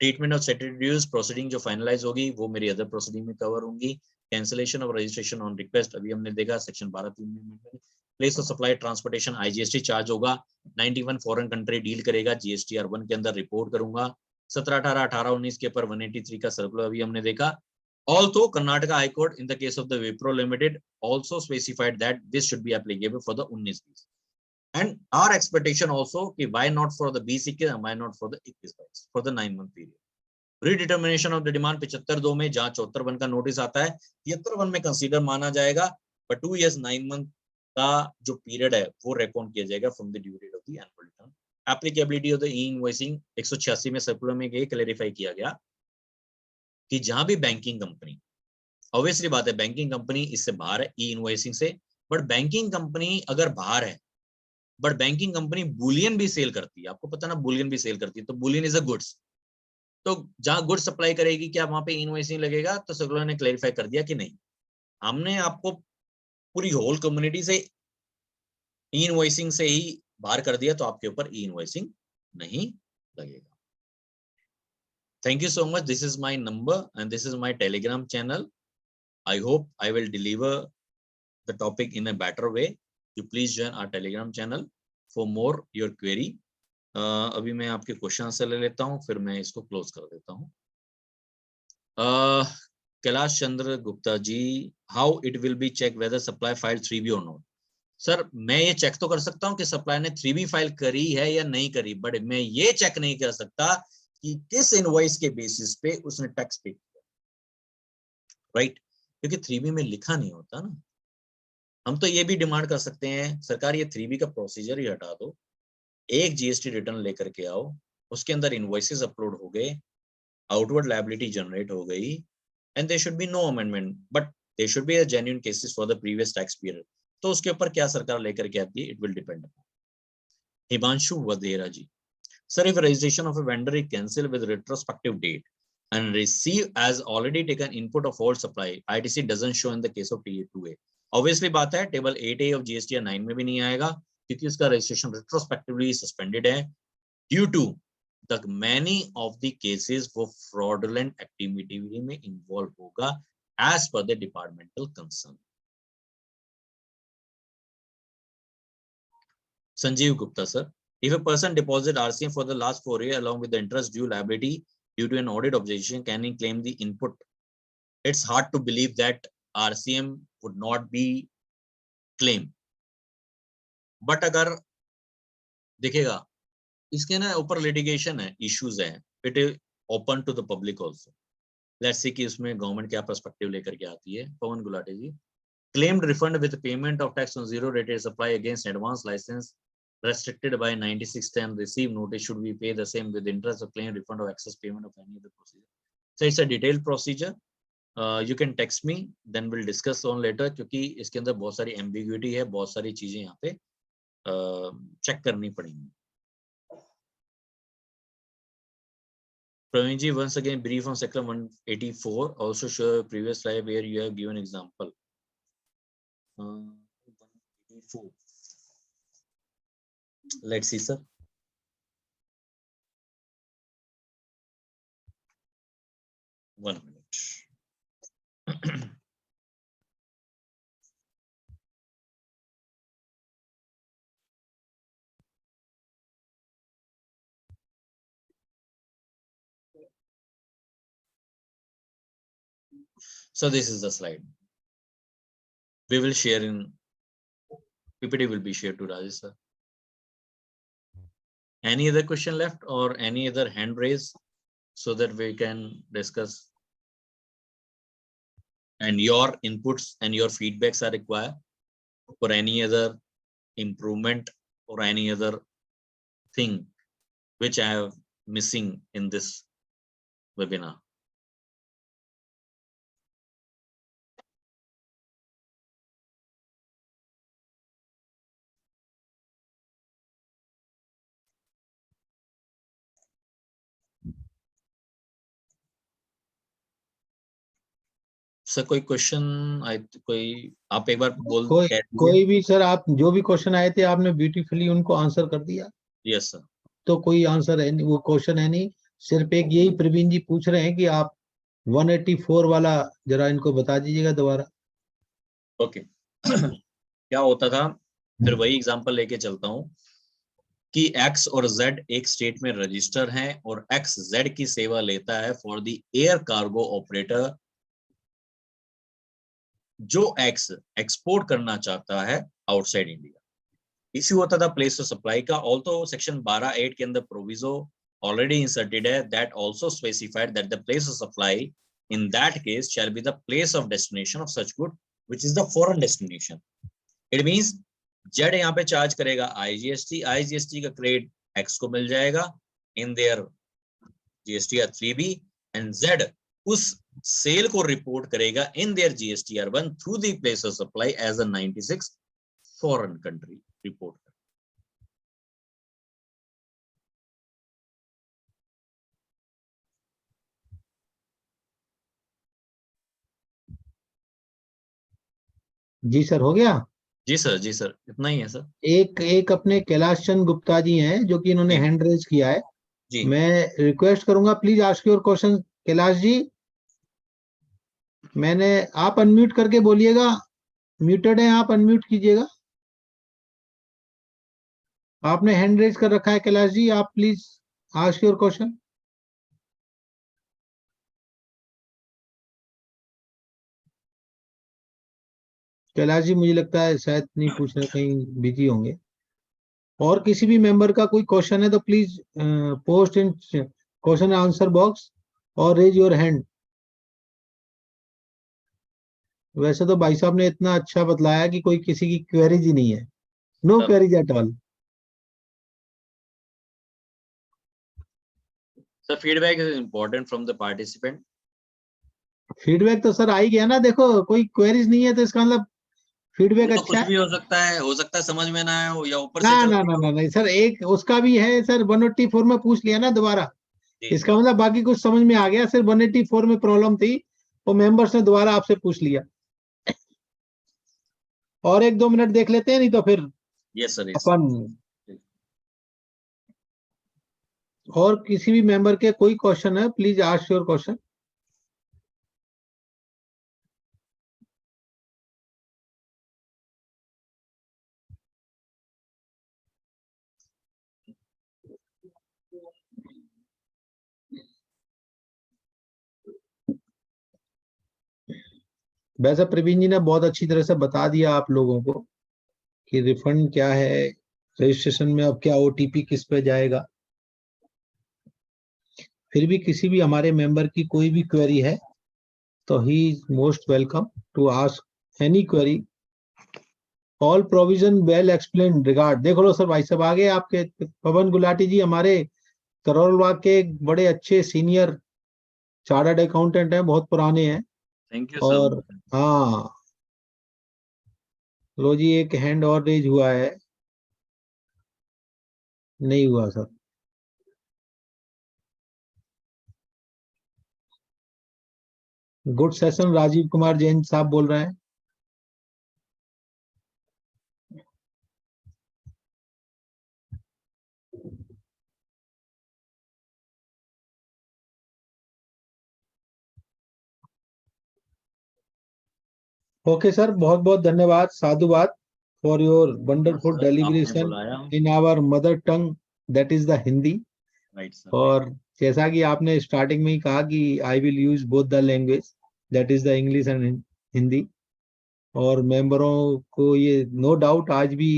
Treatment of statutory proceeding जो फाइनलाइज होगी वो मेरी अदर प्रोसीडिंग में कवर होंगी। Cancellation of registration on request अभी हमने देखा, section 12(3) में। Place of supply transportation IGST charge होगा। 91 फॉरेन कंट्री डील करेगा, GSTR 1 के अंदर रिपोर्ट करूंगा। 17, 18, 18, 19 के ऊपर 183 का सर्कुलर अभी हमने देखा। Also, Karnataka High Court, in the case of the Wipro Limited, also specified that this should be applicable for the 19 and our expectation also कि why not for the 20-21 and why not for the 21 for the 9-month period. Redetermination of the demand 75(2) में जहां 74(1) का notice आता है, 73(1) में consider माना जाएगा, but 2 years 9 month का जो पीरियड है वो रेकॉर्ड किया जाएगा from the due date of the annual return. Applicability of the e-invoicing 186 में सर्कुलर में ये क्लैरिफाई किया गया कि जहां भी बैंकिंग कंपनी, ऑब्वियसली बात है बैंकिंग कंपनी इससे बाहर है ई-इनवॉइसिंग से, बट बैंकिंग कंपनी अगर बाहर है बट बैंकिंग कंपनी बुलियन भी सेल करती है, आपको पता ना बुलियन भी सेल करती है, तो बुलियन इज अ गुड्स, तो जहां गुड्स सप्लाई करेगी क्या वहां पे इनवॉइसिंग लगेगा? तो सर्कुलर ने क्लैरिफाई कर दिया कि नहीं, हमने आपको पूरी होल कम्युनिटी से इनवॉइसिंग से ही बाहर कर दिया तो आपके ऊपर ई इनवॉइसिंग नहीं लगेगा। Thank you so much. This is my number and this is my Telegram channel. I hope I will deliver the topic in a better way. You please join our Telegram channel for more your query. अभी मैं आपके question answer ले लेता हूँ, फिर मैं इसको close कर देता हूँ। Kailash Chandra Gupta ji, how it will be check whether supply file 3B और नॉट। सर मैं ये चेक तो कर सकता हूँ कि सप्लाई ने 3B फाइल करी है या नहीं करी, बट मैं ये चेक नहीं कर सकता कि किस इनवॉइस के बेसिस पे उसने टैक्स पे किया, राइट? क्योंकि 3B में लिखा नहीं होता ना। हम तो ये भी डिमांड कर सकते हैं, सरकार ये 3B का प्रोसीजर ही हटा दो, एक जीएसटी रिटर्न लेकर के आओ, उसके अंदर इनवॉइसेस अपलोड हो गए, आउटवर्ड लायबिलिटी जनरेट हो गई, and there should be no amendment, but there should be a genuine cases for the previous tax period. तो उसके ऊपर क्या सरकार लेकर के आती है, it will depend upon. Himanshu Vadhera ji, sir, if registration of a vendor is cancelled with retrospective date and receive as already taken input of old supply, ITC doesn't show in the case of TA2A. Obviously बात है table 8A of GST 9 में भी नहीं आएगा क्योंकि उसका registration retrospectively suspended है due to the many of the cases वो fraudulent activity में involve होगा as per the departmental concern. Sanjeev Gupta sir, if a person deposit RCM for the last 4 years along with the interest due liability due to an audit objection, can he claim the input? It's hard to believe that RCM would not be claimed. But अगर देखिएगा इसके ना ऊपर litigation है, issues है, it is open to the public also. Let's see कि उसमें government क्या पर्सपेक्टिव लेकर के आती है। पवन गुलाटी जी, claimed refund with payment of tax on zero rated supply against advance license restricted by 9610 receive notice should we pay the same with interest or claim refund or excess payment of any other procedure. So it's a detailed procedure. You can text me, then we'll discuss on later क्योंकि इसके अंदर बहुत सारी ambiguity है, बहुत सारी चीजें यहाँ पे चेक करनी पड़ेंगी। Praveen ji, once again brief on section 184, also show previous slide where you have given example. 184. Let's see, sir. One minute. So this is the slide. We will share in PPT will be shared to Rajesh sir. Any other question left or any other hand raise so that we can discuss? And your inputs and your feedbacks are required for any other improvement or any other thing which I have missing in this webinar. Sir कोई question कोई आप एक बार बोल कोई भी sir, आप जो भी क्वेश्चन आए थे आपने ब्यूटीफुली उनको आंसर कर दिया। Yes sir. तो कोई आंसर है नहीं, वो क्वेश्चन है नहीं, सिर्फ एक यही प्रवीण जी पूछ रहे हैं कि आप 184 वाला जरा इनको बता दीजिएगा दोबारा। ओके क्या होता था, फिर वही एग्जांपल लेके चलता हूं कि X और Z एक स्टेट में रजिस्टर हैं और X Z की सेवा लेता है for the air cargo operator जो X एक्सपोर्ट करना चाहता है आउटसाइड इंडिया। इश्यू होता था प्लेस ऑफ सप्लाई का, ऑल्सो सेक्शन 12(8) के अंदर प्रोविजो ऑलरेडी इंसर्टेड है that also specified that the place of supply in that case shall be the place of destination of such good which is the foreign destination. It means Z यहाँ पे charge करेगा IGST, IGST का credit x को मिल जाएगा in their GSTR 3B and Z उस sale को report करेगा in their GSTR 1 through the place of supply as a 96 foreign country report. जी सर, हो गया। जी सर इतना ही है सर। एक एक अपने कैलाश चंद गुप्ता जी हैं जो कि इन्होंने जी हैंड रेज किया है। जी मैं रिक्वेस्ट करूंगा, please ask your question Kailash ji. मैंने आप अनम्यूट करके बोलिएगा, म्यूटेड है आप, अनम्यूट कीजिएगा। आपने हैंड रेज कर रखा है कैलाश जी, आप please ask your question. Kailash ji मुझे लगता है शायद नहीं पूछ रहे, कहीं बिजी होंगे। और किसी भी मेंबर का कोई क्वेश्चन है तो please post in question answer box और रेज योर हैंड। वैसे तो भाई साहब ने इतना अच्छा बतलाया कि कोई किसी की क्वेरीज ही नहीं है, no sir. Queries at all. Sir feedback is important from the participant. Feedback तो सर आ ही गया ना, देखो कोई क्वेरीज नहीं है तो इसका मतलब वो फीडबैक तो अच्छा कुछ है। भी हो सकता है समझ में ना आए हो या ऊपर ना से ना चलती ना हो। ना नहीं सर, एक उसका भी है सर, 184 में पूछ लिया ना दोबारा, जी इसका मतलब बाकी कुछ समझ में आ गया, सिर्फ 184 में प्रॉब्लम थी, वो मेंबर्स ने दोबारा आपसे पूछ लिया। और 1-2 मिनट देख लेते हैं, नहीं तो फिर यस सर यस। अपन और किसी भी मेंबर के कोई क्वेश्चन है प्लीज आस्क योर क्वेश्चन। वैसे प्रवीण जी ने बहुत अच्छी तरह से बता दिया आप लोगों को कि रिफंड क्या है, रजिस्ट्रेशन में अब क्या ओटीपी किस पे जाएगा। फिर भी किसी भी हमारे मेंबर की कोई भी क्वेरी है तो ही is most welcome to ask any query. All provision well explain regard, देख लो सर भाई साहब आगे आपके पवन गुलाटी जी हमारे करोलबाग के एक बड़े अच्छे सीनियर चार्टर्ड अकाउंटेंट हैं, बहुत पुराने हैं। थैंक यू और सर। हाँ, लो जी एक हैंड और रेज हुआ है, नहीं हुआ sir. Good session, Rajiv Kumar Jain साहब बोल रहे हैं। ओके सर, बहुत बहुत धन्यवाद, साधुवाद फॉर योर धन्यवाद वंडरफुल सर आपने डेलीब्रेशन बुलाया। In our mother tongue, that is the Hindi. Right sir. और जैसा कि आपने स्टार्टिंग में ही कहा कि I will use both the language, that is the English and Hindi. और मेंबरों को ये नो डाउट आज भी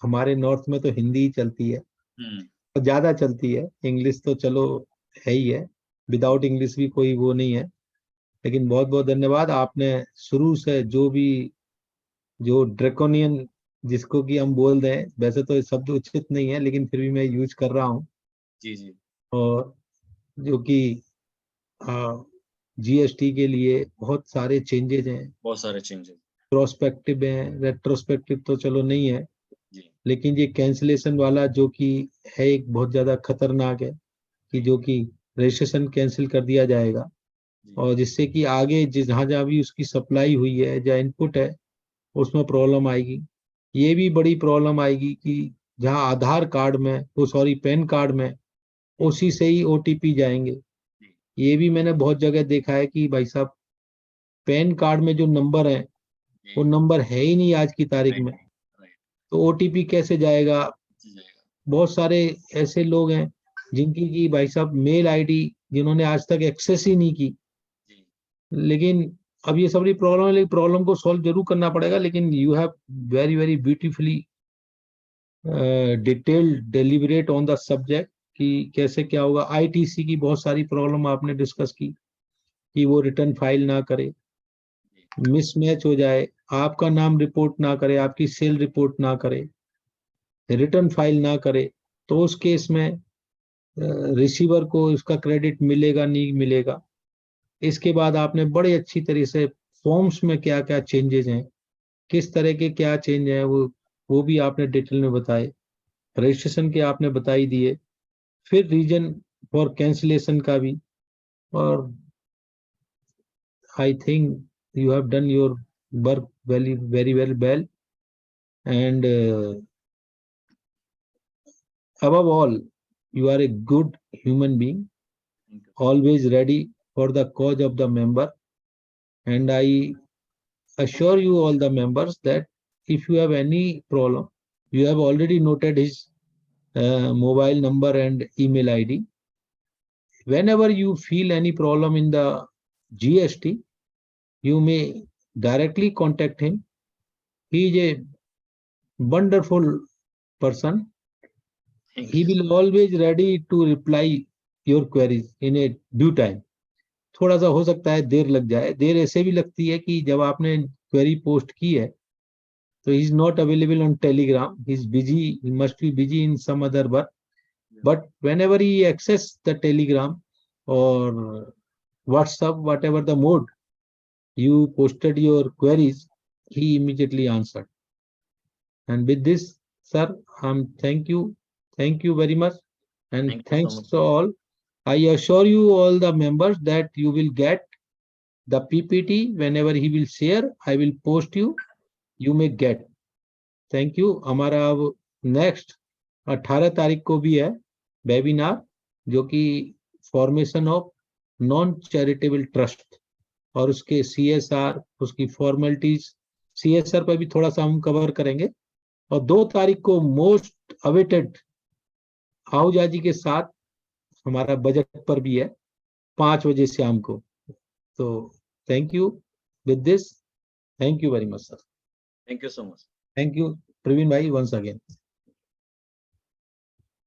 हमारे नॉर्थ में तो हिंदी ही चलती है, हम्म। और ज्यादा चलती है, इंग्लिश तो चलो है ही है, विदाउट इंग्लिश भी कोई वो नहीं है। लेकिन बहुत बहुत धन्यवाद, आपने शुरू से जो भी, जो ड्रेकोनियन जिसको कि हम बोल रहे हैं, वैसे तो ये शब्द उचित नहीं है लेकिन फिर भी मैं यूज कर रहा हूँ। जी जी। और जो कि जीएसटी के लिए बहुत सारे चेंजेज हैं, बहुत सारे चेंजेस। प्रोस्पेक्टिव हैं, रेट्रोस्पेक्टिव तो चलो नहीं है, जी लेकिन ये कैंसिलेशन वाला जो कि है एक बहुत ज्यादा खतरनाक है, कि जी जो कि रजिस्ट्रेशन कैंसिल कर दिया जाएगा, जी और जिससे कि आगे जहाँ जहाँ भी उसकी सप्लाई हुई है, जहाँ इनपुट है, उसमें प्रॉब्लम आएगी। ये भी बड़ी प्रॉब्लम आएगी कि जहाँ आधार कार्ड में, वो सॉरी पैन कार्ड में जी उसी से ही ओटीपी जाएंगे। जी ये भी मैंने बहुत जगह देखा है कि भाई साहब पैन कार्ड में जो नंबर है वो जी। नंबर है ही नहीं आज की तारीख राइट में, राइट। तो ओटीपी कैसे जाएगा। जी जाएगा। बहुत सारे ऐसे लोग हैं जिनकी की भाई साहब मेल आईडी जिन्होंने आज तक एक्सेस ही नहीं की। जी लेकिन अब ये सारी प्रॉब्लम है, लेकिन प्रॉब्लम को सॉल्व जरूर करना पड़ेगा। लेकिन you have very very beautifully detailed deliberate on the subject कि कैसे क्या होगा। आईटीसी की बहुत सारी प्रॉब्लम आपने डिस्कस की कि वो रिटर्न फाइल ना करे, जी मिसमैच हो जाए, आपका नाम रिपोर्ट ना करे, आपकी सेल रिपोर्ट ना करे, रिटर्न फाइल ना करे, तो उस केस में रिसीवर को उसका क्रेडिट मिलेगा नहीं मिलेगा। इसके बाद आपने बड़े अच्छी तरह से फॉर्म्स में क्या क्या चेंजेस हैं, किस तरह के क्या चेंज है, वो भी आपने डिटेल में बताए। रजिस्ट्रेशन के आपने बताई दिए, फिर रीजन फॉर कैंसिलेशन का भी। और I think you have done your work very very very well, and above all, you are a good human being, Thank you. always ready for the cause of the member. And I assure you all the members that if you have any problem, you have already noted his mobile number and email ID. Whenever you feel any problem in the GST, you may directly contact him. He is a wonderful person. Thank He you. will always ready to reply your queries in a due time. थोड़ा सा हो सकता है देर लग जाए, देर ऐसे भी लगती है कि जब आपने क्वेरी पोस्ट की है तो he is not available on Telegram, he is busy, he must be busy in some other work. But whenever he access the Telegram or WhatsApp, whatever the mode you posted your queries, he immediately answered. And with this, sir, thank you very much, and Thank you so thanks much. to all. I assure you all the members that you will get the PPT whenever he will share. I will post you. You may get. Thank you. हमारा अब next 18 तारीख को भी है webinar, जो कि formation of non charitable trust और उसके CSR, उसकी फॉर्मेलिटीज, CSR पर भी थोड़ा सा हम कवर करेंगे। और 2 तारीख को मोस्ट अवेटेड आहूजा जी के साथ हमारा बजट पर भी है 5 बजे शाम को। तो thank you. With this, thank you very much sir. Thank you so much. Thank you Praveen भाई, वंस अगेन।